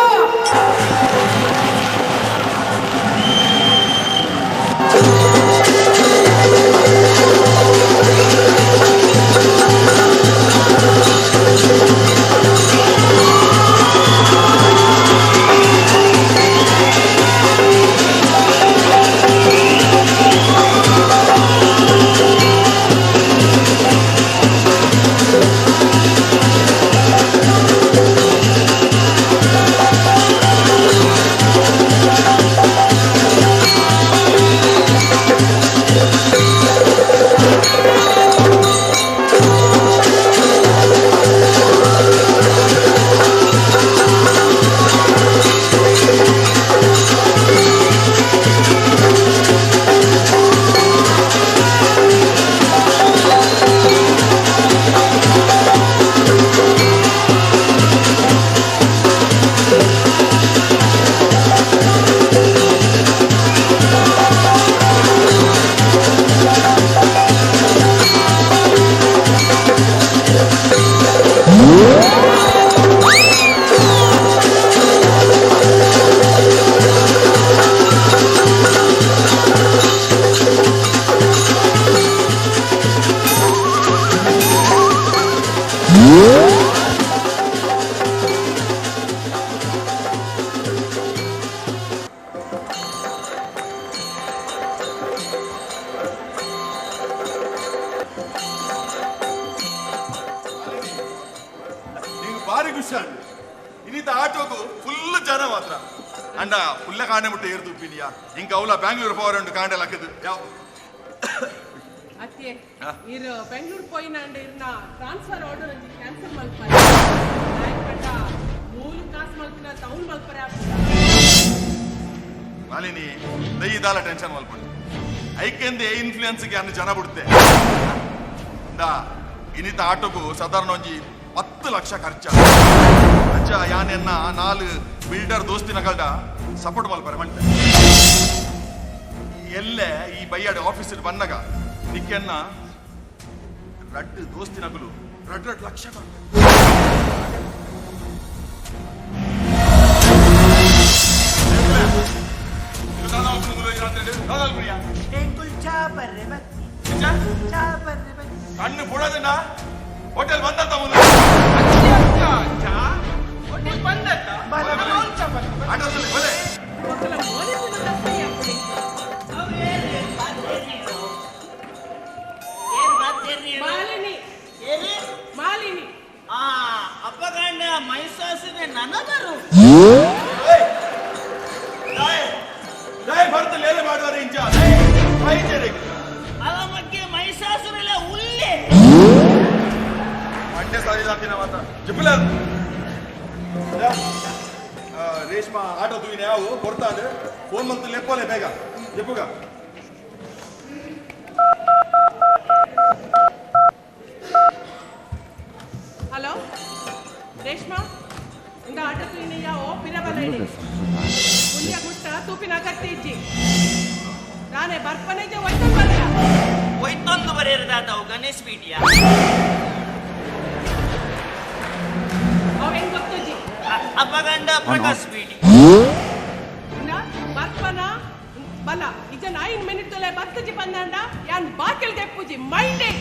ನಿಂಗೆ ಭಾರಿ ಖುಷಿ ಆಗ ಇನ್ನಿತ ಆಟೋಗು ಫುಲ್ ಜನ ಮಾತ್ರ ಅಂಡ ಫುಲ್ಲ ಕಾಣೆ ಮುಟ್ಟ ಏರ್ದು ಉಪ್ಪಿನಿಯಾ ಇಂಕ ಅವಲ ಬ್ಯಾಂಗ್ಳೂರ್ ಪವರ್ ಉಂಟು ಕಾಂಡೆ ಲಕ್ಕದು ಯಾವ ಅತ್ತೆ ಇರು ಬೆಂಗಳೂರು ಪೋಯಿನಾಂಡ ಇರ್ನ ಟ್ರಾನ್ಸ್ಫರ್ ಆರ್ಡರ್ ಅಂಜಿ ಕ್ಯಾನ್ಸಲ್ ಮಲ್ಪರ ಪಟ್ಟ ಮೂಲು ಕಾಸು ಮಲ್ಪಿನ ಟೌನ್ ಮಲ್ಪರ ಮಾಲಿನಿ ದೈದಾಲ ಟೆನ್ಷನ್ ಮಲ್ಪಂಡು ಐಕೆಂದೆ ಇನ್ಫ್ಲೂಯೆನ್ಸ್ಗೆ ಅನ್ನ ಜನ ಬಿಡುತ್ತೆ ಇನ್ನಿತ ಆಟೋಗು ಸಾಧಾರಣ ಒಂಜಿ 10 ಲಕ್ಷ ಖರ್ಚ ಅಜ್ಜ ಯಾನೆನ್ನ 4 ಬಿಲ್ಡರ್ ದೋಸ್ತಿನ ಕಲ್ಡ ಸಪೋರ್ಟ್ ಮಲ್ಪರೆ ಮಂಟೆ ಎಲ್ಲೇ ಈ ಬೈಯಾಡ ಆಫೀಸ್ ಬಂದಾಗ ನಿಕ್ಕೆನ್ನ ರಡ್ಡು ದೋಸ್ತಿನಗಲು 2 ಲಕ್ಷ ಕಣ್ಣು ಬಿಡೋದನ್ನ ಹೋಟೆಲ್ ಬಂದಂತ ಮಾಲಿನಿ ಮಾಲಿನಿ ಅಪ್ಪಗಂಡ ಮೈಸಾಸುವೆ ನನಗರು ಬರ್ತಲ್ಲ ಮಾಡುವ ಇಂಚ ಅವ ಬಗ್ಗೆ ಮೈಸಾಸುವೆಲ್ಲ ಉಲ್ಲೆ ಮಂಡ್ಯ ಸಾಲಿದಾತಿನ ಮಾತ ಜಿಪ್ಲ ರೇಷ್ಮಾ ಆಟೋ ತೂಯಿನ ಯಾವು ಕೊಡ್ತಾ ಅಂದ್ರೆ ಫೋನ್ ಮಂತ್ ಲೆಪ್ಪಲೆ ಬೇಗ ಜಿಪ್ಪುಗ ಹಲೋ ರೇಷ್ಮಾ ಇಂದ ಆಟ ತೂಯಿನ ಓ ಪಿರಬಲ ಪುಣ್ಯ ಗುಟ್ಟ ತೂಪಿನ ಅಗತ್ಯ ಇಜ್ಜಿ ನಾನೇ ಬರ್ಪನೇಜ ಒಯ್ತೊಂದು ಬರೆಯರದಾದವು ಗಣೇಶ್ ಪೀಠಿಯ ಅವ ಹೆಂಗ್ ಗೊತ್ತಜ್ಜಿ ಅಪಗಂಡ ಪ್ರಕಾಶ್ ಪೀಠಿ ಬರ್ಪನ ಬಲ ಇಜ 9 ಮಿನಿಟ್ ಬರ್ತಜಿ ಬಂದಂಡ ಯಾನ್ ಬಾಕೆಲ್ ತೆಪ್ಪುಜಿ ಮೈಂಡೆ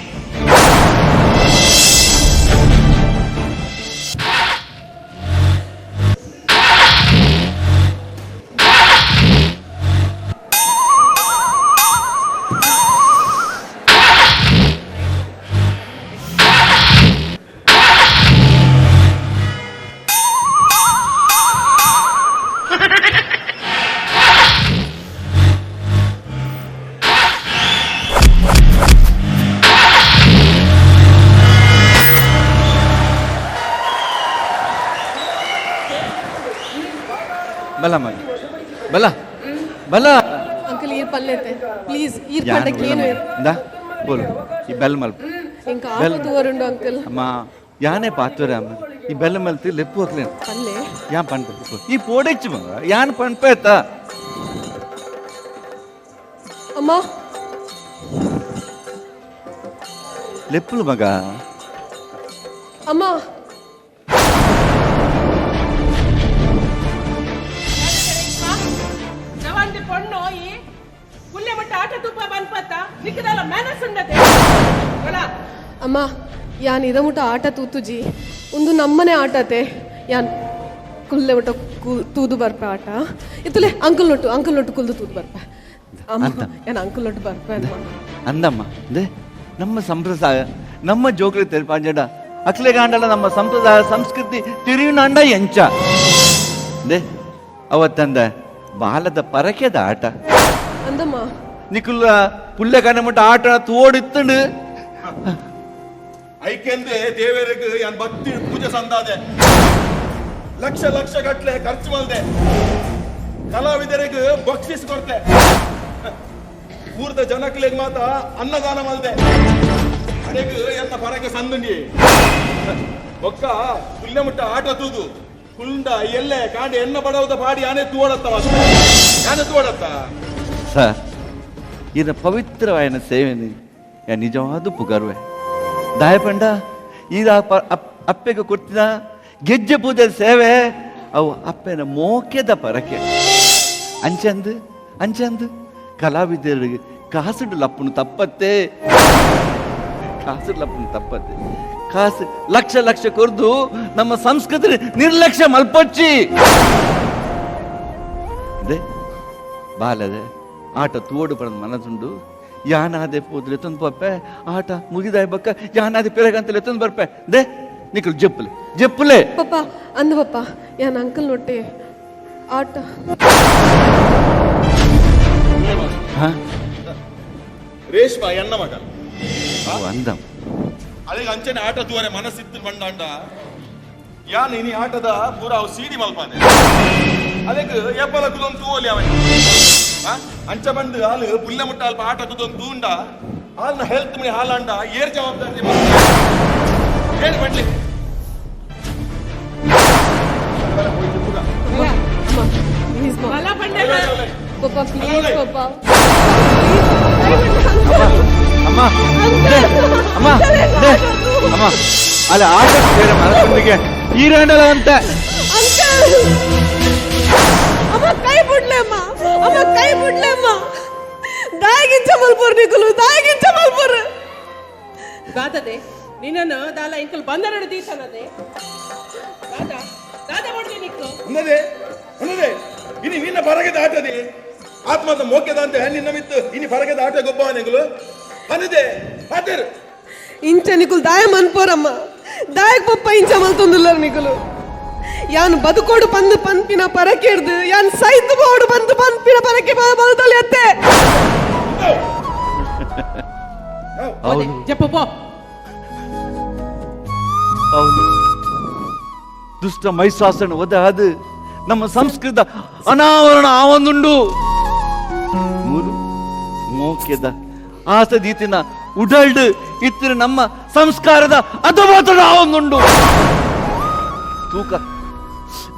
ಬಲ ಮಗ ಬಲ ಬಲ ಅಂಕಲ್ ಈರ್ ಪಲ್ಲೆತೆ ಪ್ಲೀಸ್ ಈರ್ ಪಲ್ಲೆಕ್ಕೆ ಏನು ಇಂದ ಬೋಲು ಈ ಬೆಲ್ ಮಲ್ಪ ಇಂಕ ಆಪತ್ತು ವರುಂಡು ಅಂಕಲ್ ಅಮ್ಮ ಯಾನೇ ಪಾತ್ವರ ಅಮ್ಮ ಈ ಬೆಲ್ ಮಲ್ತಿ ಲೆಪ್ಪು ಹೋಗ್ಲೇನು ಪಲ್ಲೆ ಯಾನ್ ಪಣ್ಪ ಈ ಪೋಡೆಚ್ಚು ಮಗ ಯಾನ್ ಪಣ್ಪೇತ ಅಮ್ಮ ಲೆಪ್ಪುಲು ಮಗ ಅಮ್ಮ ಜವಾನ್ದಿ ಪೊಣ್ಣು ಈ ಪುಲ್ಯ ಮಟ್ಟ ಆಟ ತುಪ್ಪ ಬಂದ್ಪತ್ತ ನಿಕ್ಕದಲ್ಲ ಮ್ಯಾನಸ್ ಉಂಡತೆ ಅಮ್ಮ ಯಾನ್ ಇದಮುಟ ಆಟ ತೂತುಜಿ ಒಂದು ನಮ್ಮನೆ ಆಟತೆ ಯಾನ್ ಕುಲ್ಲೆ ಮುಟ ತೂದು ಬರ್ಪೆ ಆಟ ಇತ್ತಲೆ ಅಂಕಲ್ ನೊಟ್ಟು ಕುಲ್ದು ತೂದು ಬರ್ಪೆ ಅಮ್ಮ ಯಾನ್ ಅಂಕಲ್ ನೊಟ್ಟು ಬರ್ಪೆ ಅಂದಮ್ಮ ದೇ ನಮ್ಮ ಸಂಪ್ರದಾಯ ನಮ್ಮ ಜೋಗ್ಲಿ ತೆರಪಾಂಜಡ ಅಕ್ಲೆಗಾಂಡಲ ನಮ್ಮ ಸಂಪ್ರದಾಯ ಸಂಸ್ಕೃತಿ ತಿರುವಿನಾಂಡ ಎಂಚ ದೇ ಅವತ್ತಂದ ಬಾಲದ ಪರಕೆದ ಆಟ ಅಂದಮ್ಮ ನಿಕುಲ್ಲ ಪುಲ್ಲೆ ಕಣ್ಣ ಮುಟ್ಟ ಆಟ ತೋಡಿತ್ತಂಡು ಐಕೆಂದೆ ದೇವರಿಗೆ ಯಾನ್ ಭಕ್ತಿ ಪೂಜೆ ಸಂದಾದೆ ಲಕ್ಷ ಲಕ್ಷ ಗಟ್ಲೆ ಖರ್ಚು ಮಲ್ದೆ ಕಲಾವಿದರಿಗೆ ಬಕ್ಷಿಸ್ ಕೊಡ್ತೆ ಊರ್ದ ಜನಕ್ಲೆಗ್ ಮಾತ ಅನ್ನದಾನ ಮಲ್ದೆ ಅಡೆಗ್ ಎನ್ನ ಪರಗೆ ಸಂದುಂಡಿ ಒಕ್ಕ ಪುಲ್ಲೆ ಮುಟ್ಟ ಆಟ ತೂದು ಕುಂಡ ಎಲ್ಲೆ ಕಾಂಡೆ ಎನ್ನ ಬಡವದ ಪಾಡಿ ಆನೆ ತೋಡತ್ತ ಯಾನೆ ತೋಡತ್ತ ಸರ್ ಇದು ಪವಿತ್ರವಾದ ಸೇವೆನಿ ಯಾ ನಿಜವಾದ ಪುಗರ್ವೆ ದಾಯಪಂಡ ಈಗ ಅಪ್ಪೆಗೆ ಕೊಟ್ಟಿನ ಗೆಜ್ಜೆ ಪೂಜೆ ಸೇವೆ ಅವು ಅಪ್ಪನ ಮೋಕೆದ ಪರಕೆ ಅಂಚಂದು ಕಲಾವಿದರಿಗೆ ಕಾಸುಡು ಲಪ್ಪನು ತಪ್ಪತ್ತೆ ಕಾಸು ಲಕ್ಷ ಲಕ್ಷ ಕೊರ್ದು ನಮ್ಮ ಸಂಸ್ಕೃತಿ ನಿರ್ಲಕ್ಷ್ಯ ಮಲ್ಪಚ್ಚಿ ಬಾಲದೆ ಆಟ ತೋಡು ಪಡೆದ ಮನಸ್ಸುಂಡು ಯಾನಾದೆ ಪೋದ್ರೆ ತಂದು ಬಪ್ಪೆ ಆಟ ಮುಗಿದಾಯ ಬಕ್ಕ ಯಾನಾದೆ ಪೆರಗಂತಲೇ ತಂದು ಬರ್ಪೆ ದೇ ನಿಕಲ್ ಜಪ್ಪಲೆ ಜಪ್ಪಲೆ ಪಪ್ಪ ಅಂದ ಪಪ್ಪ ಯಾನ್ ಅಂಕಲ್ ನೊಟ್ಟೆ ಆಟ ರೇಷ್ಮಾ ಎನ್ನ ಮಗ ಅಂದಂ ಅದಕ್ಕೆ ಅಂಚನೆ ಆಟ ದೂರೆ ಮನಸ್ಸಿತ್ತು ಬಂಡಾಂಡ ಯಾನ್ ಇನಿ ಆಟದ ಪೂರ ಅವು ಸೀಡಿ ಮಲ್ಪಾದೆ ಅದಕ್ಕೆ ಎಪ್ಪಲ ಕುದೊಂದು ತೂಲಿ ಅವನ್ ಅಂಚ ಬಂದು ಹಾಲು ಪುಲ್ಲೆ ಮುಟ್ಟ ಅಲ್ಪ ಆಟ ಕುದೊಂದು ತೂಂಡ ಹಾಲ್ನ ಹೆಲ್ತ್ ಮನಿ ಹಾಲಾಂಡ ಏರ್ ಜವಾಬ್ದಾರಿ ಏನು ಮಾಡ್ಲಿ मला पण दे ना. ಪಪ್ಪ ಪ್ಲೀಸ್ ಪಪ್ಪ ಅಮ್ಮ ಅಮ್ಮ ಅಮ್ಮ ಅಲ್ಲ ಆಟ ಬೇರೆ ಮನಸ್ಸಿಗೆ ಈರಾಂಡಲ ಅಂತ ಅಮ್ಮ ಕೈ ಬಿಡ್ಲೆ ಅಮ್ಮ ಅಮ್ಮ ಕೈ ಬಿಡ್ಲೆ ಅಮ್ಮ ದಾಗಿಂಚ ಮಲ್ಪುರ್ ನಿಕುಲು ದಾಗಿಂಚ ಮಲ್ಪುರ್ ದಾದದೆ ನಿನ್ನನ್ನು ದಾಲ ಇಂಕಲ್ ಬಂದರಡು ದೀಸನದೆ ದಾದ ದಾದ ಮಾಡ್ದೆ ನಿಕ್ಕು ಅನ್ನದೆ ಅನ್ನದೆ ಇನಿ ನಿನ್ನ ಬರಗದ ಆಟದೆ ಆತ್ಮದ ಮೋಕ್ಯದ ಅಂತ ನಿನ್ನ ಮಿತ್ತು ಇನಿ ಬರಗದ ಆಟ ಗೊಬ್ಬವನೆಗಳು ಅನ್ನದೆ ಆಟರು ಇಂಚ ನಿಕುಲ್ ದಾಯ ಮನ್ಪೋರಮ್ಮ ದಾಯಕ್ ಪಪ್ಪ ಇಂಚ ಮಲ್ತೊಂದುಲ್ಲರ್ ನಿಕುಲು ಯಾನ್ ಬದುಕೋಡು ಬಂದು ಪಂಪಿನ ಪರಕೆಡ್ದು ಯಾನ್ ಸೈತು ಬೋಡು ಬಂದು ಪಂಪಿನ ಪರಕೆ ಬಲ್ದಲ್ಲಿ ಅತ್ತೆ ಜಪ್ಪಪ್ಪ ಹೌದು ದುಷ್ಟ ಮೈಸಾಸನ ವಧ ಅದು ನಮ್ಮ ಸಂಸ್ಕೃತ ಅನಾವರಣ ಆವೊಂದುಂಡು ಮೂರು ಮೋಕ್ಯದ ಆಸದೀತಿನ ಉಡಲ್ಡ್ ಇತ್ತಿನ ನಮ್ಮ ಸಂಸ್ಕಾರದ ಅಧೋಬಾತದ ಆವೊಂದುಂಡು ತೂಕ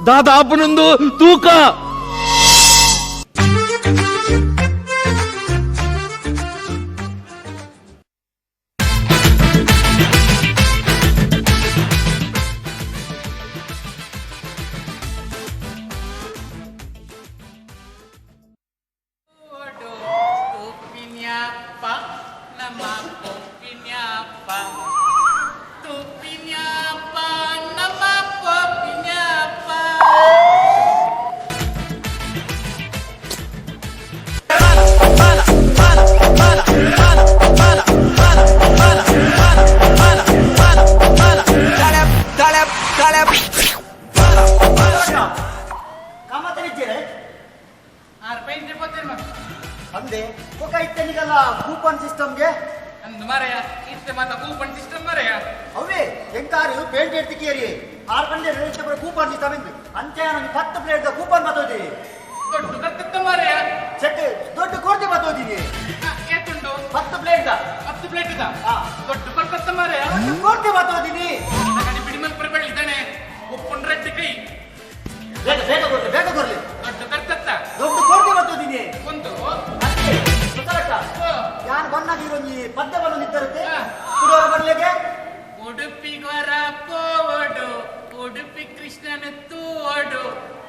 ದಾದಾಪನೊಂದು ತೂಕ ಅಂದೆ ಕೊಕ ಇತ್ತನಿಗಲ್ಲ ಕೂಪನ್ ಸಿಸ್ಟಮ್ಗೆ ಅಂದ್ ಮಾರಯ್ಯ ಇತ್ತೆ ಮಾತ ಕೂಪನ್ ಸಿಸ್ಟಮ್ ಮಾರಯ್ಯ ಅವೇ ಎಂಕಾರು ಪೇಂಟ್ ಎಡ್ತಿಕೇರಿ 6 ಗಂಟೆ ರೇಟ್ ಕೂಪನ್ ಸಿಸ್ಟಮ್ ಎಂದು ಅಂತೆ ನನಗೆ 10 ಪ್ಲೇಟ್ ಕೂಪನ್ ಬತ್ತೋದಿ ದೊಡ್ಡ ಕತ್ತ ಮಾರಯ್ಯ ಚೆಕ್ ದೊಡ್ಡ ಕೋರ್ತೆ ಬತ್ತೋದಿನಿ ಏತುಂಡು 10 ಪ್ಲೇಟ್ 10 ಪ್ಲೇಟ್ ಇದ ದೊಡ್ಡ ಕತ್ತ ಮಾರಯ್ಯ ಕೋರ್ತೆ ಬತ್ತೋದಿನಿ ನನಗೆ ಬಿಡಿಮಲ್ ಪರಬಳಿದಾನೆ ಉಪ್ಪುನ್ ರೆಡ್ ಕೈ ಬೇಗ ಕೊರ್ಲಿ ದೊಡ್ಡ ಕತ್ತ ದೊಡ್ಡ ಕೋರ್ತೆ ಬತ್ತೋದಿನಿ ಒಂದು ಯಾನ್ ಬಣ್ಣಗಿರೋಂಜಿ ಪದ್ಯ ಬಣ್ಣ ನಿಂತಿರುತ್ತೆ ಕುಡಿಯೋರ ಬರ್ಲಿಕ್ಕೆ ಉಡುಪಿಗೊರ ಪೋವಡು ಉಡುಪಿ ಕೃಷ್ಣನ ತೂವಡು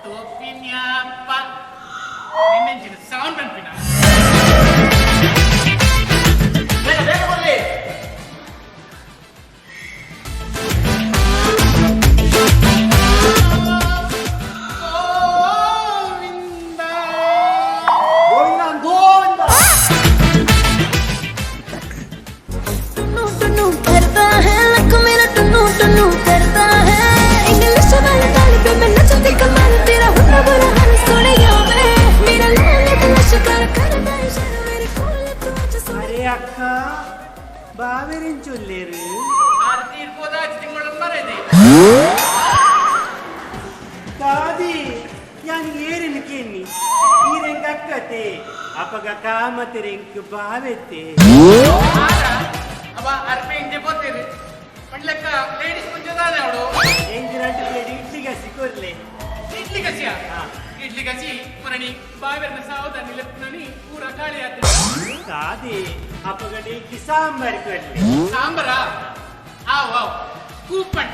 ತೋಪಿನ್ಯಾಪ್ಪ ನಿನ್ನೆಂಜಿನ ಸೌಂಡ್ ಅನ್ಪಿನ ಬೇಗ ಬರ್ಲಿ ಅಕ್ಕ ಬಾವೆರಿಂಚೊಲ್ಲೇರು ಆರತಿ ಇರ್ಬೋದ ತಿಂಗಳ ಮರದಿ ದಾದಿ ಯಾನ್ ಏರಿನ ಕೇನಿ ಈರೆಂಗ ಅಕ್ಕತೆ ಅಪಗ ಕಾಮತೆರೆಂಕ್ ಬಾವೆತ್ತೆ ಅವ ಅರ್ಪೆ ಇಂದೆ ಬೋತೇರಿ ಪಂಡ್ಲೆಕ್ಕ ಲೇಡೀಸ್ ಮುಂಜಾನೆ ಅವಳು ಎಂಜಿನಂಟು ಬೇಡಿ ಇಡ್ಲಿ ಗಸಿ ಕೊರ್ಲೆ ಇಡ್ಲಿ ಗಸಿಯ ಇಡ್ಲಿ ಗಸಿ ಮರಣಿ ಬಾವೆರ್ನ ಸಾವದ ನಿಲೆಪ್ನನಿ ಪೂರ ಕಾಳಿ ಆತ ದಾದಿ ಅಪಗಡೆ ಇಡ್ಲಿ ಸಾಂಬಾರ್ ಕೊಡ್ಲೆ ಸಾಂಬಾರ ಆವ್ ಆವ್ ಕೂಪನ್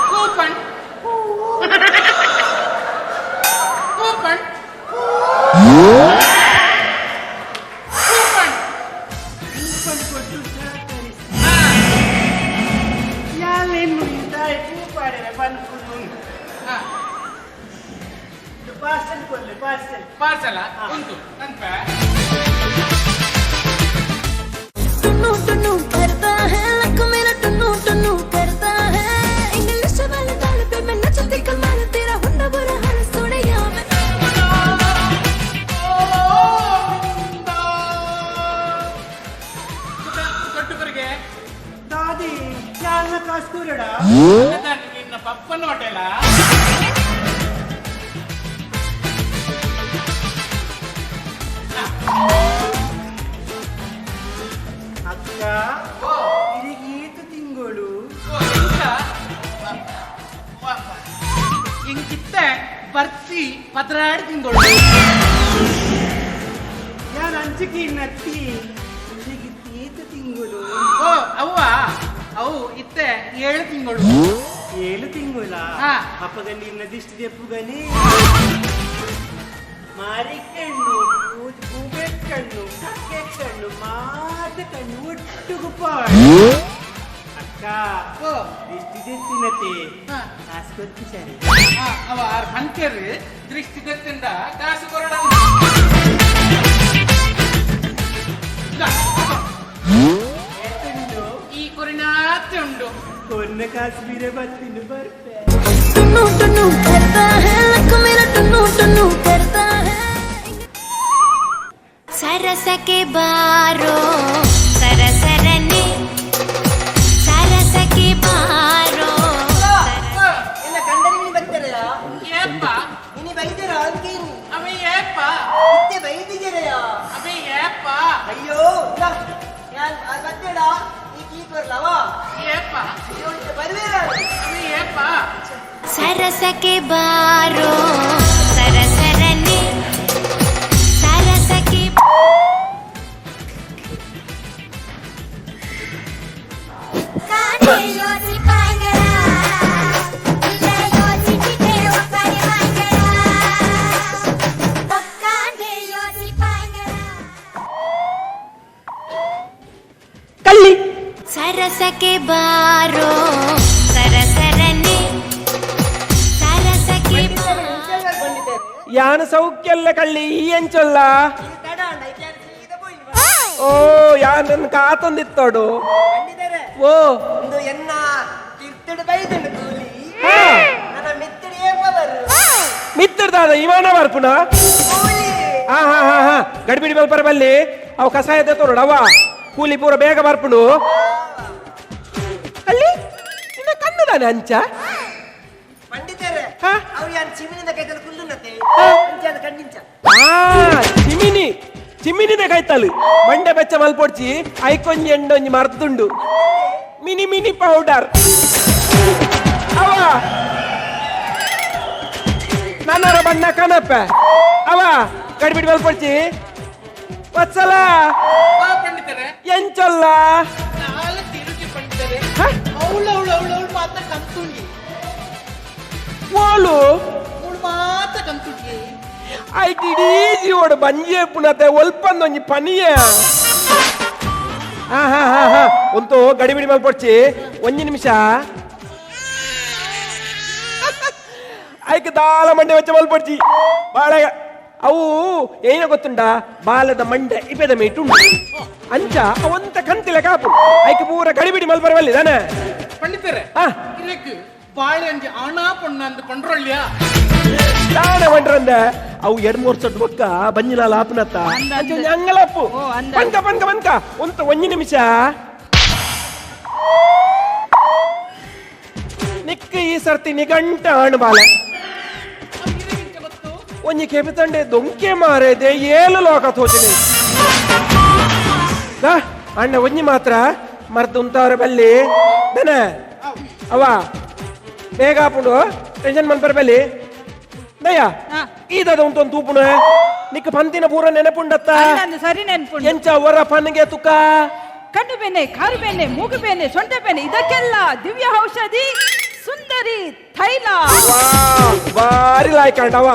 ಕೂಪನ್ ಕೂಪನ್ ಪಾರ್ಸಲ್ ಕೊಡ್ಲೆ ಪಾರ್ಸಲ್ ಪಾರ್ಸಲ ಪೂರಡ ನಿನ್ನ ಪಪ್ಪನ ಹೋಟೆಲ ಅಕ್ಕ ಇರಿಗೀತು ತಿಂಗಳು ಇಂಕಿತ್ತ ಬರ್ಸಿ ಪದ್ರಾಡಿ ತಿಂಗಳು ನಾನು ಅಂಚಿಕೆ ನತ್ತಿ ಇರಿಗೀತು ತಿಂಗಳು ಓ ಅವ್ವ ಅವು ಇತ್ತೆ 7 ತಿಂಗಳು 7 ತಿಂಗಳ ಹಾ. ಅಪ್ಪಗ ನಿನ್ನ ದಿಷ್ಟಿ ದೆಪ್ಪುಗನೇ ಮಾರಿ ಕಣ್ಣು ಗೂಬೆ ಕಣ್ಣು ಕಕ್ಕೆ ಕಣ್ಣು ಮಾತ ಕಣ್ಣು ಒಟ್ಟುಗು ಅಕ್ಕ ದಿಷ್ಟಿ ದೆತ್ತಿನತೆ ಕಾಸ್ಕೊತ್ತಿ ಸರಿ ಅವ ಪಂಚರ್ ದೃಷ್ಟಿ ತೆತ್ತಿಂದ ಕಾಸು ಕೊರಡ ಈ ಕೊರಿನಾತೆ ಉಂಡು ಕೊನ್ನ ಕಾಶ್ಮೀರ ಬತ್ತಿನ ಬರ್ಪೆ टुन्नू टुन्नू करता है लक मेरा टुन्नू टुन्नू करता है सरस के बारो सरसरने सरस के बारो ಎಲ್ಲ ಗಂಡನಿಗೆ ನೀನು ಬರ್ತೀರಯ್ಯ ಏಪ್ಪ ನೀನು ಬೈದಿರ ಅದಕ್ಕೆ ಅವೇ ಏಪ್ಪ ಮತ್ತೆ ಬೈದಿದ್ದೀರಯ್ಯ ಅವೇ ಏಪ್ಪ ಅಯ್ಯೋ ನಾನು ಬರ್ತೀಡ ಈ ಕೀಪರ್ ಲವ ಏಪ್ಪ ಬರುವೇರ ಅವೇ ಏಪ್ಪ सरस के बारो सरसरने सरस के काने योसी पांगरा इले योसी चिटे वकारी पांगरा काने योसी पांगरा ಕಲ್ಲಿ सरस के बारो सरसरने सरस के ಯಾನ ಸೌಖ್ಯಲ್ಲ ಕಳ್ಳಿ ಈ ಎಂಚೊಲ್ಲ ಓ ಯಾನ್ ನನ್ ಕಾತೊಂದಿತ್ತೋಡು ಓ ಒಂದು ಎನ್ನ ಕಿರ್ತಡು ಬೈದಂಡು ಕೂಲಿ ಹಾ ನನ್ನ ಮಿತ್ತಡಿ ಏಪ ಬರು ಮಿತ್ತರ್ದಾದ ಇವಾನ ಬರ್ಪುನ ಹಾ ಹಾ ಹಾ ಹಾ ಗಡಿಬಿಡಿ ಬಲ್ಪರ ಬಲ್ಲಿ ಅವು ಕಸಾಯ ತೋರೋಡ ಅವ ಕೂಲಿ ಪೂರ ಬೇಗ ಬರ್ಪುನು ಅಲ್ಲಿ ನಿನ್ನ ಕಣ್ಣುದಾನೆ ಅಂಚ ಪಂಡಿತರೆ ಅವ್ರು ಯಾನ್ ಚಿಮಿನಿಂದ ಕೈತಲು ಕುಲ್ಲುನತೆ ಅಂಚಾದ ಕಣ್ಣಿಂಚ ಚಿಮಿನಿ ಚಿಮಿನಿನ ಕೈತಲು ಮಂಡೆ ಬೆಚ್ಚ ಮಲ್ಪೊಡ್ಚಿ ಐಕೊಂಜಿ ಎಂಡೊಂಜಿ ಮರ್ದುಂಡು ಮಿನಿ ಮಿನಿ ಪೌಡರ್ ಅವ ನನ್ನರ ಬಣ್ಣ ಕನಪ್ಪ ಅವ ಗಡಿಬಿಡಿ ಮಲ್ಪೊಡ್ಚಿ ವತ್ಸಲ ಪಂಡಿತರೆ ಎಂಚೊಲ್ಲ ನಾಳೆ ತಿರುಗಿ ಪಂಡಿತರೆ ಅವಳು ಮಾತ್ರ ಕಂತುಂಡಿ ಓಲು ಅವಳು ಮಾತ್ರ ಕಂತುಂಡಿ ಐಟಿ ಜೀವೋಡು ಬಂಜೆ ಪುನತೆ ಒಲ್ಪಂದೊಂಜಿ ಪನಿಯ ಹಾ ಹಾ ಹಾ ಹಾ ಒಂತು ಗಡಿಬಿಡಿ ಮಲ್ಪೊಡ್ಚಿ ಒಂಜಿ ನಿಮಿಷ ಐಕ್ ದಾಲ ಮಂಡೆ ವೆಚ್ಚ ಮಲ್ಪೊಡ್ಚಿ ಬಾಳ ಅವು ಏನ ಗೊತ್ತುಂಡ ಬಾಲದ ಮಂಡೆ ಇಪೆದ ಮೇಟುಂಡು ಅಂಚ ಅವಂತ ಕಂತಿಲ ಕಾಪು ಐಕ್ ಪೂರ ಗಡಿಬಿಡಿ ಮಲ್ಪರವಲ್ಲಿ ತಾನೆ ಪಂಡಿತರೆ ಇದಕ್ಕೆ ಬಾಳೆ ಅಂಜಿ ಆಣ ಪೊಣ್ಣ ಅಂದು ಕೊಂಡ್ರೊಳ್ಳಿಯಾ ತಾನೆ ಮಂಡ್ರಂದ ಅವು 2-3 ಸೊಟ್ಟು ಬೊಕ್ಕ ಬಂಜಿಲಾಲ ಆಪನತ್ತ ಅಂಗಲಪ್ಪು ಪಂಕ ಪಂಕ ಪಂಕ ಒಂತ ಒಂಜಿ ನಿಮಿಷ ನಿಕ್ಕ ಈ ಸರ್ತಿ ನಿಗಂಟ ಆಣು ಬಾಲ ಒಂಜಿ ಕೆಪಿತಂಡೆ ದೊಂಕೆ ಮಾರೇದೆ 7 ಲೋಕ ತೋಚನೆ ಅಣ್ಣ ಒಂಜಿ ಮಾತ್ರ ಮರ್ದು ಉಂತವರ ಬಲ್ಲಿ ದನ ಅವ ಬೇಗ ಆಪುಂಡು ಟೆನ್ಷನ್ ಮನ್ಪರ ಬಲ್ಲಿ ದಯ ಈದದ ಉಂಟೊಂದು ತೂಪುಣ ನಿಕ್ಕ ಪಂತಿನ ಪೂರ ನೆನಪುಂಡತ್ತ ಸರಿ ನೆನಪುಂಡು ಎಂಚ ಅವರ ಪನ್ನಿಗೆ ತುಕ ಕಣ್ಣು ಬೆನೆ ಕಾರು ಬೆನೆ ಮೂಗು ಬೆನೆ ಸೊಂಟ ಬೆನೆ ಇದಕ್ಕೆಲ್ಲ ದಿವ್ಯ ಔಷಧಿ ಸುಂದರಿ ತೈಲ ಬಾರಿ ಲಾಯ್ಕಂಡವ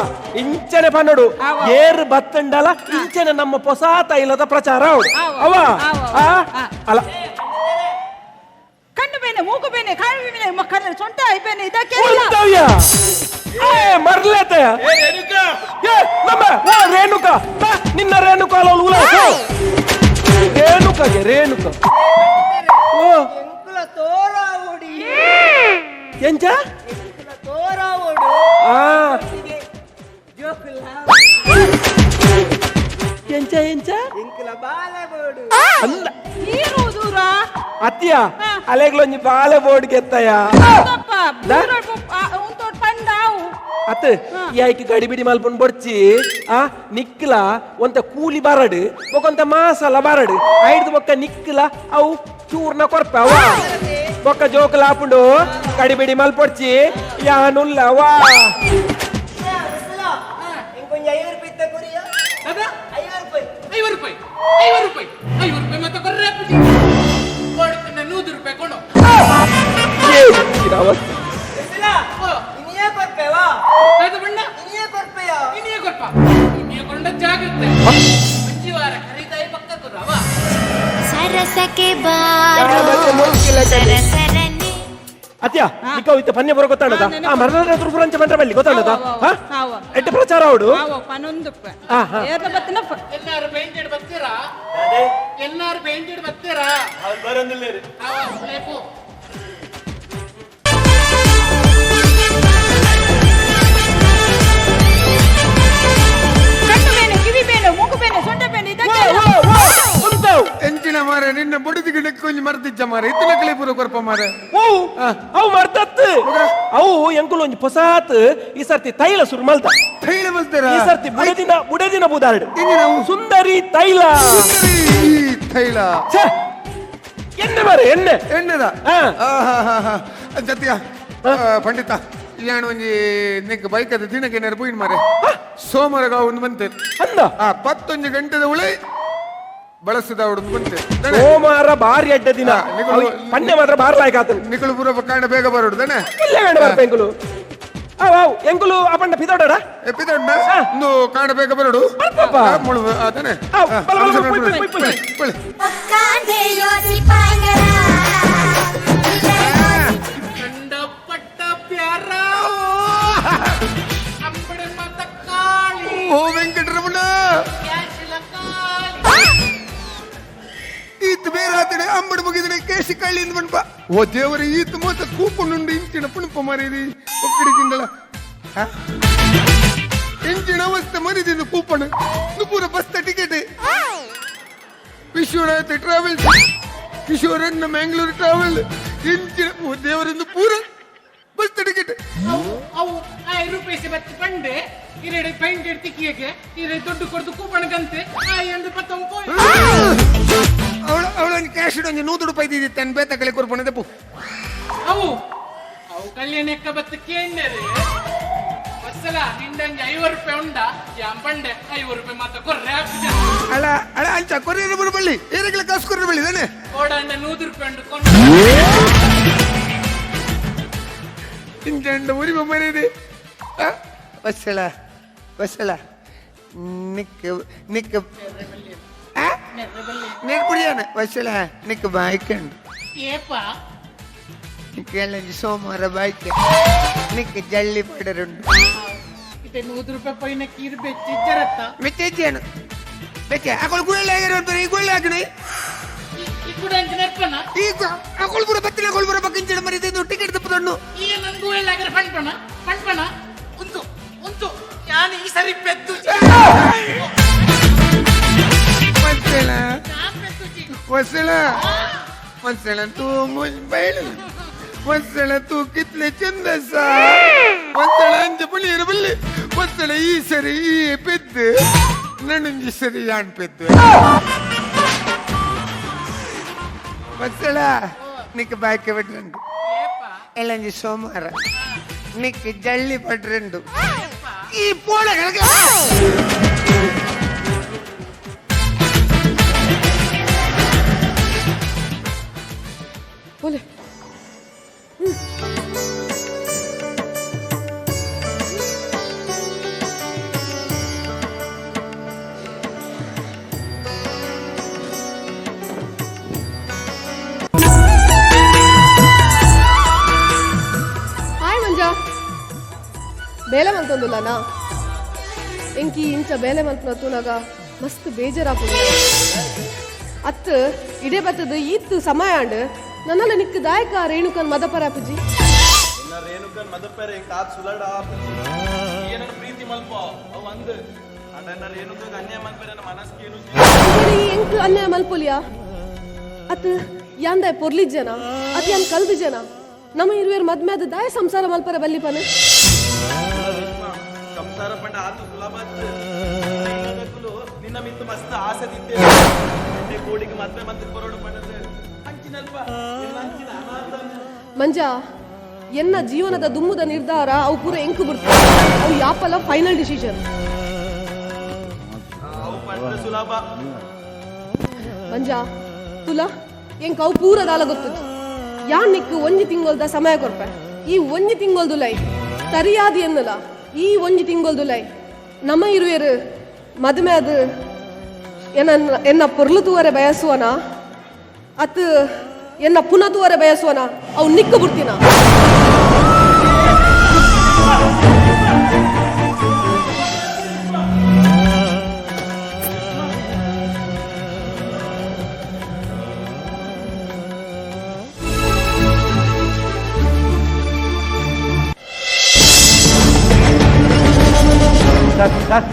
ಇಂಚನೆ ಪನ್ನಡು ಏರು ಬತ್ತಂಡಲ ಇಂಚನೆ ನಮ್ಮ ಹೊಸ ತೈಲದ ಪ್ರಚಾರ ಅವ ಅಲ್ಲ ಕಣ್ಣು ಬೆನೆ ಮೂಗು ಬೆನೆ ಕಾರು ಬೆನೆ ಮಕ್ಕಳ ಸೊಂಟ ಬೆನೆ ಇದಕ್ಕೆಲ್ಲ ಮರ್ಲೇತೆ ರೇಣುಕ ನಿನ್ನ ರೇಣುಕ ರೇಣುಕಗೆ ರೇಣುಕ ಓ ತೋರಾವುಡಿ ಎಂಚ ತೋರಾವುಡು ಎಂಚ ಎಂಚ ಎಂಕಲ ಬಾಲಗೋಡು ಅಲ್ಲ ನೀರು ದೂರ ಅತ್ತಿಯ ಅಲೆಗ್ಲೊಂಜಿ ಬಾಲೆ ಬೋರ್ಡ್ ಗೆತ್ತಯ್ಯ ಅತ್ ಯಾಯ್ಕಿ ಗಡಿಬಿಡಿ ಮಲ್ಪನ್ ಬೊಡ್ಚಿ ನಿಕ್ಲ ಒಂತ ಕೂಲಿ ಬರಡು ಬೊಕೊಂತ ಮಾಸಲ ಬರಡು ಐದು ಬೊಕ್ಕ ನಿಕ್ಲ ಅವು ಚೂರ್ನ ಕೊರ್ಪ ಅವ ಬೊಕ್ಕ ಜೋಕಲ ಹಾಪುಂಡು ಗಡಿಬಿಡಿ ಮಲ್ಪೊಡ್ಚಿ ಯಾನುಲ್ಲ ವಾ ಅತ್ಯ ನಿಕ್ಕ ಇತ್ತ ಪನ್ಯ ಬರೋ ಗೊತ್ತಾಡದ ಆ ಮರದ ತುರುಪುರಂಚ ಮಂತ್ರ ಬಲ್ಲಿ ಗೊತ್ತಾಡದ ಎಟ್ಟ ಪ್ರಚಾರ ಅವಡು ಎಲ್ಲಾರು ಪೇಂಟೆಡ್ ಬರ್ತೀರಾ ಎಲ್ಲಾರು ಪೇಂಟೆಡ್ ಬರ್ತೀರಾ ಬರಂದಿಲ್ಲ ಎಂಚಿನ ಮಾರ ನಿನ್ನ ಬುಡಿದಿಗೆ ನೆಕ್ಕೊಂಜಿ ಮರ್ತಿಜ್ಜ ಮಾರ ಇತ್ತನ ಕಲೆ ಪೂರ ಕೊರ್ಪ ಮಾರ ಅವು ಮರ್ತತ್ ಅವು ಎಂಕುಲು ಒಂಜಿ ಪೊಸಾತ್ ಈ ಸರ್ತಿ ತೈಲ ಸುರು ಮಲ್ತ ತೈಲ ಮಲ್ತಾರ ಈ ಸರ್ತಿ ಬುಡದಿನ ಬುದಾರ್ಡ್ ಸುಂದರಿ ತೈಲ ತೈಲ ಎಣ್ಣೆ ಮಾರ ಎಣ್ಣೆ ಎಣ್ಣೆದ ಜತ್ಯ ಪಂಡಿತ ಇಲ್ಲಾಣ ಒಂಜಿ ನಿಕ್ ಬೈಕದ ದಿನಕ್ಕೆ ಏನಾರು ಪೋಯಿನ್ ಮಾರೆ ಸೋಮವಾರ ಒಂದು ಬಂತೆ ಅಂದ 11 ಗಂಟೆದ ಉಳೆ ಬಳಸಿದ ಅವಡು ಬಂತೆ ಸೋಮವಾರ ಬಾರಿ ಅಡ್ಡ ದಿನ ಪಂಡೆ ಮಾತ್ರ ಬಾರ್ಲಾಯ್ಕ ಆತನು ನಿಕಲು ಪೂರ ಕಾಂಡ ಬೇಗ ಬರೋಡು ತಾನೆ ಇಲ್ಲ ಗಂಡ ಬರ್ಪ ಎಂಕುಲು ಅವ್ ಎಂಕುಲು ಅಪಂಡ ಪಿದೋಡ ಪಿದೋಡ ಒಂದು ಕಾಂಡ ಬೇಗ ಬರೋಡು ಮುಳು ತಾನೆ ಓ ವೆಂಕಟರಮಣ ಈತ್ ಬೇರೆ ಆತಡೆ ಅಂಬಡ ಮುಗಿದ್ರೆ ಕೇಸಿ ಕಳ್ಳಿಂದ ಬಣ್ಪ ಓ ದೇವರ ಈತ್ ಮೋತ ಕೂಪುಂಡು ಇಂಚಿನ ಪುಣಪ ಮರಿದಿ ಒಕ್ಕಡಿಗಿಂದಳ ಇಂಚಿನ ಅವಸ್ಥೆ ಮರಿದಿಂದ ಕೂಪಣ ಪೂರ ಬಸ್ತ ಟಿಕೆಟ್ ವಿಶ್ವನಾಥ ಟ್ರಾವೆಲ್ಸ್ ಕಿಶೋರಣ್ಣ ಮ್ಯಾಂಗ್ಳೂರ್ ಟ್ರಾವೆಲ್ ಇಂಚಿನ ಓ ದೇವರಿಂದ ಪೂರ ಬಸ್ತ ಟಿಕೆಟ್ ಅವು 5 ರೂಪಾಯಿ ಬತ್ತು ಪಂಡೆ ಇರೆಡೆ ಪೈಂಟ್ ಎಡ್ತಿಕಿಯಕ್ಕೆ ಇರೆ ದುಡ್ಡು ಕೊಡ್ದು ಕೂಪಣಗಂತೆ ಎಂದು ಪತ್ತಂಪೋ ಅವಳೊಂದು ಕ್ಯಾಶ್ ಒಂದು 100 ರೂಪಾಯಿ ಇದ್ದಿತ್ತು ನನ್ನ ಬೇತ ಕಲೆ ಕೊರ್ಪಣೆ ಪು ಅವು ಕಲ್ಯಾಣ ಎಕ್ಕ ಬತ್ತು ಕೇಂದ್ರಿ ಬಸ್ಸಲ ನಿಂದಂಗೆ 50 ರೂಪಾಯಿ ಉಂಡ ಯಾಂಪಂಡೆ 50 ರೂಪಾಯಿ ಮಾತ್ರ ಕೊರ್ರೆ ಅಲ್ಲ ಅಲ್ಲ ಅಂಚ ಕೊರ್ರೆ ಬರಬಳ್ಳಿ ಏರಗಳ ಕಾಸು ಕೊರ್ರೆ ಬಳ್ಳಿ ತಾನೆ ಕೋಡಂಡ 100 ರೂಪಾಯಿ ಉಂಡು ಕೊಂಡು ಇಂಚಂಡ ಉರಿಮ ಮರಿದೆ ವಸಳ ವಸಳ ನಿಕ್ಕ ನಿಕ್ಕ ನೆರ್ಪುಡಿಯಾನ ವಸಳ ನಿಕ್ಕ ಬಾಯ್ಕಂಡು ಏಪಾ ನಿಕ್ಕ ಸೋಮವಾರ ಬಾಯ್ಕೆ ನಿಕ್ಕ ಜಳ್ಳಿ ಪಡರುಂಡು ಇತ್ತೆ 100 ರೂಪಾಯಿ ಪೈನಕ್ಕೆ ಇದು ಬೆಚ್ಚಿಜ್ಜರತ್ತ ಬೆಚ್ಚೇನು ಬೆಚ್ಚೆ ಅಕಲ್ ಗುಳ್ಳೆ ಆಗಿರೋದು ಈ ಗುಳ್ಳೆ ಹಾಕಣಿ ಈ ಕೂಡ ಅಂತ ನೆರ್ಪನ ಈಗ ಅಕಲ್ ಪುರ ಬತ್ತಿನ ಅಕಲ್ ಪುರ ಬಕ್ಕಿಂಚಡ ಮರಿದು ಟಿಕೆಟ್ ತಪ್ಪದಣ್ಣು ಈಗ ನನ್ನ ಗುಳ್ಳೆ ಆಗಿರೋ ಪಣ್ಪಣ ಉಂಟು ಉಂಟು ನಾನು ಈ ಸರಿ ಪೆದ್ದು ವಸಳ ವಸಳ वसळ तू मुझ बैल वसळ तू कितले चंदस वसळांचे पण इरबल्ले वसळ ಈ ಸರಿ ಈ ಪೆದ್ದು ನನ್ನಂಜಿ ಸರಿ ಯಾನ್ ಪೆದ್ದು ವಸಳ ನಿಕ್ ಬಾಯ್ಕೆ ಬಿಟ್ರಂಡು ಎಲ್ಲಂಜಿ ಸೋಮವಾರ ನಿಕ್ ಜಳ್ಳಿ ಪಟ್ರಂಡು ಈ ಪೋಳಗಳಿಗೆ बोले हाय मंजा बेले मल्तोंदुल्लाना इंकी इंच बेले मल्तुनतु नाग मस्त ಬೇಜಾರಾಪುಂಡು ಅತ್ತ ಇಡೆ ಬತ್ತದ ಈತ್ ಸಮಯ ಅಂಡ್ ನನ್ನಲ್ಲ ನಿಕ್ಕ ದಾಯಕ ರೇಣುಕನ್ ಮದಪರ ಅಪ್ಪಜಿ ಇನ್ನ ರೇಣುಕನ್ ಮದಪರ ಕಾತ್ ಸುಲಡ ಏನನ ಪ್ರೀತಿ ಮಲ್ಪ ಅವ ಅಂದ ಅದನ್ನ ರೇಣುಕನ್ ಅನ್ಯಾಯ ಮಲ್ಪರ ನನ್ನ ಮನಸ್ಕೇನು ಎಂಕ್ ಅನ್ಯಾಯ ಮಲ್ಪುಲಿಯಾ ಅತ್ತ ಯಾಂದೆ ಪೊರ್ಲಿದ್ ಜನ ಅತಿ ಯಾನ್ ಕಲ್ದ ಜನ ನಮ್ಮ ಇರುವೇರ್ ಮದ್ಮೆ ಆದ ದಾಯ ಸಂಸಾರ ಮಲ್ಪರ ಬಲ್ಲಿ ಪನೆ ಸಂಸಾರ ಪಂಡ ಆತು ಸುಲಭ ನಿನ್ನ ಮಿತ್ತು ಮಸ್ತ್ ಆಸೆ ತಿಂತೆ ಕೋಡಿಗೆ ಮದ್ಮೆ ಮಂತ್ರ ಬರೋಡು ಪಂಡದ ಅಂಚಿನಲ್ಪ ಅಂಚಿನ ಮಂಜ ಎನ್ನ ಜೀವನದ ದುಮ್ಮುದ ನಿರ್ಧಾರ ಅವು ಪೂರ ಎಂಕು ಬಿಡ್ತಾರೆ ಅವು ಯಾಪಲ್ಲ ಫೈನಲ್ ಡಿಸಿಷನ್ ಸುಲಭ ಮಂಜ ತುಲ ಎಂಕ್ ಅವು ಪೂರ ದಾಲ ಗೊತ್ತದು ಯಾನ್ ನಿಕ್ಕು ಒಂಜಿ ತಿಂಗೊಲ್ದ ಸಮಯ ಕೊರ್ಪೆ ಈ ಒಂಜಿ ತಿಂಗೊಲ್ದು ಲೈ ತರಿಯಾದಿ ಎನ್ನಲ ಈ ಒಂಜಿ ತಿಂಗೊಲ್ದು ಲೈ ನಮ್ಮ ಇರುವೆರು ಮದುವೆ ಅದು ಎನ್ನ ಪೊರ್ಲು ತೂವರೆ ಬಯಸುವನ ಅತ್ ಎನ್ನ ಪುನಃ ತೂವರೆ ಬಯಸುವನ ಅವು ನಿಕ್ಕು ಬಿಡ್ತೀನ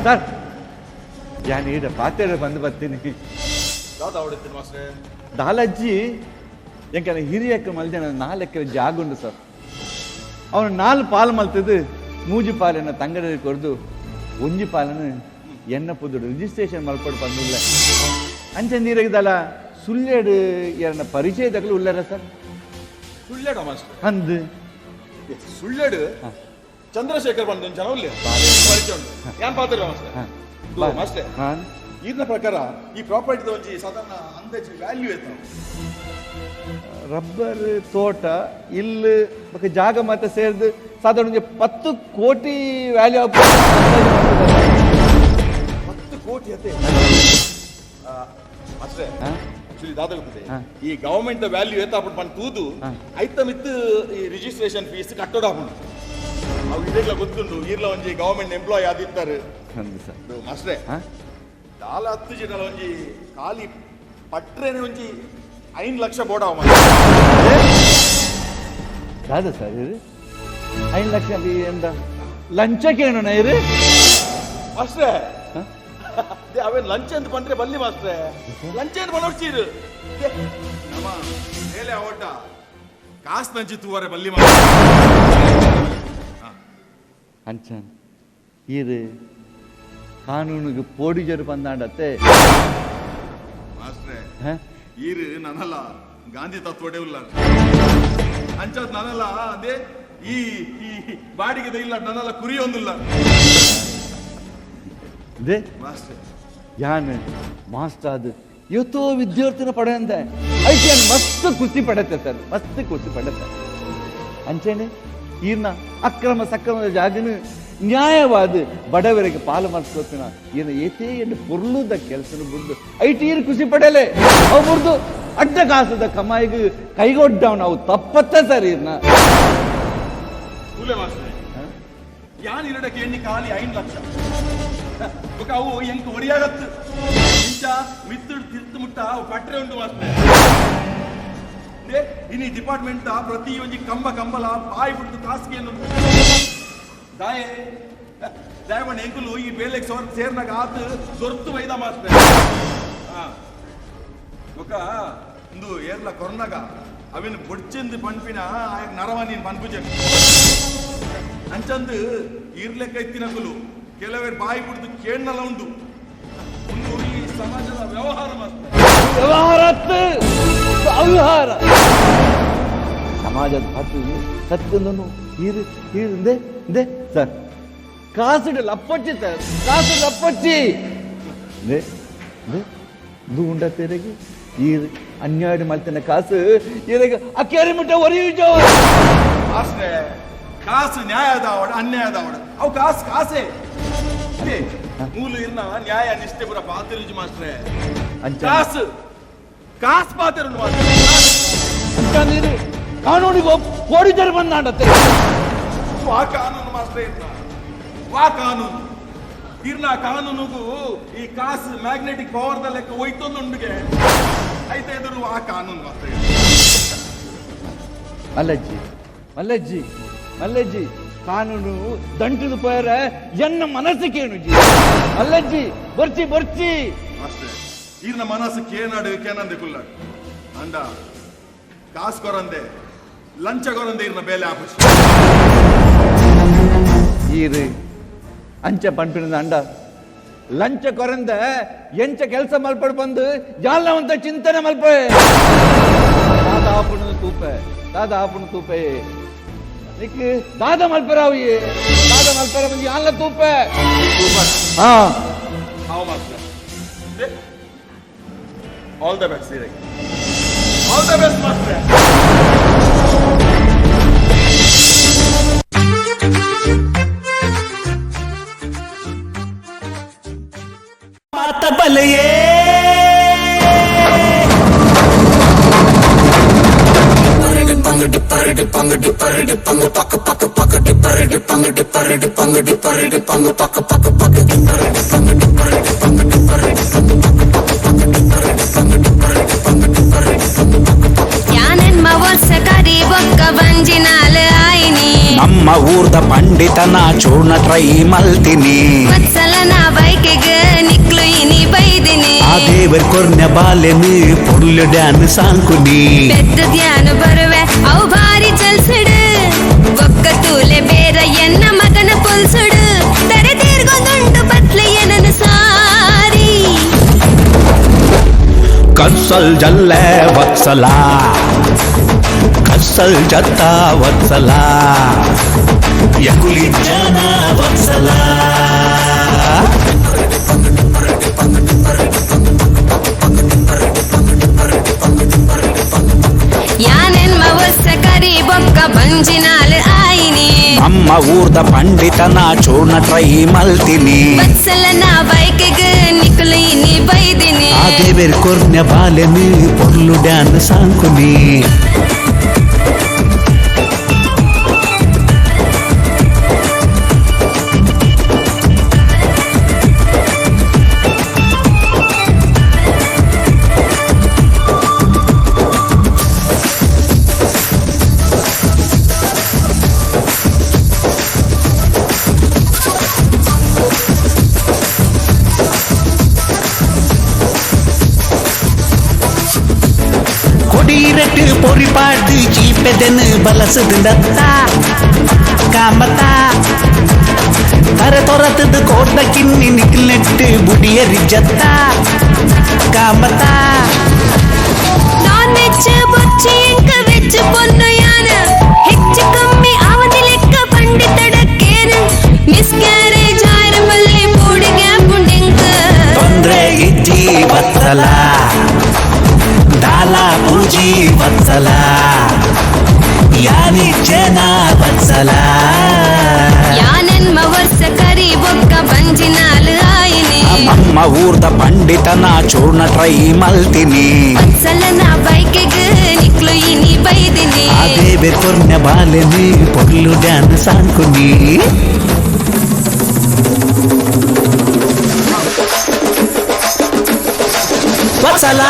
ಸರ್ ಯಾನ್ ಈಡ ಪಾತ್ರೆ ಬಂದು ಬರ್ತೀನಿ ದಾಲಜ್ಜಿ ಎಂಕನ ಹಿರಿಯಕ್ಕ ಮಲ್ಜನ 4 ಎಕರೆ ಜಾಗುಂಡು ಸರ್ ಅವನು 4 ಪಾಲು ಮಲ್ತದ್ದು 3 ಪಾಲನ್ನ ತಂಗಡ ಕೊರ್ದು 1 ಪಾಲನ್ನು ಎನ್ನ ಪುದುಡು ರಿಜಿಸ್ಟ್ರೇಷನ್ ಮಲ್ಪಡು ಬಂದಿಲ್ಲ ಅಂಚ ನೀರಗಿದಲ್ಲ ಸುಳ್ಳೆಡು ಎರನ ಪರಿಚಯದಾಗಲು ಉಳ್ಳಾರ ಸರ್ ಸುಳ್ಳೆಡು ಮಾಸ್ಟರ್ ಅಂದು ಸುಳ್ಳೆಡು ಚಂದ್ರಶೇಖರ್ ಬಂದ ಜನ ಪರಿಚಯ ಉಂಟು ಯಾನ್ ಪಾತ್ರ ಮಾಸ್ಟರ್ ಮಾಸ್ಟರ್ ಈಗಿನ ಪ್ರಕಾರ ಈ ಪ್ರಾಪರ್ಟಿ ಒಂಜಿ ಸಾಧಾರಣ ಅಂದಾಜು ವ್ಯಾಲ್ಯೂ ಐತ ರಬ್ಬರ್ ತೋಟ ಇಲ್ಲಿ ಜಾಗ ಮತ್ತೆ ಸೇರಿದು ಸಾಧಾರಣ 10 ಕೋಟಿ ವ್ಯಾಲ್ಯೂ 10 ಕೋಟಿ ಅದೇ ಮಾಸ್ಟರ್ ಆಕ್ಚುಲಿ ದಾದಾಗುತ್ತದೆ ಈ ಗವರ್ಮೆಂಟ್ ವ್ಯಾಲ್ಯೂ ಏತಾಪಟ್ಟು ಬಂದು ತೂದು ಐತ ಮಿತ್ತು ಈ ರಿಜಿಸ್ಟ್ರೇಷನ್ ಫೀಸ್ ಕಟ್ಟೋಡ ಅವು ಇದೆಲ್ಲ ಗೊತ್ತುಂಡು ಈರ್ಲ ಒಂಜಿ ಗವರ್ಮೆಂಟ್ ಎಂಪ್ಲಾಯ್ ಆದಿತ್ತಾರೆ ಮಾಸ್ಟ್ರೆ ದಾಲ 10 ಜನ ಒಂಜಿ ಖಾಲಿ ಪಟ್ರೇನೆ ಒಂಜಿ 5 ಲಕ್ಷ ಬೋಡಾವ ದಾದ ಸರ್ ಇದು 5 ಲಕ್ಷ ಎಂದ ಲಂಚಕ್ಕೇನು ನೈರು ಮಾಸ್ಟ್ರೆ ಅವೇನು ಲಂಚ್ ಅಂತ ಬಂದ್ರೆ ಬಲ್ಲಿ ಮಾಸ್ಟ್ರೆ ಲಂಚ ಏನು ಬನೋಡ್ಸೀರು ನಮ್ಮ ಮೇಲೆ ಅವಟ ಕಾಸು ನಂಚಿ ತೂವರೆ ಬಲ್ಲಿ ಅಂಚನ್ ಈರು ಕಾನೂನಿಗೆ ಪೋಡಿಜರು ಬಂದಾಡತ್ತೆ ಮಾಸ್ಟ್ರೆ ಈರು ನನ್ನಲ್ಲ ಗಾಂಧಿ ತತ್ವಡೆ ಉಲ್ಲ ಅಂಚದ್ ನನ್ನಲ್ಲ ಅದೇ ಈ ಬಾಡಿಗೆ ಇಲ್ಲ ನನ್ನಲ್ಲ ಕುರಿ ಒಂದಿಲ್ಲ ದೇ ಯಾನ್ ಮಾಸ್ಟರ್ ಅದು ಇವತ್ತೋ ವಿದ್ಯಾರ್ಥಿನ ಪಡೆಯಂತೆ ಐತೆ ಮಸ್ತ್ ಖುಷಿ ಪಡತ್ತೆ ಸರ್ ಮಸ್ತ್ ಖುಷಿ ಪಡತ್ತೆ ಅಂಚೇನೆ ಈರ್ನ ಅಕ್ರಮ ಸಕ್ರಮದ ಜಾಗನು ನ್ಯಾಯವಾದ ಬಡವರಿಗೆ ಪಾಲು ಮಾಡಿಸ್ಕೋತಿನ ಏನು ಏತೇ ಎಂದು ಪೊರ್ಲುದ ಕೆಲಸನ ಬಿಡ್ದು ಐಟೀರು ಖುಷಿ ಪಡೆಯಲೆ ಅವು ಬಿಡ್ದು ಅಡ್ಡ ಕಾಸದ ಕಮಾಯಿಗೆ ಕೈಗೊಡ್ಡವ್ ನಾವು ತಪ್ಪತ್ತ ಸರ್ ಇರ್ನ ಯಾನ್ ಇರಡಕ್ಕೆ ಎಣ್ಣಿ ಖಾಲಿ 5 ಲಕ್ಷ ಅವು ಎಂಕ್ ಒರಿಯಾಗತ್ತು ಇಂಚ ಮಿತ್ತುಡು ತಿರ್ತು ಮುಟ್ಟ ಅವು ಪಟ್ರೆ ಉಂಟು ಮಾಸ್ಟರ್ ಇನಿ ಡಿಪಾರ್ಟ್ಮೆಂಟ್ ಪ್ರತಿ ಒಂಜಿ ಕಂಬಲ ಬಾಯಿ ಬಿಡ್ತು ಕಾಸಿಗೆಯನ್ನು ದಾಯ ದಯಮಣ್ಣ ಎಂಕುಲು ಈ ಬೇಲೆಗೆ ಸೇರ್ನಾಗ ಆತು ದೊರ್ತು ಬೈದ ಮಾಸ್ಟರ್ ఒక ಒಂದು ಏರ್ಲ ಕೊರ್ನಾಗ ಅವಿನ ಬೊಡ್ಚೆಂದು ಪಂಪಿನ ನರವ ನೀನ್ ಪನ್ಪುಜನ್ ಅಂಚಂದು ಇರ್ಲೆಕ್ಕ ಇತ್ತಿನಕುಲು ಕೆಲವೇ ಬಾಯಿ ಬಿಡ್ದು ಕೇಳಲ್ಲ ಉಂಡು ಒಂದು ಈ ಸಮಾಜದ ವ್ಯವಹಾರ ವ್ಯವಹಾರ ಸಮಾಜದ ಹತ್ತು ಸತ್ಯನು ಹೀರಿಂದೆ ಸರ್ ಕಾಸುಡು ಲಪ್ಪಚ್ಚಿ ಸರ್ ಕಾಸು ಲಪ್ಪಚ್ಚಿ ದೂಂಡ ತೆರೆಗೆ ಈ ಅನ್ಯಾಯ ಮಲ್ತಿನ ಕಾಸು ಈಗ ಅಕ್ಕೇರಿ ಮುಟ್ಟ ಒರಿಯುಜೋ ಮಾಸ್ಟ್ರೆ ಕಾಸು ನ್ಯಾಯದ ಅನ್ಯಾಯದ ಅವು ಕಾಸು ಕಾಸೆ ಮೂಲ ಇರ್ನ ನ್ಯಾಯ ನಿಷ್ಠೆ ಪುರ ಪಾತಿರುಜಿ ಮಾಸ್ಟ್ರೆ ಕಾಸು ಕಾಸು ಪಾತಿರು ಮಾಸ್ಟ್ರೆ ಕಾನೂನಿಗೆ ಪೋಡಿಜರು ಬಂದಾಡತ್ತೆ ವಾ ಕಾನೂನು ಮಾಸ್ಟ್ರೆ ಇರ್ನ ವಾ ಕಾನೂನು ಇರ್ನ ಕಾನೂನಿಗೂ ಈ ಕಾಸು ಮ್ಯಾಗ್ನೆಟಿಕ್ ಪವರ್ ದ ಲೆಕ್ಕ ಹೋಯ್ತೊಂದುಂಡಿಗೆ ಐತೆ ಎದುರು ಆ ಕಾನೂನು ಮಾಸ್ಟ್ರೆ ಮಲ್ಲಜ್ಜಿ ಕಾನೂನು ದಂಟದು ಪೋಯರ ಎನ್ನ ಮನಸ್ಸಿಗೇನು ಜಿ ಮಲ್ಲಜ್ಜಿ ಬರ್ಚಿ ಮಾಸ್ಟ್ರೆ ಇರ್ನ ಮನಸ್ಸು ಕೇನಾಡು ಕೇನಂದೆ ಕುಲ್ಲಾಡು ಅಂಡ ಕಾಸು ಕೊರಂದೆ ಲಂಚ ಕೊರಂದೆ ಇರ್ನ ಬೇಲೆ ಆಪುಜಿ ಈರು ಅಂಚ ಪಂಪಿನ ಅಂಡ ಲಂಚ ಕೊರಂದ ಎಂಚ ಕೆಲಸ ಮಲ್ಪಡ್ ಬಂದು ಜಾಲವಂತ ಚಿಂತನೆ ಮಲ್ಪೆ ದಾದ ಆಪುಣ ತೂಪೆ ನಿಕ್ಕೆ ದಾದ ಮಲ್ಪರಾವು ದಾದ ಮಲ್ಪರ ಬಂದು ಯಾಲ ತೂಪೆ ಹಾ ಹಾವ್ ಮಾಸ್ಟರ್ ಆಲ್ ದ ಬೆಸ್ಟ್ ಸೀರೆ ಆಲ್ ದ ಬೆಸ್ಟ್ ಮಾಸ್ಟರ್ ಮಾತ ಬಲೆಯೇ ಯಾನೆನ್ಮ ವರ್ಷ ಕರಿ ಬೊಕ್ಕ ಬಂಜಿನಾಲ ಆಯ್ನಿ ನಮ್ಮ ಊರ್ದ ಪಂಡಿತನ ಚೂರ್ಣ ಟ್ರೈ ಮಲ್ತಿನಿ ವತ್ಸಲನ ಬೈಕೆಗೆ ನಿಕ್ಲು ಇನಿ ಬೈದಿನಿ ಆ ದೇವರ್ ಕೊರ್ನ ಬಾಲೆನು ಪುರ್ಲು ಡ್ಯಾನ್ ಸಾಂಕುನಿ ಪೆದ್ದ ಧ್ಯಾನ ಬರುವೆ ಅವು ಭಾರಿ ಚಲ್ಸಿಡು ಬೊಕ್ಕ ತೂಲೆ ಬೇರ ಎನ್ನ ಮಗನ ಪೊಲ್ಸುಡು tere ತೀರ್ಗೊಂದುಂಡು ಬತ್ಲೆಯನನು ಸಾರಿ ಕಸ್ಸಲ್ ಜಲ್ಲೆ ವತ್ಸಲ ಕಸ್ಸಲ್ ಜತ್ತ ವತ್ಸಲ ಯಕುಲಿ ಜನ ವತ್ಸಲ ಯಾನೆನ್ಮ ವರ್ಷ ಕರಿ ಬೊಕ್ಕ ಬಂಜಿನಾಲ ಆಯ್ನಿ ನಮ್ಮ ಊರ್ದ ಪಂಡಿತನ ಚೂರ್ಣ ಟ್ರೈ ಮಲ್ತಿನಿ ವತ್ಸಲನ ಬೈಕೆಗೆ ನಿಕ್ಲು ಇನಿ ಬೈದಿನಿ ಆ ದೇವರ್ ಕೊರ್ನ ಬಾಲೆನು ಪೊರ್ಲು ಡ್ಯಾನ್ ಸಾಂಕುನಿ கொடியிரட்டு பொறிப்பாட்டு சீப்பெதன்னு பலசுதுண்டத்தா காமத்தா தர தொரத்துது கோட்ட கிண்ணி நிக்கில்நெட்டு புடியரிஜத்தா காமத்தா ನಾನ್ ವೆಜ್ ಬೊಚ್ಚಿ ಎಂಕ ವೆಜ್ ಪೊನ್ನು ಯಾನ ಹೆಚ್ಚು ಕಮ್ಮಿ ಅವಧಿ ಲೆಕ್ಕ ಪಂಡಿತಡಕ್ಕೇನು ಮಿಸ್ ಕ್ಯಾರೇಜ್ ಆಯ್ರ ಮಲ್ಲಿ ಮೂಡಿಗೆ ಪುಂಡೆಂಕ ತೊಂದ್ರೆ ಇಜ್ಜಿ ವತ್ಸಲ ದಾಲ ಪೂಜಿ ವತ್ಸಲ ಯಾನಿ ಜನ ವತ್ಸಲ ಯಾನೆನ್ಮ ವರ್ಷ ಕರಿ ಬೊಕ್ಕ ಬಂಜಿನಾಲು ಆಯ್ನಿ ನಮ್ಮ ಊರ್ದ ಪಂಡಿತನ ಚೂರ್ಣ ಟ್ರೈ ಮಲ್ತಿನಿ ವತ್ಸಲನ ಬೈಕೆಗೆ ನಿಕ್ಲು ಇನಿ ಬೈದಿನಿ ಆ ದೇವೆ ಕೊರ್ನ ಬಾಲೆನು ಪೊರ್ಲು ಡ್ಯಾನ್ ಸಾಂಕುನಿ ವತ್ಸಲ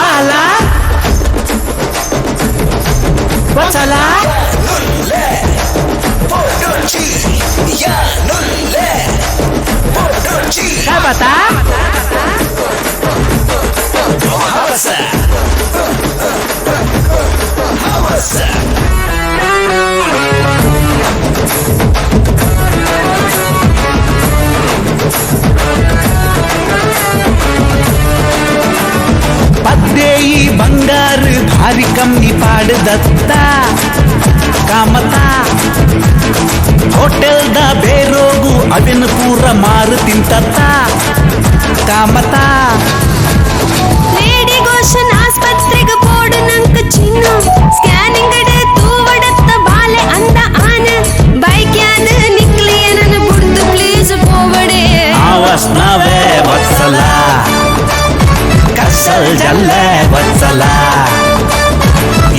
ಆಲ ವತ್ಸಲ Kabata Hawasa Hawasa ಪದ್ದೇಯಿ ಬಂಗಾರ ಭಾರಿ ಕಮ್ಮಿ ಪಾಡದತ್ತ ಕಾಮತ ಹೋಟೆಲ್ದ ಬೇರೋಗು ಅವೆನು ಪೂರ ಮಾರು ತಿಂತತ್ತ ಕಾಮತ ಲೇಡಿ ಗೋಶನ್ ಆಸ್ಪತ್ರೆಗೆ ಪೋಡು ನಂಕ ಚಿನ್ನು ಸ್ಕ್ಯಾನಿಂಗ್ ಅಡೆ ತೂವಡತ್ತ ಬಾಲೆ ಅಂದ ಆನ ಬೈಕ್ ಯಾನ ನಿಕ್ಲಿಯನನ ಬುಡ್ದು ಪ್ಲೀಸ್ ಪೋವಡೆ ಆವಸ್ನವೇ ವತ್ಸಲ ಕಸಲ್ ಜಲ್ಲೆ ವತ್ಸಲ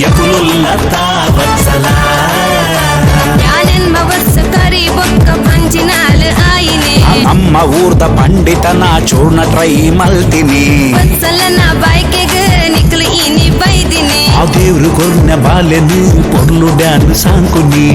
ಯಕುಲುಲ್ಲತ ವತ್ಸಲ ಯಾನೆನ್ಮ ವರ್ಷ ಕರಿ ಬೊಕ್ಕ ಬಂಜಿನಾಲು ಆಯ್ನಿ ನಮ್ಮ ಊರ್ದ ಪಂಡಿತನ ಚೂರ್ಣ ಟ್ರೈ ಮಲ್ತಿನಿ ವತ್ಸಲನ ಬೈಕೆಗೆ ನಿಕ್ಲು ಇನಿ ಬೈದಿನಿ ಆ ದೇವ್ರು ಕೊರ್ನ ಬಾಲೆನು ಪೊರ್ಲು ಡ್ಯಾನ್ ಸಾಂಕುನಿ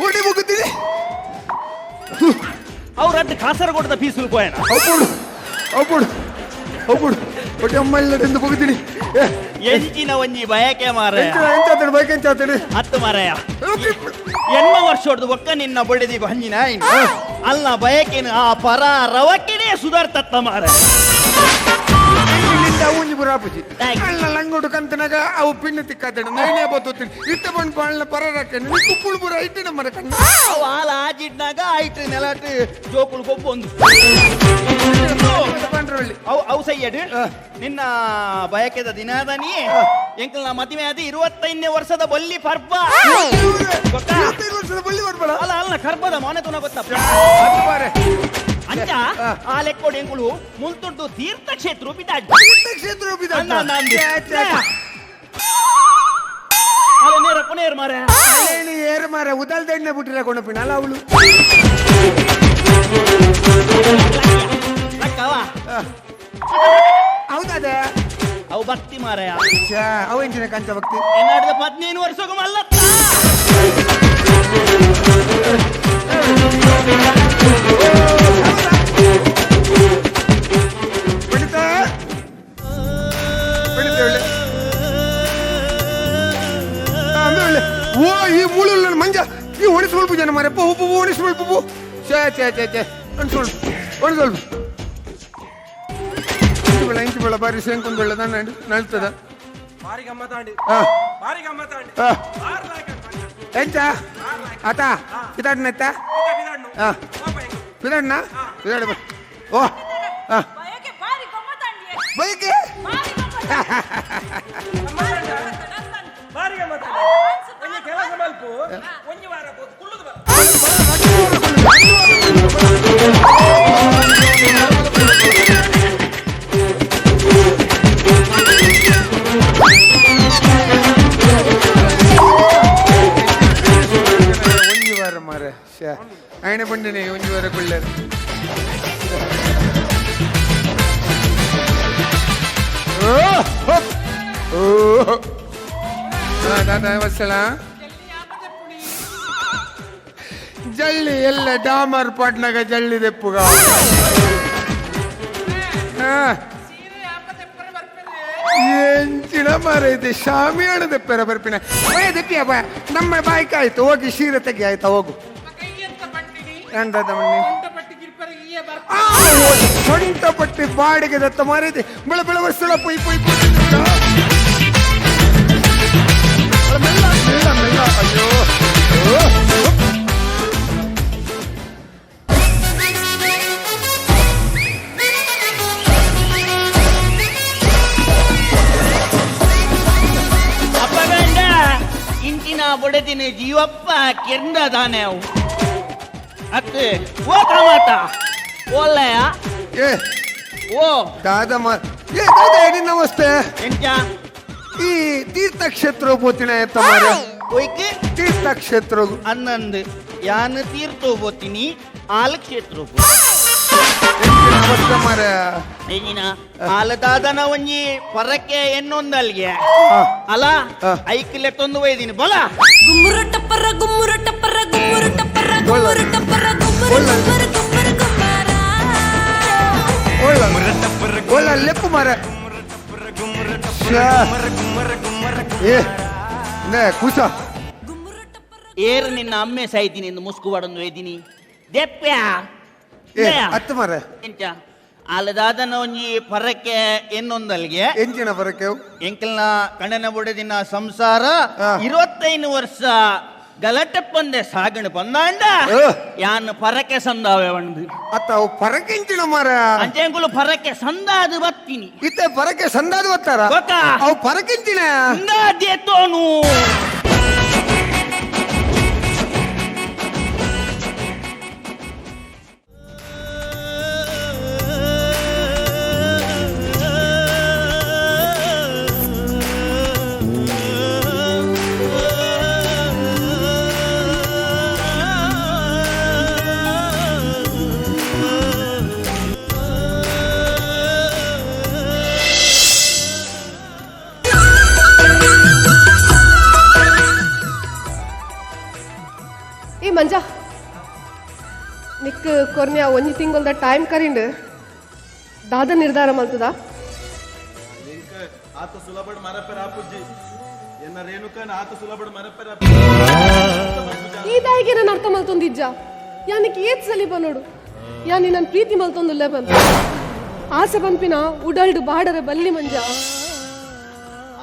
ಹೊಡಿ ಮುಗಿತೀನಿ ಅವ್ರದ್ದು ಕಾಸರಗೋಡದ ಪೀಸು ಪೋಯಣ ಒಬ್ಬಡು ಒಟ್ಟಿ ಅಮ್ಮಲ್ಲೆಂದು ಮುಗಿತೀನಿ ಎಂಚಿನ ಒಂಜಿ ಬಯಕೆ ಮಾರ ಎಂಚಾತಡಿ ಬೈಕ್ ಎಂಚಾತಡಿ ಹತ್ತು ಮಾರಾಯ ಎಣ್ಣ ವರ್ಷ ಹೊಡೆದು ಒಕ್ಕ ನಿನ್ನ ಬಡಿದಿಗೂ ಹಂಜಿನ ಅಲ್ಲ ಬಯಕೆನ ಆ ಪರ ರವಕ್ಕೆನೇ ಸುಧಾರ್ತತ್ತ ಮಾರ ಒಂಜಿ ಬುರಾಪುಜಿ ಅಲ್ಲ ಲಂಗೋಡು ಕಂತನಾಗ ಅವು ಪಿಣ್ಣ ತಿಕ್ಕಾತಡ ನೈನೇ ಬತ್ತೋತೀನಿ ಇಟ್ಟ ಬಂದು ಪಾಳ್ನ ಪರಾರಕ್ಕೆ ಕುಪ್ಪುಳು ಬುರ ಇಟ್ಟಿನ ಮರ ಕಣ್ಣ ಅವು ಹಾಲ ಆಜಿಟ್ನಾಗ ಆಯ್ತು ನೆಲಟ್ಟು ಜೋಕುಳು ಕೊಬ್ಬೊಂದು ಅವು ಸೈಯಡ್ ನಿನ್ನ ಬಯಕೆದ ದಿನದ ನೀ ಎಂಕಲ್ ನಾ ಮದುವೆ ಆದ 25ನೇ ವರ್ಷದ ಬಲ್ಲಿ ಪರ್ಬ ಅಲ್ಲ ಅಲ್ಲ ಕರ್ಬದ ಮಾನೆ ತುನ ಗೊತ್ತ ಅಂಚ ಆ ಲೆಕ್ಕೋಡು ಎಂಕುಳು ಮುಂತುಂಟು ತೀರ್ಥಕ್ಷೇತ್ರ ನೇರ ಮಾರ ಏರು ಮಾರ ಉದಲ್ ದಂಡೆ ಬಿಟ್ಟಿರ ಕೊಂಡಪಿನ ಅಲ್ಲ ಅವಳು ಹೌದಾ ಅವು ಭಕ್ತಿ ಮಾರಾಯ ಅವು ಎಂಚಿನ ಕಂಚ ಭಕ್ತಿ ಏನಾಡಿದ 15 ವರ್ಷಕ್ಕೂ ಮಲ್ಲತ್ತ ಓ ಈ ಮೂಳು ಮಂಜ ಈ ಒಣಿಸ್ಕೊಳ್ಪು ಜನ ಮಾರೆ ಉಪ್ಪು ಒಣಿಸ್ಕೊಳ್ಪು ಚೇ ಒಣಿಸ್ಕೊಳ್ಪು ಇಂಚು ಬೇಳ ಬಾರಿ ಸೇಂಕೊಂಡ್ ಬೇಳ ನಳ್ತದ ಎಂಚ ಆತ ಪಿದಾಡ್ನತ್ತ ಪಿದಾಡ್ನ ಪಿದಾಡ ಓ ಬೈಕೆ ಒಂಜಿ ವಾರ ಮಾರ ಆಯ್ನ ಬಂದಿನಿ ಒಂಜಿ ವಾರ ಕೊಳ್ಳಾರ ವತ್ಸಲ ಜಳ್ಳಿ ಎಲ್ಲ ಡಾಮರ್ ಪಾಟ್ನಾಗ ಜಳ್ಳಿ ದೆಪ್ಪುಗ ಎಂಚಿನ ಮರ ಇದೆ ಶಾಮಿಯಾಣ ದೆಪ್ಪರ ಬರ್ಪಿನ ದೆಪ್ಪಿಯಪ್ಪ ನಮ್ಮ ಬಾಯ್ಕ ಆಯ್ತು ಹೋಗಿ ಶೀರ ತೆಗಿ ಆಯ್ತಾ ಹೋಗು ಸೊಂಟ ಪಟ್ಟಿ ಬಾಡಿಗೆ ದತ್ತ ಮಾರಿದೆ ಬೆಳ ಬೆಳ ವರ್ಷಳ ಪೊಯ್ ಪೊಯ್ ಮೆಲ್ಲ ಮೆಲ್ಲ ಮೆಲ್ಲ ಅಯ್ಯೋ ಅಪ್ಪ ಬೇಡ ಇಂಚಿನ ಬಡದಿನ ಜೀವಪ್ಪ ಕೆಂಡ ದಾನೆ ಅವು ಅತ್ತೆ ಓ ಕಾಮತ ಓಲ್ಲಯ ಓ ದಾದ ಏ ದಾದ ಏನಿ ನಮಸ್ತೆ ಎಂಚ ಈ ತೀರ್ಥಕ್ಷೇತ್ರ ಬೋತಿನ ಎತ್ತ ಮಾರ ಹೋಯ್ಕೆ ತೀರ್ಥಕ್ಷೇತ್ರ ಅನ್ನಂದು ಯಾನು ತೀರ್ಥ ಹೋಗ್ತೀನಿ ಆಲ ಕ್ಷೇತ್ರ ಮಾರ ಆಲದಾದನ ಒಂಜಿ ಪರಕ್ಕೆ ಎನ್ನೊಂದಲ್ಗೆ ಅಲ್ಲ ಐಕ್ಲೆ ತೊಂದು ಒಯ್ದೀನಿ ಬಲ ಗುಮ್ಮುರು ಟಪ್ಪರ ಗುಮ್ಮುರು ಟಪ್ಪರ ಗುಮ್ಮುರು ಟಪ್ಪರ ಗುಮ್ಮುರು ಟಪ್ಪರ ಗುಮ್ಮುರು ಗುಮ್ಮುರು ಗುಮ್ಮರ ಒಳ್ಳ ಲೆಪ್ಪು ಮಾರ ಕೂಸ ಏರು ನಿನ್ನ ಅಮ್ಮೆ ಸಾಯ್ತೀನಿ ಎಂದು ಮುಸ್ಕು ಬಡಂದು ಒಯ್ದೀನಿ ದೆಪ್ಪ್ಯಾ ಹತ್ತು ಮಾರ ಎಂಚ ಆಲದಾದನ ಒಂಜಿ ಪರಕ್ಕೆ ಎನ್ನೊಂದಲ್ಗೆ ಎಂಚಿನ ಪರಕ್ಕೆ ಎಂಕಲ್ನ ಕಣ್ಣನ ಬುಡದಿನ ಸಂಸಾರ 25 ವರ್ಷ ಗಲಟಪ್ಪಂದೆ ಸಾಗಣೆ ಬಂದಾಂಡ ಯಾನ್ ಪರಕ್ಕೆ ಸಂದಾವೆ ಒಂದು ಅತ್ತ ಅವು ಪರಕ್ಕೆ ಎಂಚಿನ ಮಾರ ಅಂಚೆಂಕುಲು ಪರಕ್ಕೆ ಸಂದಾದು ಬತ್ತೀನಿ ಇತ್ತೆ ಪರಕ್ಕೆ ಸಂದಾದು ಬತ್ತಾರ ಅವು ಪರಕ್ಕೆ ಎಂಚಿನ ಸಂದಾದ್ಯ ತೋನು ಏ ಮಂಜ ನಿಕ್ ಕೊರ್ನ್ಯಾ ಒಂಜಿ ತಿಂಗಳದ ಟೈಮ್ ಕರಿಂಡು ದಾದ ನಿರ್ಧಾರ ಮಲ್ತದ ಆತ ಸುಲಭಡ್ ಮರಪೆರ ಆಪುಜ್ಜಿ ಎನ್ನ ರೇಣುಕನ ಆತ ಸುಲಭಡ್ ಮರಪೆರ ಈ ದಾಯಿಗೆ ನಾನು ಅರ್ಥ ಮಲ್ತೊಂದಿಜ್ಜ ಯಾನಿಕ್ ಏತ್ ಸಲಿ ಬನ್ನೋಡು ಯಾನಿ ನನ್ನ ಪ್ರೀತಿ ಮಲ್ತೊಂದುಲ್ಲೆ ಬಂತ ಆಸೆ ಪಂಪಿನ ಉಡಲ್ಡು ಬಾಡರೆ ಬಲ್ಲಿ ಮಂಜ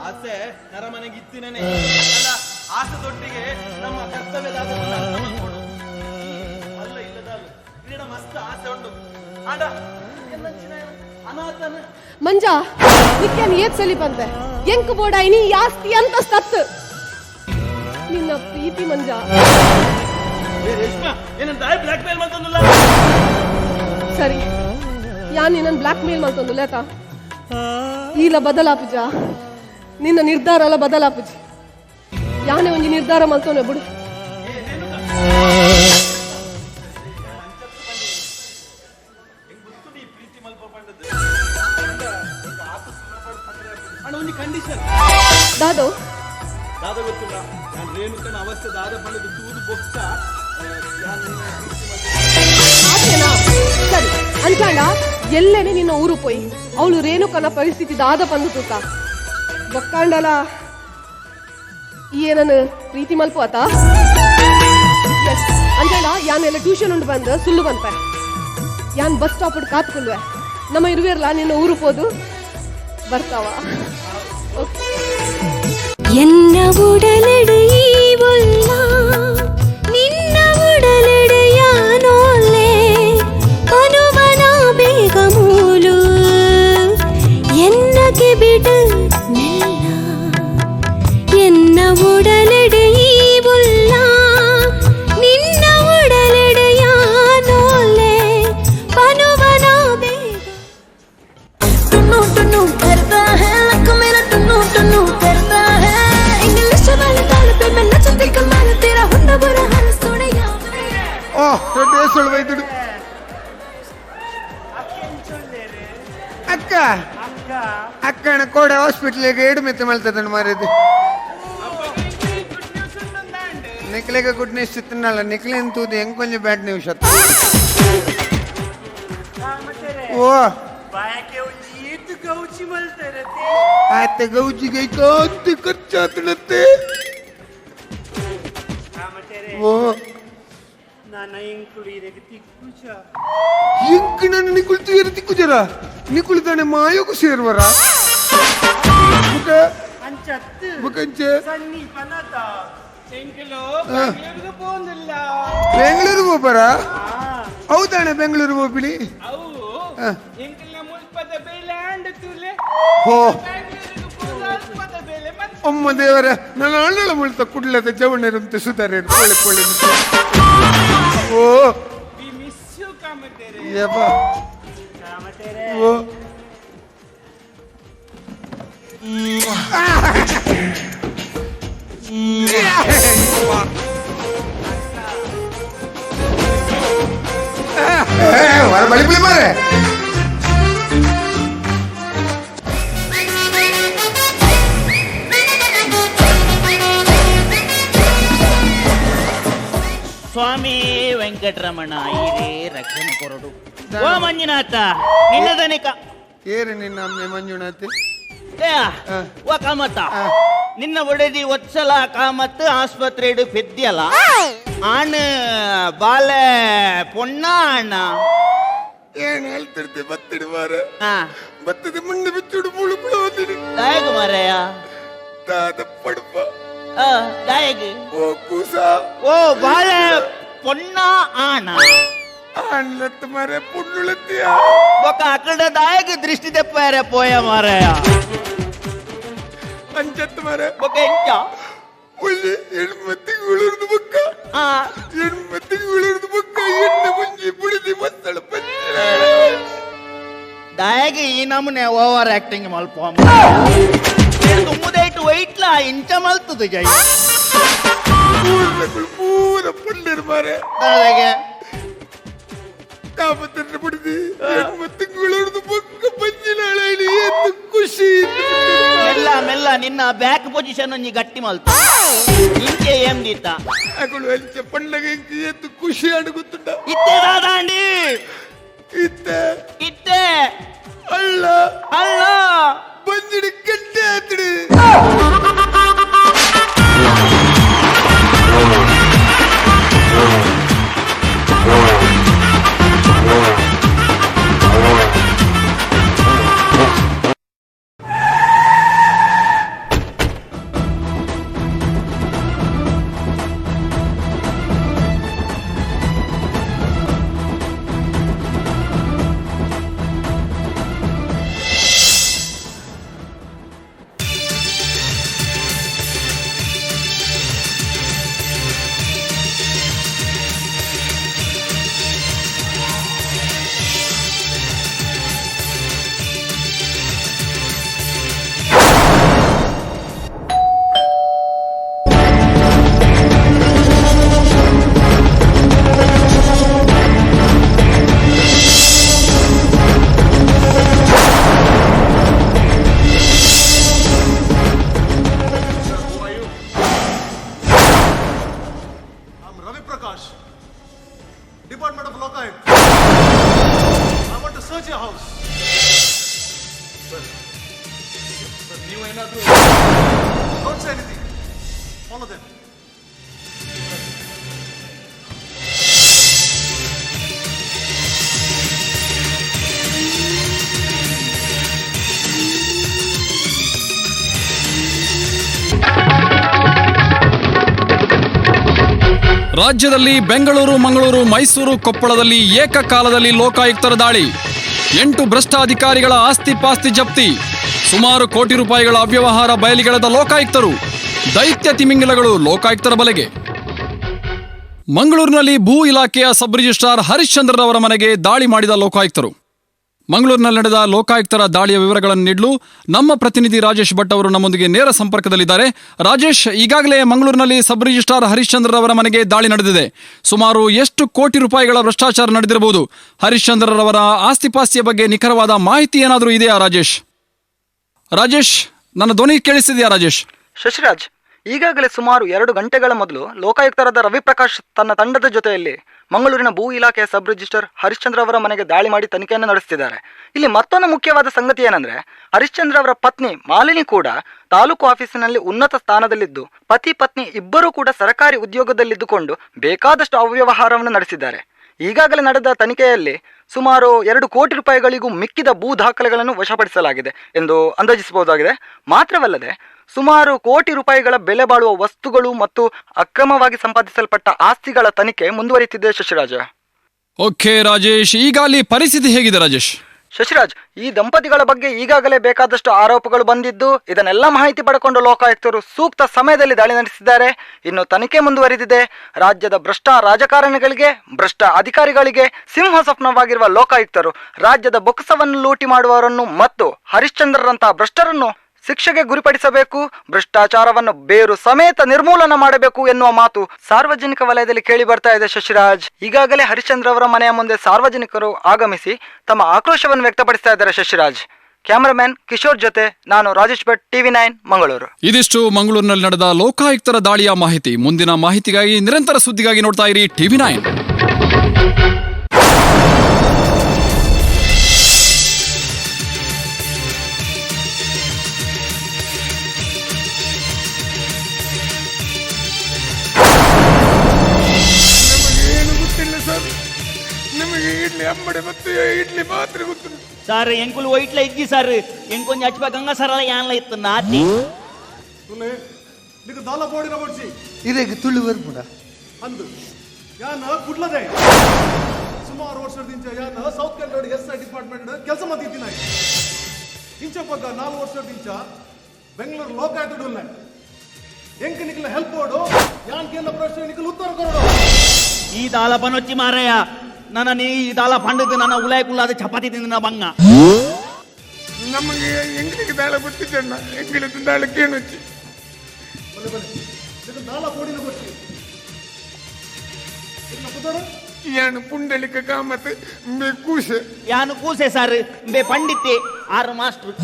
ಆಸೆ ನರಮನೆಗೆ ಇತ್ತಿನೇ ಆಸೆ ದೊಟ್ಟಿಗೆ ನಮ್ಮ ಕರ್ತವ್ಯದ ಅಲ್ಲ ಇಲ್ಲದ ಕ್ರೀಡ ಮಸ್ತ್ ಆಸೆ ಉಂಟು ಆಡ ಅನಾಥನ ಮಂಜ ನಿಕ್ಕೇನು ಏತ್ ಸಲಿ ಬಂತೆ ಎಂಕ್ ಬೋಡ ಇನಿ ಯಾಸ್ತಿ ಅಂತ ಸತ್ತು ನಿನ್ನ ಪ್ರೀತಿ ಮಂಜ ಏನಂತ ಬ್ಲಾಕ್ ಮೇಲ್ ಮಾಡ್ತಂದಿಲ್ಲ ಸರಿ ಯಾನ್ ನಿನ್ನ ಬ್ಲಾಕ್ ಮೇಲ್ ಮಾಡ್ತಂದಿಲ್ಲ ಆಯ್ತಾ ಈಲ ಬದಲಾಪುಜ ನಿನ್ನ ನಿರ್ಧಾರ ಎಲ್ಲ ಬದಲಾಪುಜಿ ಯಾನೇ ಒಂಜಿ ನಿರ್ಧಾರ ಮಲ್ತೋನೆ ಬಿಡು ದಾದೋ ದಾದ ಗೊತ್ತಿಲ್ಲ ನಾನು ರೇಣುಕನ ಅವಸ್ಥೆ ದಾದ ಪಡೆದು ತೂದು ಬೊಕ್ಕ ಆಚೆನಾ ಸರಿ ಅಂಚಾಂಡ ಎಲ್ಲೆನೆ ನಿನ್ನ ಊರು ಪೋಯಿ ಅವಳು ರೇಣುಕನ ಪರಿಸ್ಥಿತಿ ದಾದ ಪಂದು ತೂತ ಬೊಕ್ಕಾಂಡಲ ಏನನ್ನು ಪ್ರೀತಿ ಮಲ್ಪು ಆತ ಅಂಚಾಂಡ ಯಾನೆಲ್ಲ ಟ್ಯೂಷನ್ ಉಂಡು ಬಂದು ಸುಳ್ಳು ಬಂತ ಯಾನ್ ಬಸ್ ಸ್ಟಾಪ್ ಕಾತ್ಕೊಳ್ವೆ ನಮ್ಮ ಇರುವಿರಲ್ಲ ನಿನ್ನ ಊರು ಪೋದು ಬರ್ತಾವ என்ன உடலடையே நின்ன உடலடையானோலே பனுவனா ಬೇಗಮೂಲು ಎನ್ನಗೆ ಬಿಡು ಮೆಲ್ಲ ಎನ್ನ ಉಡಲಡೆಯೇ ನಿನ್ನ ಉಡಲಡೆಯಾನೋಲೆ ಪನುವನಾ ಬೇಗ ಟುನ್ನು ಟುನ್ನು करता है लक मेरा टुनु टुनु करता है इंग्लिश वाले ताल पे मैं नचती कमाल तेरा हुंडा बुरा हाल सुने यावे ಓ ದೊಡ್ಡ ಹೆಸರು ವೈದ್ಯರು ಅಕ್ಕ ಅಕ್ಕನ ಕೋಡೆ ಹಾಸ್ಪಿಟ್ಲಿಗೆ ಎಡ್ಮಿತ್ ಮಾಡ್ತದನ್ನು ಮಾರಿದ್ದು ನಿಕ್ಲೆಗೆ ಗುಡ್ ನ್ಯೂಸ್ ಇತ್ತನಲ್ಲ ನಿಕ್ಲೆ ಅಂತೂದು ಹೆಂಗ್ ಕೊಂಚ ಬ್ಯಾಡ್ ನ್ಯೂಸ್ ಅತ್ತ ಓ ಆತ ಗೌಜಿಗೆ ಐತೆ ಖರ್ಚಾತನತ್ತೆ ಓ ಇಂಕ್ ನನ್ನ ನಿಕುಳ್ತು ಏರು ತಿಕ್ಕುಜರ ನಿಕುಳ್ತಾನೆ ಮಾಯೋಗು ಸೇರ್ವರ ಬುಕಂಚೆ ಬೆಂಗಳೂರು ಹೋಗ್ಬರ ಹೌದಾಣ ಬೆಂಗಳೂರು ಹೋಗ್ಬಿಡಿ ಹೋ ಅಮ್ಮ ದೇವರ ನನ್ನ ಅಣ್ಣಳ ಮುಳ್ತ ಕುಡ್ಲದ ಜವಣರಂತೆ ಸುಧಾರೆ ಕೊಳ್ಳೆ ಕೊಳ್ಳೆ ಓ ಯಪ್ಪ ಓ ವರ ಬಳಿಪುಳಿ ಮಾರೆ ಸ್ವಾಮಿ ವೆಂಕಟರಮಣ ಈರೇ ರಕ್ಷಣೆ ಕೊರಡು ಓ ಮಂಜುನಾಥ ನಿನ್ನದನಿಕ ಏರಿ ನಿನ್ನ ಅಮ್ಮೆ ಮಂಜುನಾಥ್ ಓ ಕಾಮತ್ತ ನಿನ್ನ ಒಡೆದಿ ಒತ್ಸಲ ಕಾಮತ್ ಆಸ್ಪತ್ರೆ ಪೆದ್ಯಲ ಆಣ ಬಾಲ ಪೊಣ್ಣ ಅಣ್ಣ ಏನ್ ಹೇಳ್ತಿರ್ತಿ ಬತ್ತಿಡು ಮಾರ ಬತ್ತದ ಮುಂದೆ ಬಿಚ್ಚುಡು ಮುಳು ಮುಳು ಓದಿಡು ದಾಯಕ ಮಾರಯ್ಯ ದಾದ ಪಡುಪ ದಾಯಕ ಓ ಕೂಸ ಓ ಬಾಲ ಪೊಣ್ಣ ಆಣ ಆಣ್ಲತ್ತು ಮಾರೆ ಪುಣ್ಣುಳತ್ತಿಯ ఒక అక్కడ దాయకి దృష్టి తెప్పారే పోయా మారయ్య ಅಂಚತ್ತು ಮಾರೆ ఒక ఇంచ ಒಳ್ಳೆ ಹೆಣ್ಮತ್ತಿಗೆ ಉಳಿರ್ದು ಬುಕ್ಕ ಹೆಣ್ಮತ್ತಿಗೆ ಉಳಿರ್ದು ಬುಕ್ಕ ಎಣ್ಣೆ ಮುಂಜಿ ಬುಡಿದಿ ಮತ್ತಳ ಪಂಚ దాయకి ఈ నమ్మునే ఓవర్ యాక్టింగ్ మల్పం తుమ్ముదేటు వైట్ల ఇంచ మల్తుదు జై ಪೂರ ಪುಂಡಿರ್ ಮಾರೆ దాయಗೆ ಕಾಮತ್ತನ್ನು ಬಿಡಿದಿ ಹೆಣ್ಮತ್ತಿಗೆ ಉಳಿರ್ದು ಬುಕ್ಕ ಪಂಚಿನ ಹಳೆಯಲ್ಲಿ ಎದ್ದು ಖುಷಿ ಖುಷಿ ಮೆಲ್ಲ ಮೆಲ್ಲ ನಿನ್ನ ಬ್ಯಾಕ್ ಪೊಸಿಷನ್ ಒಂಜಿ ಗಟ್ಟಿ ಮಲ್ತು ಇಂಕೆ ಏಮ್ ದೀತ ಅಗಳು ಅಂಚೆ ಪಂಡಗೆ ಎದ್ದು ಖುಷಿ ಅಡುಗುತ್ತುಂಡ ಇತ್ತೆ ದಾದಾಂಡಿ ಇತ್ತೆ ಇತ್ತೆ ಅಲ್ಲ ಅಲ್ಲ ಬಂದಿಡಿ Gatte ಆತಡಿ Department of Lokai. I want to search your house. Sir, ನೀವು ಏನಾದರೂ don't say anything. Follow them. ರಾಜ್ಯದಲ್ಲಿ ಬೆಂಗಳೂರು, ಮಂಗಳೂರು, ಮೈಸೂರು, ಕೊಪ್ಪಳದಲ್ಲಿ ಏಕಕಾಲದಲ್ಲಿ ಲೋಕಾಯುಕ್ತರ ದಾಳಿ. 8 ಭ್ರಷ್ಟ ಅಧಿಕಾರಿಗಳ ಆಸ್ತಿ ಪಾಸ್ತಿ ಜಪ್ತಿ. ಸುಮಾರು ಕೋಟಿ ರೂಪಾಯಿಗಳ ಅವ್ಯವಹಾರ ಬಯಲಿಗೆಳೆದ ಲೋಕಾಯುಕ್ತರು. ದೈತ್ಯ ತಿಮಿಂಗಲಗಳು ಲೋಕಾಯುಕ್ತರ ಬಲೆಗೆ. ಮಂಗಳೂರಿನಲ್ಲಿ ಭೂ ಇಲಾಖೆಯ ಸಬ್ ರಿಜಿಸ್ಟ್ರಾರ್ ಹರಿಶ್ಚಂದ್ರರವರ ಮನೆಗೆ ದಾಳಿ ಮಾಡಿದ ಲೋಕಾಯುಕ್ತರು. ಮಂಗಳೂರಿನಲ್ಲಿ ನಡೆದ ಲೋಕಾಯುಕ್ತರ ದಾಳಿಯ ವಿವರಗಳನ್ನು ನೀಡಲು ನಮ್ಮ ಪ್ರತಿನಿಧಿ ರಾಜೇಶ್ ಭಟ್ ಅವರು ನಮ್ಮೊಂದಿಗೆ ನೇರ ಸಂಪರ್ಕದಲ್ಲಿದ್ದಾರೆ. ರಾಜೇಶ್, ಈಗಾಗಲೇ ಮಂಗಳೂರಿನಲ್ಲಿ ಸಬ್ ರಿಜಿಸ್ಟ್ರಾರ್ ಹರಿಶ್ಚಂದ್ರರವರ ಮನೆಗೆ ದಾಳಿ ನಡೆದಿದೆ. ಸುಮಾರು ಎಷ್ಟು ಕೋಟಿ ರೂಪಾಯಿಗಳ ಭ್ರಷ್ಟಾಚಾರ ನಡೆದಿರಬಹುದು? ಹರಿಶ್ಚಂದ್ರರವರ ಆಸ್ತಿಪಾಸ್ತಿಯ ಬಗ್ಗೆ ನಿಖರವಾದ ಮಾಹಿತಿ ಏನಾದರೂ ಇದೆಯಾ ರಾಜೇಶ್? ನನ್ನ ಧ್ವನಿ ಕೇಳಿಸಿದೆಯಾ ರಾಜೇಶ್? ಶಶಿರಾಜ್, ಈಗಾಗಲೇ ಸುಮಾರು 2 ಗಂಟೆಗಳ ಮೊದಲು ಲೋಕಾಯುಕ್ತರಾದ ರವಿಪ್ರಕಾಶ್ ತನ್ನ ತಂಡದ ಜೊತೆಯಲ್ಲಿ ಮಂಗಳೂರಿನ ಭೂ ಇಲಾಖೆಯ ಸಬ್ ರಿಜಿಸ್ಟರ್ ಹರಿಶ್ಚಂದ್ರ ಅವರ ಮನೆಗೆ ದಾಳಿ ಮಾಡಿ ತನಿಖೆಯನ್ನು ನಡೆಸುತ್ತಿದ್ದಾರೆ. ಇಲ್ಲಿ ಮತ್ತೊಂದು ಮುಖ್ಯವಾದ ಸಂಗತಿ ಏನಂದ್ರೆ, ಹರಿಶ್ಚಂದ್ರ ಅವರ ಪತ್ನಿ ಮಾಲಿನಿ ಕೂಡ ತಾಲೂಕು ಆಫೀಸಿನಲ್ಲಿ ಉನ್ನತ ಸ್ಥಾನದಲ್ಲಿದ್ದು, ಪತಿ ಪತ್ನಿ ಇಬ್ಬರೂ ಕೂಡ ಸರ್ಕಾರಿ ಉದ್ಯೋಗದಲ್ಲಿದ್ದುಕೊಂಡು ಬೇಕಾದಷ್ಟು ಅವ್ಯವಹಾರವನ್ನು ನಡೆಸಿದ್ದಾರೆ. ಈಗಾಗಲೇ ನಡೆದ ತನಿಖೆಯಲ್ಲಿ ಸುಮಾರು 2 ಕೋಟಿ ರೂಪಾಯಿಗಳಿಗೂ ಮಿಕ್ಕಿದ ಭೂ ದಾಖಲೆಗಳನ್ನು ವಶಪಡಿಸಲಾಗಿದೆ ಎಂದು ಅಂದಾಜಿಸಬಹುದಾಗಿದೆ. ಮಾತ್ರವಲ್ಲದೆ ಸುಮಾರು ಕೋಟಿ ರೂಪಾಯಿಗಳ ಬೆಲೆ ಬಾಳುವ ವಸ್ತುಗಳು ಮತ್ತು ಅಕ್ರಮವಾಗಿ ಸಂಪಾದಿಸಲ್ಪಟ್ಟ ಆಸ್ತಿಗಳ ತನಿಖೆ ಮುಂದುವರಿಯುತ್ತಿದೆ. ಶಶಿರಾಜ. ಓಕೆ ರಾಜೇಶ್, ಈಗ ಅಲ್ಲಿ ಪರಿಸ್ಥಿತಿ ಹೇಗಿದೆ ರಾಜೇಶ್? ಶಶಿರಾಜ್, ಈ ದಂಪತಿಗಳ ಬಗ್ಗೆ ಈಗಾಗಲೇ ಬೇಕಾದಷ್ಟು ಆರೋಪಗಳು ಬಂದಿದ್ದು, ಇದನ್ನೆಲ್ಲ ಮಾಹಿತಿ ಪಡೆಕೊಂಡು ಲೋಕಾಯುಕ್ತರು ಸೂಕ್ತ ಸಮಯದಲ್ಲಿ ದಾಳಿ ನಡೆಸಿದ್ದಾರೆ. ಇನ್ನು ತನಿಖೆ ಮುಂದುವರಿದಿದೆ. ರಾಜ್ಯದ ಭ್ರಷ್ಟ ರಾಜಕಾರಣಿಗಳಿಗೆ, ಭ್ರಷ್ಟ ಅಧಿಕಾರಿಗಳಿಗೆ ಸಿಂಹ ಸ್ವಪ್ನವಾಗಿರುವ ಲೋಕಾಯುಕ್ತರು ರಾಜ್ಯದ ಬೊಕ್ಕಸವನ್ನು ಲೂಟಿ ಮಾಡುವವರನ್ನು ಮತ್ತು ಹರಿಶ್ಚಂದ್ರರಂತಹ ಭ್ರಷ್ಟರನ್ನು ಶಿಕ್ಷೆಗೆ ಗುರಿಪಡಿಸಬೇಕು, ಭ್ರಷ್ಟಾಚಾರವನ್ನು ಬೇರು ಸಮೇತ ನಿರ್ಮೂಲನ ಮಾಡಬೇಕು ಎನ್ನುವ ಮಾತು ಸಾರ್ವಜನಿಕ ವಲಯದಲ್ಲಿ ಕೇಳಿ ಬರ್ತಾ ಇದೆ. ಶಶಿರಾಜ್, ಈಗಾಗಲೇ ಹರಿಶ್ಚಂದ್ರ ಅವರ ಮನೆಯ ಮುಂದೆ ಸಾರ್ವಜನಿಕರು ಆಗಮಿಸಿ ತಮ್ಮ ಆಕ್ರೋಶವನ್ನು ವ್ಯಕ್ತಪಡಿಸ್ತಾ ಇದ್ದಾರೆ. ಶಶಿರಾಜ್, ಕ್ಯಾಮರಾಮನ್ ಕಿಶೋರ್ ಜೊತೆ ನಾನು ರಾಜೇಶ್ ಭಟ್, TV9 ಮಂಗಳೂರು. ಇದಿಷ್ಟು ಮಂಗಳೂರಿನಲ್ಲಿ ನಡೆದ ಲೋಕಾಯುಕ್ತರ ದಾಳಿಯ ಮಾಹಿತಿ. ಮುಂದಿನ ಮಾಹಿತಿಗಾಗಿ, ನಿರಂತರ ಸುದ್ದಿಗಾಗಿ ನೋಡ್ತಾ ಇರಿ TV9. ನಮಗೆ ಇಡ್ಲಿ ಅಮ್ಮಡೆ ಮತ್ತು ಇಡ್ಲಿ ಮಾತ್ರ ಗೊತ್ತು ಸರ್. ಎಂಕುಲು ಒಯ್ಟ್ಲ ಇದ್ದಿ ಸರ್, ಎಂಕೊಂಜಿ ಹಚ್ಪ ಗಂಗಾ ಸರಳ ಯಾನ್ಲ ಇತ್ತು ನಾತಿ ತುಲೆ ನಿಕ ದಾಲ ಬೋಡಿನ ಬಡ್ಸಿ ಇದಕ್ಕೆ ತುಳು ಬರ್ಪುಡ ಅಂದು ಯಾನ ಕುಡ್ಲದೆ ಸುಮಾರು ವರ್ಷದಿಂದ ಯಾನ ಸೌತ್ ಕನ್ನಡ SI ಡಿಪಾರ್ಟ್ಮೆಂಟ್ ಕೆಲಸ ಮಾಡ್ತಿದ್ದೀನಿ. ಇಂಚ ಪಕ್ಕ 4 ವರ್ಷದಿಂದ ಬೆಂಗಳೂರು ಲೋಕಾಯುಕ್ತ ಎಂಕ ನಿಕಲ ಹೆಲ್ಪ್ ಓಡು ಯಾನ್ ಕೇಂದ್ರ ಪ್ರಶ್ನೆ ನಿಕಲ ಉತ್ತರ ಕೊರಡು. ಈ ದಾಲ ಪನೊಚ್ಚಿ ಮಾರಯ್ಯ, ನನ್ನ ನೀ ಈ ದಾಲ ಪಂಡದ ನನ್ನ ಉಲಾಯ್ ಕುಲ್ಲಾದ ಚಪಾತಿ ತಿಂದ ಬಂಗ. ನಮಗೆ ಎಂಗಿಲಿಗೆ ದಾಳ ಗೊತ್ತಿದ್ದಣ್ಣ, ಎಂಗಿಲಿದ್ದು ದಾಳಕ್ಕೆ ಏನೊಚ್ಚಿ ಬಲೆ ಬಲೆ ನಿಕ ದಾಲ ಬೋಡಿನ ಬಡ್ಸಿ ಇನ್ನ ಪುದರ ಯಾನು ಪುಂಡಲಿಕ ಕಾಮತ್ ಬೆ ಕೂಸೆ ಯಾನು ಕೂಸೆ ಸರ್ ಬೆ ಪಂಡಿತೆ 6 ಮಾಸ್ಟರ್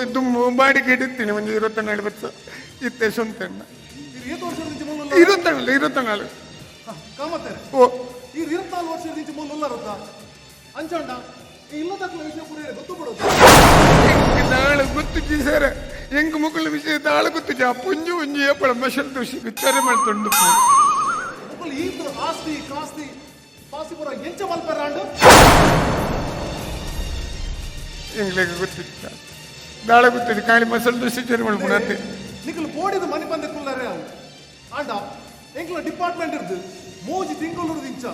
ಇದು ಬಾಡಿಗೆ ಇಡುತ್ತೀನಿ ಒಂದು 24 ವರ್ಷ ಇತ್ತೆ ಸ್ವಂತ ಏತು ವರ್ಷದ నుంచి ಮುಳ್ಳು 24 ಕಾಮತ್ತೇನೆ ಓ ಈ 24 ವರ್ಷದ నుంచి ಮುಳ್ಳು ರೊತ್ತ ಅಂಚಂಡ ಈ ಇಲ್ಲದಕ್ಕೂ ವಿಷಯ ಪೂರ ಗೊತ್ತು ಬಿಡೋದು ನಾಳೆ ಗೊತ್ತು ಸರ್ ಎಂಕ ಮಕ್ಕಳ ವಿಷಯ ತಾಳು ಗೊತ್ತು ಪುಂಜು ಉಂಜು ಏಪಳ ಮಷಲ್ ದೋಷಿ ವಿಚಾರ ಮಾಡ್ಕೊಂಡು ಮಕ್ಕಳು ಈ ಆಸ್ತಿ ಕಾಸ್ತಿ ಪಾಸಿ ಪೂರ ಎಂಚ ಮಲ್ಪರಾಂಡು ಎಂಗ್ಲಿಗೆ ಗೊತ್ತಿಲ್ಲ ನಾಳೆ ಗೊತ್ತಿದೆ ಕಾಳಿ ಮಸಾಲೆ ದೋಸೆ ವಿಚಾರ ಮಾಡ್ಕೊಳತ್ತೆ ನಿಕ್ಕಲು ಬೋಡಿದ ಮನೆ ಬಂದ ಕುಳ್ಳರೆ ಅವು ಆಂಡ ಎಂಕ್ಲ ಡಿಪಾರ್ಟ್ಮೆಂಟ್ ಇರ್ದು 3 ತಿಂಗಳು ದಿಂಚ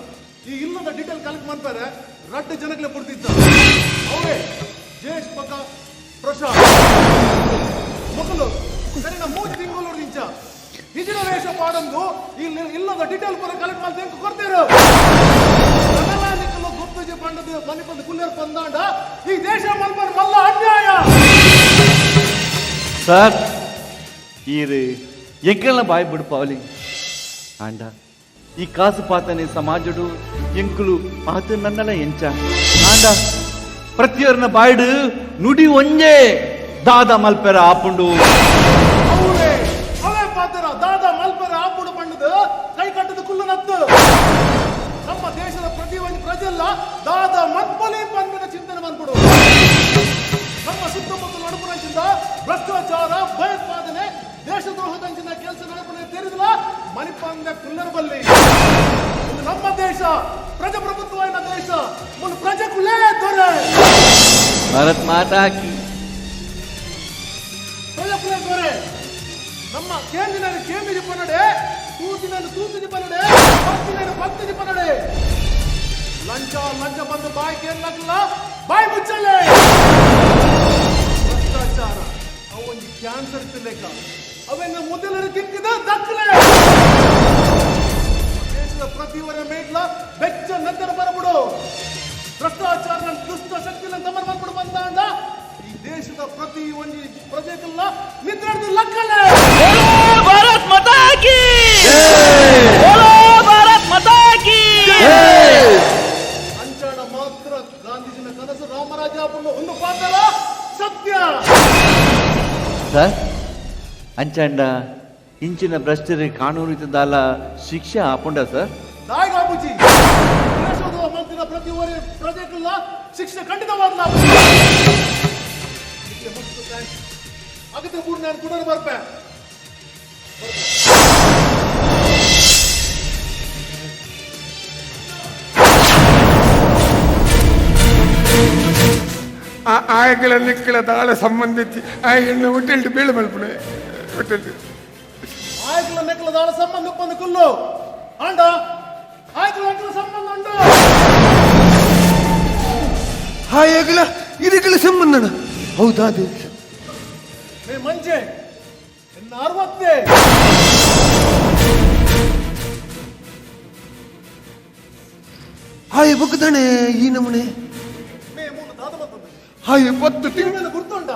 ಈ ಇಲ್ಲದ ಡೀಟೇಲ್ ಕಲೆಕ್ಟ್ ಮಾಡ್ತಾರೆ ರಡ್ಡ ಜನಕ್ಕೆ ಕೊಡ್ತಿದ್ದ ಅವೇ ಜೇಶ್ ಪಕ್ಕ ಪ್ರಶಾಂತ್ ಮಕ್ಕಳು ಸರಿ ನಾ 3 ತಿಂಗಳು ದಿಂಚ ಹಿಜಿನ ವೇಷ ಪಾಡಂದು ಇಲ್ಲದ ಡೀಟೇಲ್ ಪೂರ ಕಲೆಕ್ಟ್ ಮಾಡಿ ಎಂಕ ಕೊಡ್ತೀರು ಅದೆಲ್ಲ ನಿಕ್ಕಲು ಗೊತ್ತಜೆ ಪಂಡದ ಮನೆ ಬಂದ ಕುಳ್ಳರ್ ಬಂದಾಂಡ ಈ ದೇಶ ಮಲ್ಪರ್ ಮಲ್ಲ ಅನ್ಯಾಯ సార్ ఈరు ఎంకల బాయబడు పౌలి ఆండ ఈ కాసు పాతనే సమాజుడు ఎంకులు ఆత నన్నల ఎంచ ఆండ ప్రతియొర్న బాయడు నుడి ಒಂಜೆ ದಾದ ಮಲ್ಪೆರ ಆಪುಂಡು ಅವೇ ಪಾತ್ರ ದಾದ ಮಲ್ಪೆರ ಆಪುಂಡು ಪಂಡದು ಕೈ ಕಟ್ಟದ ಕುಲ್ಲನತ್ತು ನಮ್ಮ ದೇಶದ ಪ್ರತಿಯೊಂದು ಪ್ರಜೆಲ್ಲ ದಾದ ಮಲ್ಪಲಿ ಪಂಡದ ಚಿಂತನೆ ಬಂದ್ಬಿಡು ನಮ್ಮ ಸುತ್ತಮುತ್ತ ನಡುಪುರಂಚಿಂದ ಭ್ರಷ್ಟಾಚಾರ ಭಯೋತ್ಪಾದನೆ ದೇಶದ್ರೋಹದಂಚಿನ ಕೆಲಸ ನಡುಪುರ ತೆರೆದಿಲ್ಲ ಮಣಿಪಂದ ಕುಲ್ಲರ ಬಲ್ಲಿ ಇದು ನಮ್ಮ ದೇಶ ಪ್ರಜಾಪ್ರಭುತ್ವದ ದೇಶ ಮುನ್ ಪ್ರಜೆ ಕುಲ್ಲೇ ದೊರೆ ಭಾರತ್ ಮಾತಾ ಕಿ ಪ್ರಜೆ ಕುಲ್ಲೇ ದೊರೆ ನಮ್ಮ ಕೇಂದ್ರಿನ ಕೇಂದ್ರಿ ಪನ್ನಡೆ ತೂತಿನ ಪನ್ನಡೆ ಭಕ್ತಿನ ಪನ್ನಡೆ ಲಂಚ ಬಂದು ಬಾಯಿ ಕೇಳಲ್ಲ ಬಾಯಿ ಮುಚ್ಚಲೆ ಭ್ರಷ್ಟಾಚಾರ ಅವೊಂದು ಕ್ಯಾನ್ಸರ್ ಇತ್ತಲೇಕ ಅವೆನ್ನ ಮೊದಲರು ತಿಕ್ಕಿದ ದಕ್ಕಲೆ ದೇಶದ ಪ್ರತಿವರ ಮೇಡ್ಲ ಬೆಚ್ಚ ನಂತರ ಬರಬಿಡು ಭ್ರಷ್ಟಾಚಾರ ದುಷ್ಟ ಶಕ್ತಿನ ತಮರ್ ಮಾಡ್ಬಿಡು ಬಂದಾಂಡ ಈ ದೇಶದ ಪ್ರತಿ ಒಂದು ಪ್ರಜೆಗೆಲ್ಲ ನಿದ್ರಾಡ್ದು ಲಕ್ಕಲೆ ಭಾರತ್ ಮಾತಾ ಕಿ ಭಾರತ್ ಮಾತಾ ಕಿ ಅಂಚಾಣ ಮಾತ್ರ ಗಾಂಧೀಜಿನ ಕನಸು ರಾಮರಾಜ ಒಂದು ಪಾತ್ರ ಸತ್ಯ సార్ అంచండ ఇంచిన భ్రష్టరి కానూరు దాల శిక్ష ఆపుండా సార్ ನಾಯಗಾಬುಜಿ ದೇಶದ ಮಂತ್ರಿನ ಪ್ರತಿ ಪ್ರಜೆಗೆಲ್ಲ ಶಿಕ್ಷೆ ಖಂಡಿತವಾದ ಅಗತ್ಯ ಕೂಡ ನಾನು ಕೂಡ ಬರ್ಪೆ ಆಯಗಳ ನಿಕ್ಕಳ ದಾಳ ಸಂಬಂಧಿಸಿ ಆಯಗಳನ್ನ ಹೊಟ್ಟೆಲ್ಟು ಬೇಳೆ ಮಲ್ಪಡೆ ಹೊಟ್ಟೆಲ್ಟು ಆಯಗಳ ನೆಕ್ಕಲ ದಾಳ ಸಂಬಂಧ ಬಂದು ಕುಲ್ಲು ಆಂಡ ಆಯಗಳ ನೆಕ್ಕಲ ಸಂಬಂಧ ಉಂಟು ಆಯಗಳ ಇದಕ್ಕೆಲ್ಲ ಸಂಬಂಧನ ಹೌದಾ ಮೇ ಮಂಜೆ ಇನ್ನ 60 ಆಯ ಬಗ್ಗದಾನೆ ಈ ನಮೂನೆ ಆಯ 10 ತಿಂಗಳು ಗುರ್ತುಂಡ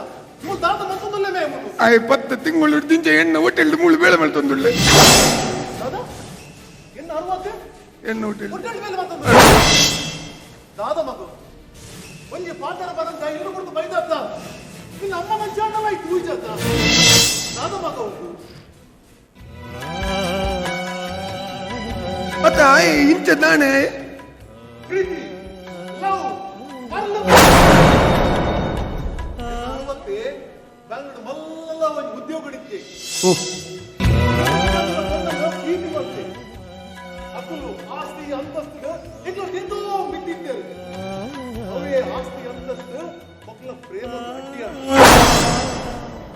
ಮೂಲ ದಾದ ಮತ್ತೊಂದಲ್ಲೇ ಮೇ ಆಯ 10 ತಿಂಗಳು ದಿಂಚ ಎಣ್ಣೆ ಹೊಟ್ಟೆಲ್ಟು ಮೂಳು ಬೇಳೆ ಮಲ್ತೊಂದುಳ್ಳೆ ದಾದ ಇನ್ನ 60 ಎಣ್ಣೆ ಹೊಟ್ಟೆಲ್ಟು ಮೇಲೆ ಮತ್ತೊಂದು ದಾದ ಮಗು ಒಂಜಿ ಪಾತರ ಬರಂತ ಇನ್ನು ಕೊಡ್ತು ಬೈದಾತ ಇನ್ನು ಅಮ್ಮ ಮಂಚಾಂಡಲ್ಲ ಇತ್ತು ಉಯ್ಜಾತ ದಾದ ಮಗ ಉಂಟು ಮತ್ತೆ ಆಯ ಇಂಚ ದಾಣೆ ಪ್ರೀತಿ ಲವ್ ಮಲ್ಲು ಬೆಂಗಳೂರು ಮಲ್ಲ ಒಂದು ಉದ್ಯೋಗ ಹಿಡಿತೆ ಅಕ್ಕಲು ಆಸ್ತಿ ಅಂತಸ್ತು ಇನ್ನು ನಿಂದು ಬಿಟ್ಟಿದ್ದೇವೆ ಅವೇ ಆಸ್ತಿ ಅಂತಸ್ತು ಮಕ್ಕಳ ಪ್ರೇಮ ಅಡ್ಡಿಯ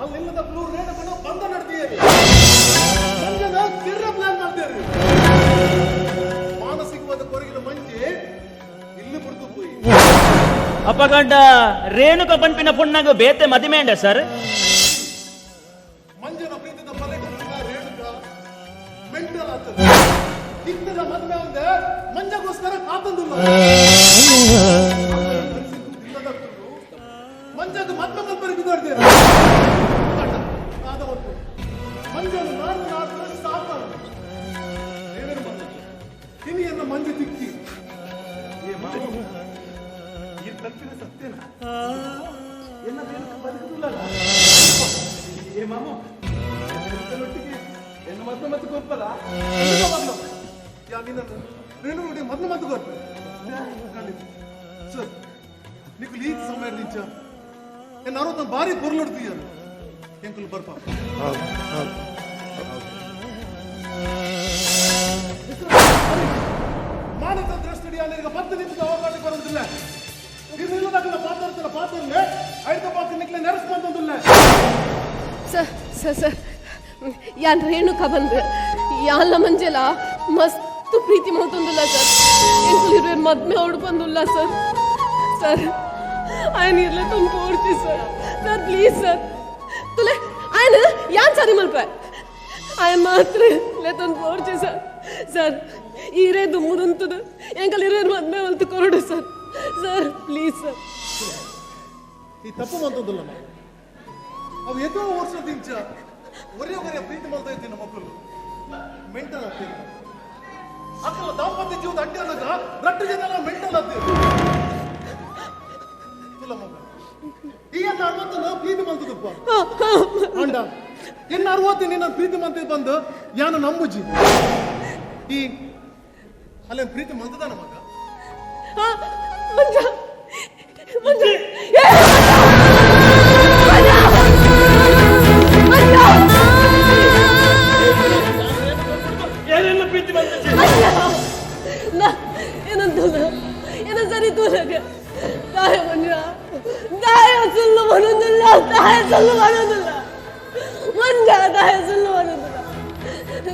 ಅಲ್ಲಿಲ್ಲದ ಬ್ಲೂ ರೇಣುಗಳು ಬಂದ ನಡೆದಿದ್ದಾರೆ ಮಂಜನ ಕಿರ್ರ ಪ್ಲಾನ್ ಮಾಡ್ತಾರೆ ಮಾನಸಿಕವಾದ ಕೊರಗಿನ ಮಂಜೆ ಇಲ್ಲಿ ಬಿಡ್ತು ಹೋಯಿ ಅಪ್ಪಗಂಡ ರೇಣುಕ ಪಂಪಿನ ಪುಣ್ಣಗ ಬೇತೆ ಮದಿಮೇಂಡ ಸರ್ ಮಂಜನ ಪ್ರೀತಿದ ಪಲ್ಲೆಗೆ ರೇಣುಕ ಮೆಂಟಲ್ ಆಗ್ತದೆ ಇದ್ದದ ಮದುವೆ ಒಂದೇ ಮಂಜಗೋಸ್ಕರ ಕಾತಂದಿಲ್ಲ ಮಂಜದ ಮದ್ವೆ ಕಲ್ಪನೆ ಬಿದ್ದಾಡ್ತೀರ ಮಂಜನ ನಾಡು ಸಾಕು ಏನೇನು ಬಂದ ತಿನಿಯನ್ನು ಮಂಜು ತಿಕ್ಕಿ ಈ ತಪ್ಪಿನ ಸತ್ಯನ ಎನ್ನ ರೇಣುಕ ಬದುಕುದಿಲ್ಲ ಏ ಮಾಮು ಒಟ್ಟಿಗೆ ಎನ್ನ ಮತ್ತೆ ಮತ್ತೆ ಗೊಪ್ಪಲ್ಲ ಯಾ ನಿನ್ನನ್ನು ರೇಣು ನೋಡಿ ಮತ್ತೆ ಮತ್ತೆ ಗೊತ್ತ ಸರ್ నీకు లీక్ సంబంధించ నేను అరవతం భారీ పొరలొడుతీయాను ఎంకులు బర్ప ಮಾನಸ ದೃಷ್ಟಿ ಅಲ್ಲಿಗೆ 10 ನಿಮಿಷ ಅವಕಾಶ ಕೊಡುವುದಿಲ್ಲ ಇದು ಇಲ್ಲದಾಗಲ್ಲ ಪಾತ್ರಲ್ಲ ಐದು ಪಾತ್ರ ನಿಕ್ಲೆ ನೆರೆಸ್ಕೊಂತಂದಿಲ್ಲ ಸರ್ ಯಾನ್ ರೇಣುಕ ಬಂದ್ರೆ ಯಾನ್ಲ ಮಂಜೆಲ ಮಸ್ತ್ ಪ್ರೀತಿ ಮಾಡ್ತಂದಿಲ್ಲ ಸರ್ ಎಂಕುಲಿರುವೆ ಮದ್ಮೆ ಹೊಡ್ಕೊಂದಿಲ್ಲ ಸರ್ ఆయన ఇట్లా तुम పోర్చి सर प्लीज सर तुले ఆయన యాన్ సరి మల్ప ఆయన మాత్రే లేతన్ పోర్చి सर ఈరే దుమ్ముదుంతుదు ఎంకల్ ఇరే మద్మే వల్తు కొరడు सर ప్లీజ్ सर ಈ ತಪ್ಪು ಮಂತದಿಲ್ಲ ಅವು ಎಷ್ಟೋ ವರ್ಷದಿಂದ ಒರೆ ಪ್ರೀತಿ ಮಾಡ್ತಾ ಇದ್ದೀನಿ ಮಕ್ಕಳು ಮೆಂಟಲ್ ಆಗ್ತೀನಿ ಅಕ್ಕಲ ದಾಂಪತ್ಯ ಜೀವದ ಅಡ್ಡಿ ಆದಾಗ ರಟ್ಟು ಜನ ಮೆಂಟಲ್ ಆಗ್ತೀವಿ ಈಗ 60 ಪ್ರೀತಿ ಮಂತದಪ್ಪ ಅಂಡ ಇನ್ನು 60 ನಿನ್ನ ಪ್ರೀತಿ ಮಂತ ಬಂದು ಯಾನು ನಂಬುಜಿ ಈ ಅಲ್ಲೇನು ಪ್ರೀತಿ ಮಂತದಾನ ಮಗ ಮಂಜ ಏನೆಲ್ಲ ಪ್ರೀತಿ ಮಂತ ಏನಂತ ಸರಿ ತೂಲಗೆ दाय मंजा दाय सुल्लू मनंदुल्ला दाय सुल्लू मनंदुल्ला मंजा दाय सुल्लू मनंदुल्ला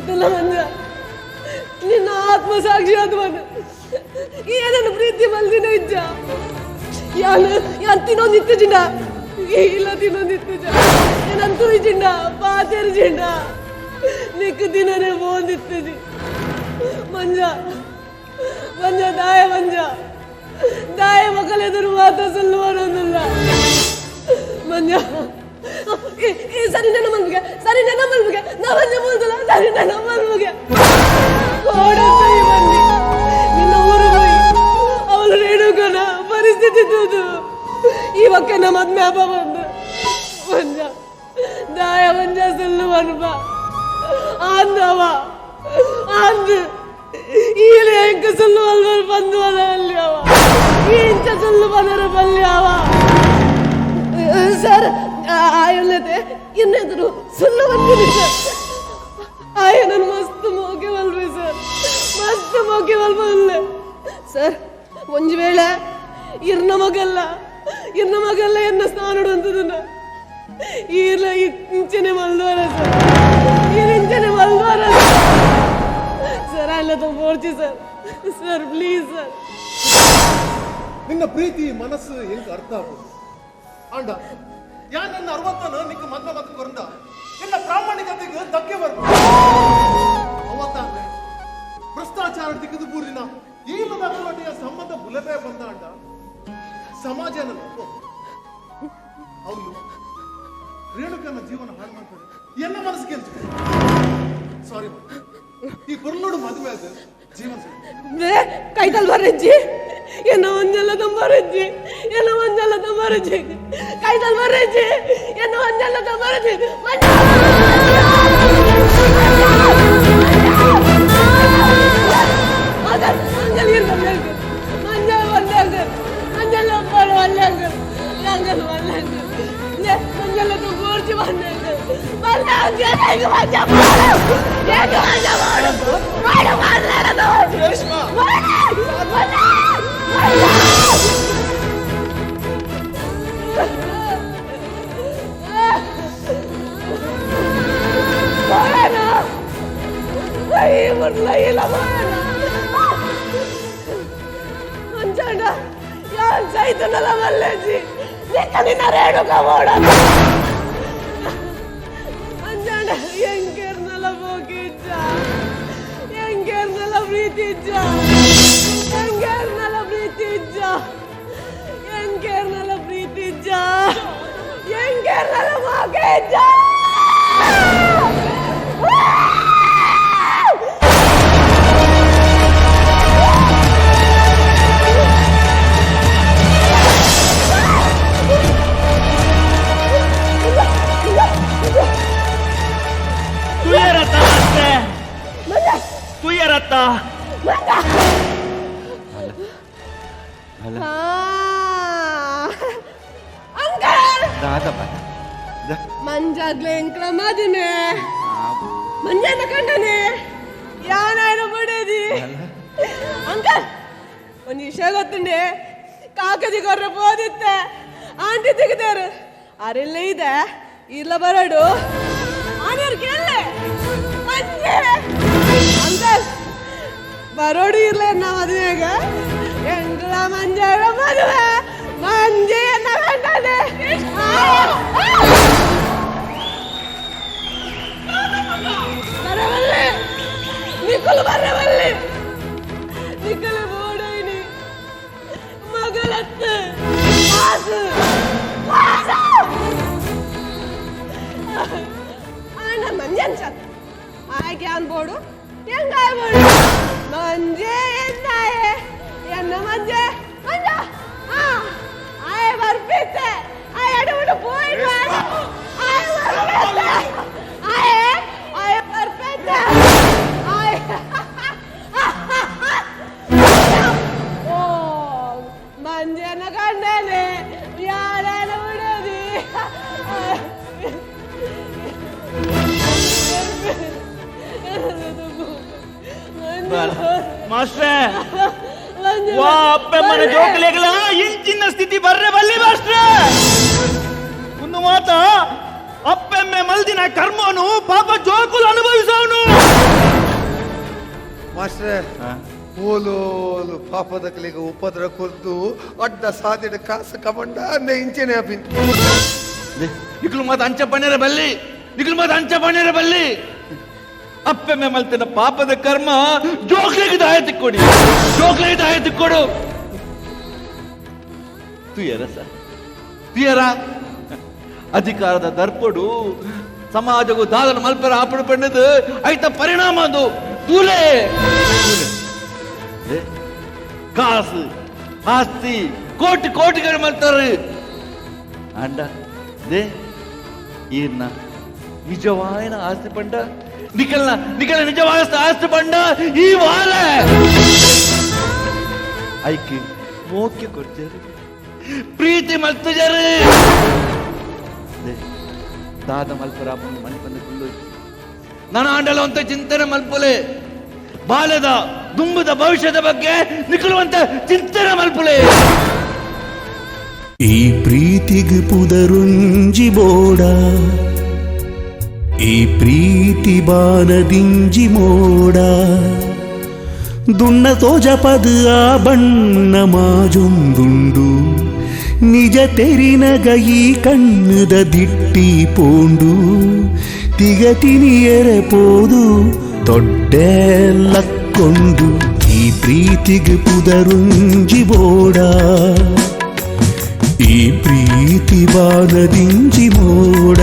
तुला मंजा ನಿನ್ನ ಆತ್ಮ ಸಾಕ್ಷಿಯಾದ ಮನೆ ಏನನ್ನು ಪ್ರೀತಿ ಮಲ್ದಿನ ಇಜ್ಜ ಯಾನ್ ತಿನ್ನೊಂದಿತ್ತು ಜಿಂಡ ಇಲ್ಲ ತಿನ್ನೊಂದಿತ್ತು ಜ ಏನಂತೂ ಜಿಂಡ ಪಾತೆರು ಜಿಂಡ ನಿಕ್ಕು ದಿನನೇ ಬೋಂದಿತ್ತು ಜಿ ಮಂಜ ದಾಯ ಮಂಜ दाय मकल एदुरु मात सल्लुवानोंदिल्ल मंज सरी नन्न मल्बिगे ना मंज बोलदला सरी नन्न मल्बिगे कोडतई बन्नी निन्न ऊरु होई ಅವಳು ರೇಣುಕನ ಪರಿಸ್ಥಿತಿ ತೂದು ಇವಕ್ಕೆ ನಮ್ಮ ಮದ್ಮೆ ಹಬ್ಬ ಬಂದು ಮಂಜ ದಾಯ ಮಂಜ ಸಲ್ಲುವನ್ಬ ಆಂದವ ಆಂದ ಈಲೆ ಎಂಕ ಸಲ್ಲುವಲ್ವರ್ ಬಂದು ಅಲ್ಲ ಅವ ಇಂಚ ಸಲ್ಲು ಬಲ್ಲಿ ಅವ ಸರ್ ಆಯಲ್ಲದೆ ಇನ್ನೆದುರು ಸುಳ್ಳು ಬಂದಿನಿ ಸರ್ ಆಯ ನನ್ನ ಮಸ್ತ್ ಮೋಕೆ ಬಲ್ರಿ ಸರ್ ಮಸ್ತ್ ಮೋಕೆ ಬಲ್ಬಲ್ಲೆ ಸರ್ ಒಂಜು ವೇಳೆ ಇರ್ನ ಮಗಲ್ಲ ಎನ್ನ ಸ್ನಾನಡು ಅಂತದನ್ನ ಈಲ ಇಂಚನೆ ಮಲ್ದವರ ಸರ್ ಇಂಚನೆ ಮಲ್ದವರ ಸರ್ ಅಲ್ಲ ತೋರ್ಚಿ ಸರ್ ಪ್ಲೀಸ್ ಸರ್ ನಿನ್ನ ಪ್ರೀತಿ ಮನಸ್ಸು ಹೆಂಗ ಅರ್ಥ ಆಗ್ಬೋದು ಅಂಡ ಯಾ ನನ್ನ 60 ನಿಕ್ಕ ಮದ್ವೆ ಕೊರಂದ ನಿನ್ನ ಪ್ರಾಮಾಣಿಕತೆಗೆ ಧಕ್ಕೆ ಬರ್ಬೋದು ಅವತ್ತಾದ್ರೆ ಭ್ರಷ್ಟಾಚಾರ ದಿಕ್ಕದು ಪೂರ್ದಿನ ಈಲ ನಕಲೊಟ್ಟಿಯ ಸಂಬಂಧ ಬುಲಬೇ ಬಂದ ಅಂಡ ಸಮಾಜ ಅವನು ರೇಣುಕನ ಜೀವನ ಹಾಳು ಮಾಡ್ತಾರೆ ಎಲ್ಲ ಮನಸ್ಸಿಗೆ ಸಾರಿ ಈ ಬುರ್ಲೋಡು ಮದುವೆ ಆದ ಜೀವನ ಕೈತಲ್ ಬರ್ರಜ್ಜಿ ಎನ್ನ ಒಂಜಲ್ಲ ತಂಬರಜ್ಜಿ ಕೈತಲ್ ಬರ್ರಜ್ಜಿ ಎನ್ನ ಒಂಜಲ್ಲ ತಂಬರಜ್ಜಿ ತುಯ್ಯರತ್ತ ಮಂಜಾಗ್ಲೆ ಎಂಕ್ಲ ಮದಿನೆ ಮಂಜನ ಕಂಡನೆ ಯಾನಾಯ್ನ ಬಡೇದಿ ಅಂಕಲ್ ಒಂದು ವಿಷಯ ಗೊತ್ತುಂಡೆ ಕಾಕಜಿ ಕೊರ್ರ ಪೋದಿತ್ತೆ ಆಂಟಿ ತೆಗೆದಾರು ಅರೆಲ್ಲ ಇದೆ ಇಲ್ಲ ಬರಡು ಆನೆಯವ್ರು ಕೇಳಲೆ ಮಂಜೆ ಅಂಕಲ್ ಬರೋಡು ಇರ್ಲ ನಾ ಮದುವೆಗ ಎಂಗ್ಲ ಮಂಜರ ಮದುವೆ ಮಂಜೆಯನ್ನ ಕಂಡನೆ ಬರವಲ್ಲೆ ನಿಕ್ಕಲು ಬರವಲ್ಲೆ ನಿಕ್ಕಲು ಬೋಡೈನಿ ಮಗಳತ್ತು ಮಾಸು ಅಣ್ಣ ಮಂಜನ್ ಸತ್ ಆಯ್ಕೆ ಅನ್ಬೋಡು ಹೆಂಗಾಯ ಬೋಡು ಮಂಜೆ ಎಂದಾಯೆ ಎನ್ನ ಮಂಜೆ ಮಂಜ ಆಯ ಬರ್ಪಿತ್ತೆ ಆಯ ಅಡುಬಿಡು ಪೋಯಿಡ್ ಆಯ ಬರ್ಪಿತ್ತೆ ಆಯ ಬರ್ಪಿತ್ತೆ ಆಯ ಓ ಮಂಜನ ಕಂಡನೆ ಯಾರನ ಬಿಡೋದಿ ಮಾಸ್ಟ್ರೇ ವಾ ಅಪ್ಪಮ್ಮನ ಜೋಕಲೆಗಳ ಇಂಚಿನ ಸ್ಥಿತಿ ಬರ್ರೆ ಬಲ್ಲಿ ಮಾಸ್ಟ್ರೇ ಒಂದು ಮಾತ ಅಪ್ಪೆಮ್ಮೆ ಮಲ್ದಿನ ಕರ್ಮನು ಪಾಪ ಜೋಕುಲು ಅನುಭವಿಸವನು ಮಾಸ್ಟರ್ ಓಲೋಲು ಪಾಪದ ಕಲಿಗೆ ಉಪದ್ರ ಕೊರ್ದು ಅಡ್ಡ ಸಾಧ್ಯದ ಕಾಸ ಕಮಂಡ ಅಂದ ಇಂಚೆನೆ ಅಪಿನ್ ನಿಕ್ಲು ಮಾತ ಅಂಚ ಪಣ್ಣೆರ ಬಲ್ಲಿ ನಿಕ್ಲು ಮಾತ ಅಂಚ ಪಣ್ಣೆರ ಬಲ್ಲಿ ಅಪ್ಪೆಮ್ಮೆ ಮಲ್ತಿನ ಪಾಪದ ಕರ್ಮ ಜೋಕ್ಲೆಗೆ ದಾಯ ತಿಕ್ಕೊಡಿ ಜೋಕ್ಲೆಗೆ ದಾಯ ತಿಕ್ಕೊಡು ತುಯರ ಅಧಿಕಾರದ ದರ್ಪಡು ಸಮಾಜಗೂ ದಾದನ ಮಲ್ಪರ ಆಪಣ ಪಣ್ಣದು ಐತ ಪರಿಣಾಮ ಅದು ತೂಲೆ ಕಾಸು ಆಸ್ತಿ ಕೋಟಿ ಕೋಟಿಗಳು ಮಲ್ತಾರೆ ಅಂಡ ದೇ ಈರ್ನ ನಿಜವಾದ ಆಸ್ತಿ ಪಂಡ ನಿಖಲ್ನ ನಿಜವಾದ ಆಸ್ತಿ ಪಂಡ ಈ ವಾರ ಐಕೆ ಮೋಕ್ಯ ಕೊಡ್ತಾರೆ ಪ್ರೀತಿ ಮಲ್ತಜರು ದಾದ ಮಲ್ಪರ ಮಣಿಪಂದ ಕುಳ್ಳು ನನ್ನ ಆಂಡಲ ಅಂತ ಚಿಂತನೆ ಮಲ್ಪುಲೆ ಬಾಲ್ಯದ ದುಂಬದ ಭವಿಷ್ಯದ ಬಗ್ಗೆ ನಿಖಲುವಂತ ಚಿಂತನೆ ಮಲ್ಪುಲೆ ಈ ಪ್ರೀತಿಗೆ ಪುದರುಂಜಿ ಬೋಡ ಈ ಪ್ರೀತಿ ಬಾನದಿಂಜಿ ಮೋಡ ದುಣ್ಣ ತೋಜಪದ ಆ ಬಣ್ಣ ಮಾಜೊಂದುಂಡು ನಿಜ ತೆರಿನಗ ಈ ಕಣ್ಣದ ದಿಟ್ಟಿ ಪೋಂಡು ತಿಗತಿನಿಯರೆ ಪೋದು ದೊಡ್ಡೆಲ್ಲಕ್ಕೊಂಡು ಈ ಪ್ರೀತಿಗೆ ಪುದರುಂಜಿ ಬೋಡ ಈ ಪ್ರೀತಿ ಬಾನದಿಂಜಿ ಮೋಡ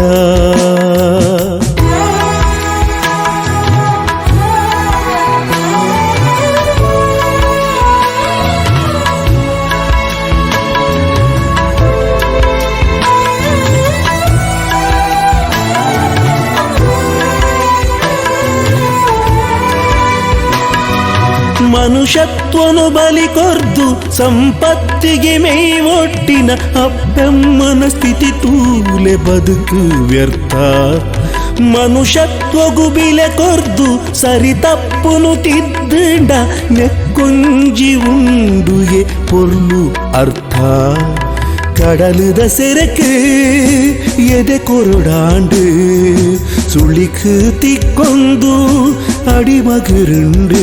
ಮನುಷ್ಯತ್ವನು ಬಲಿ ಕೊರ್ದು ಸಂಪತ್ತಿಗೆ ಮೈ ಒಟ್ಟಿನ ಅಪ್ಪಮ್ಮನ ಸ್ಥಿತಿ ತೂಲೆ ಬದುಕು ವ್ಯರ್ಥ ಮನುಷ್ಯತ್ವಗು ಬಿಲೆ ಕೊರ್ದು ಸರಿ ತಪ್ಪುನು ತಿದ್ದಂಡ ನೆಕ್ಕೊಂಜಿ ಉಂಡುಗೆ ಪೊರ್ಲು ಅರ್ಥ கடலுத செருக்கு எதை கொருடாண்டு சுளிக்கு திக்கொந்து அடிமகிருண்டு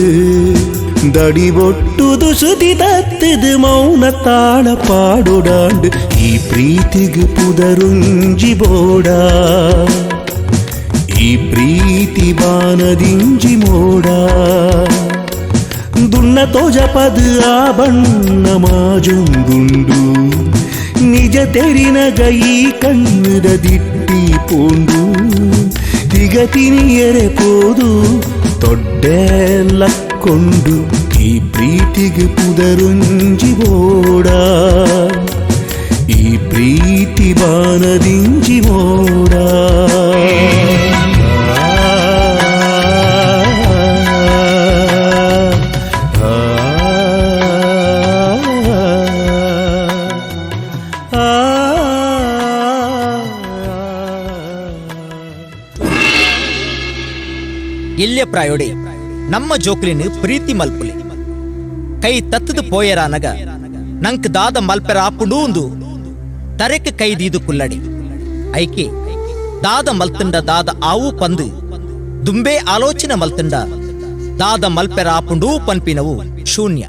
ದಡಿ ಬೊಟ್ಟುದು ಸುದಿ ತತ್ತಿದು ಮೌನ ತಾಳ ಪಾಡೊಡಾಂಡು ಈ ಪ್ರೀತಿಗೆ ಪುದರುಂಜಿ ಬೋಡ ಈ ಪ್ರೀತಿ ಬಾನದಿಂಜಿ ಮೋಡ ದುಣ್ಣ ತೋಜಪದ ಆ ಬಣ್ಣ ಮಾಜೊಂದುಂಡು ನಿಜ ತೆರಿನಗ ಈ ಕಣ್ಣದ ದಿಟ್ಟಿ ಪೋಂಡು ತಿಗತಿನಿಯರೆ ಪೋದು ದೊಡ್ಡೆಲ್ಲಕ್ಕೊಂಡು ಈ ಪ್ರೀತಿಗೆ ಪುದರುಂಜಿ ಬೋಡ ಈ ಪ್ರೀತಿ ಬಾನದಿಂಜಿ ಮೋಡ ಇಲ್ಯ ಪ್ರಾಯೋಡೆ ನಮ್ಮ ಜೋಕ್ಲಿನ ಪ್ರೀತಿ ಮಲ್ಪುಲೆ ಕೈ ತತ್ತದ ಪೋಯರಾನಗ ನಂಕ್ ದಾದ ಮಲ್ಪೆರ ಆಪುಂಡು ಒಂದು ತರೆಕ್ ಕೈ ದೀದು ಕುಲ್ಲಡಿ ಐಕೆ ದಾದ ಮಲ್ತಂಡ ದಾದ ಆವು ಪಂದು ದುಂಬೆ ಆಲೋಚನೆ ಮಲ್ತಂಡ ದಾದ ಮಲ್ಪೆರ ಆಪುಂಡು ಪನ್ಪಿನವು ಶೂನ್ಯ.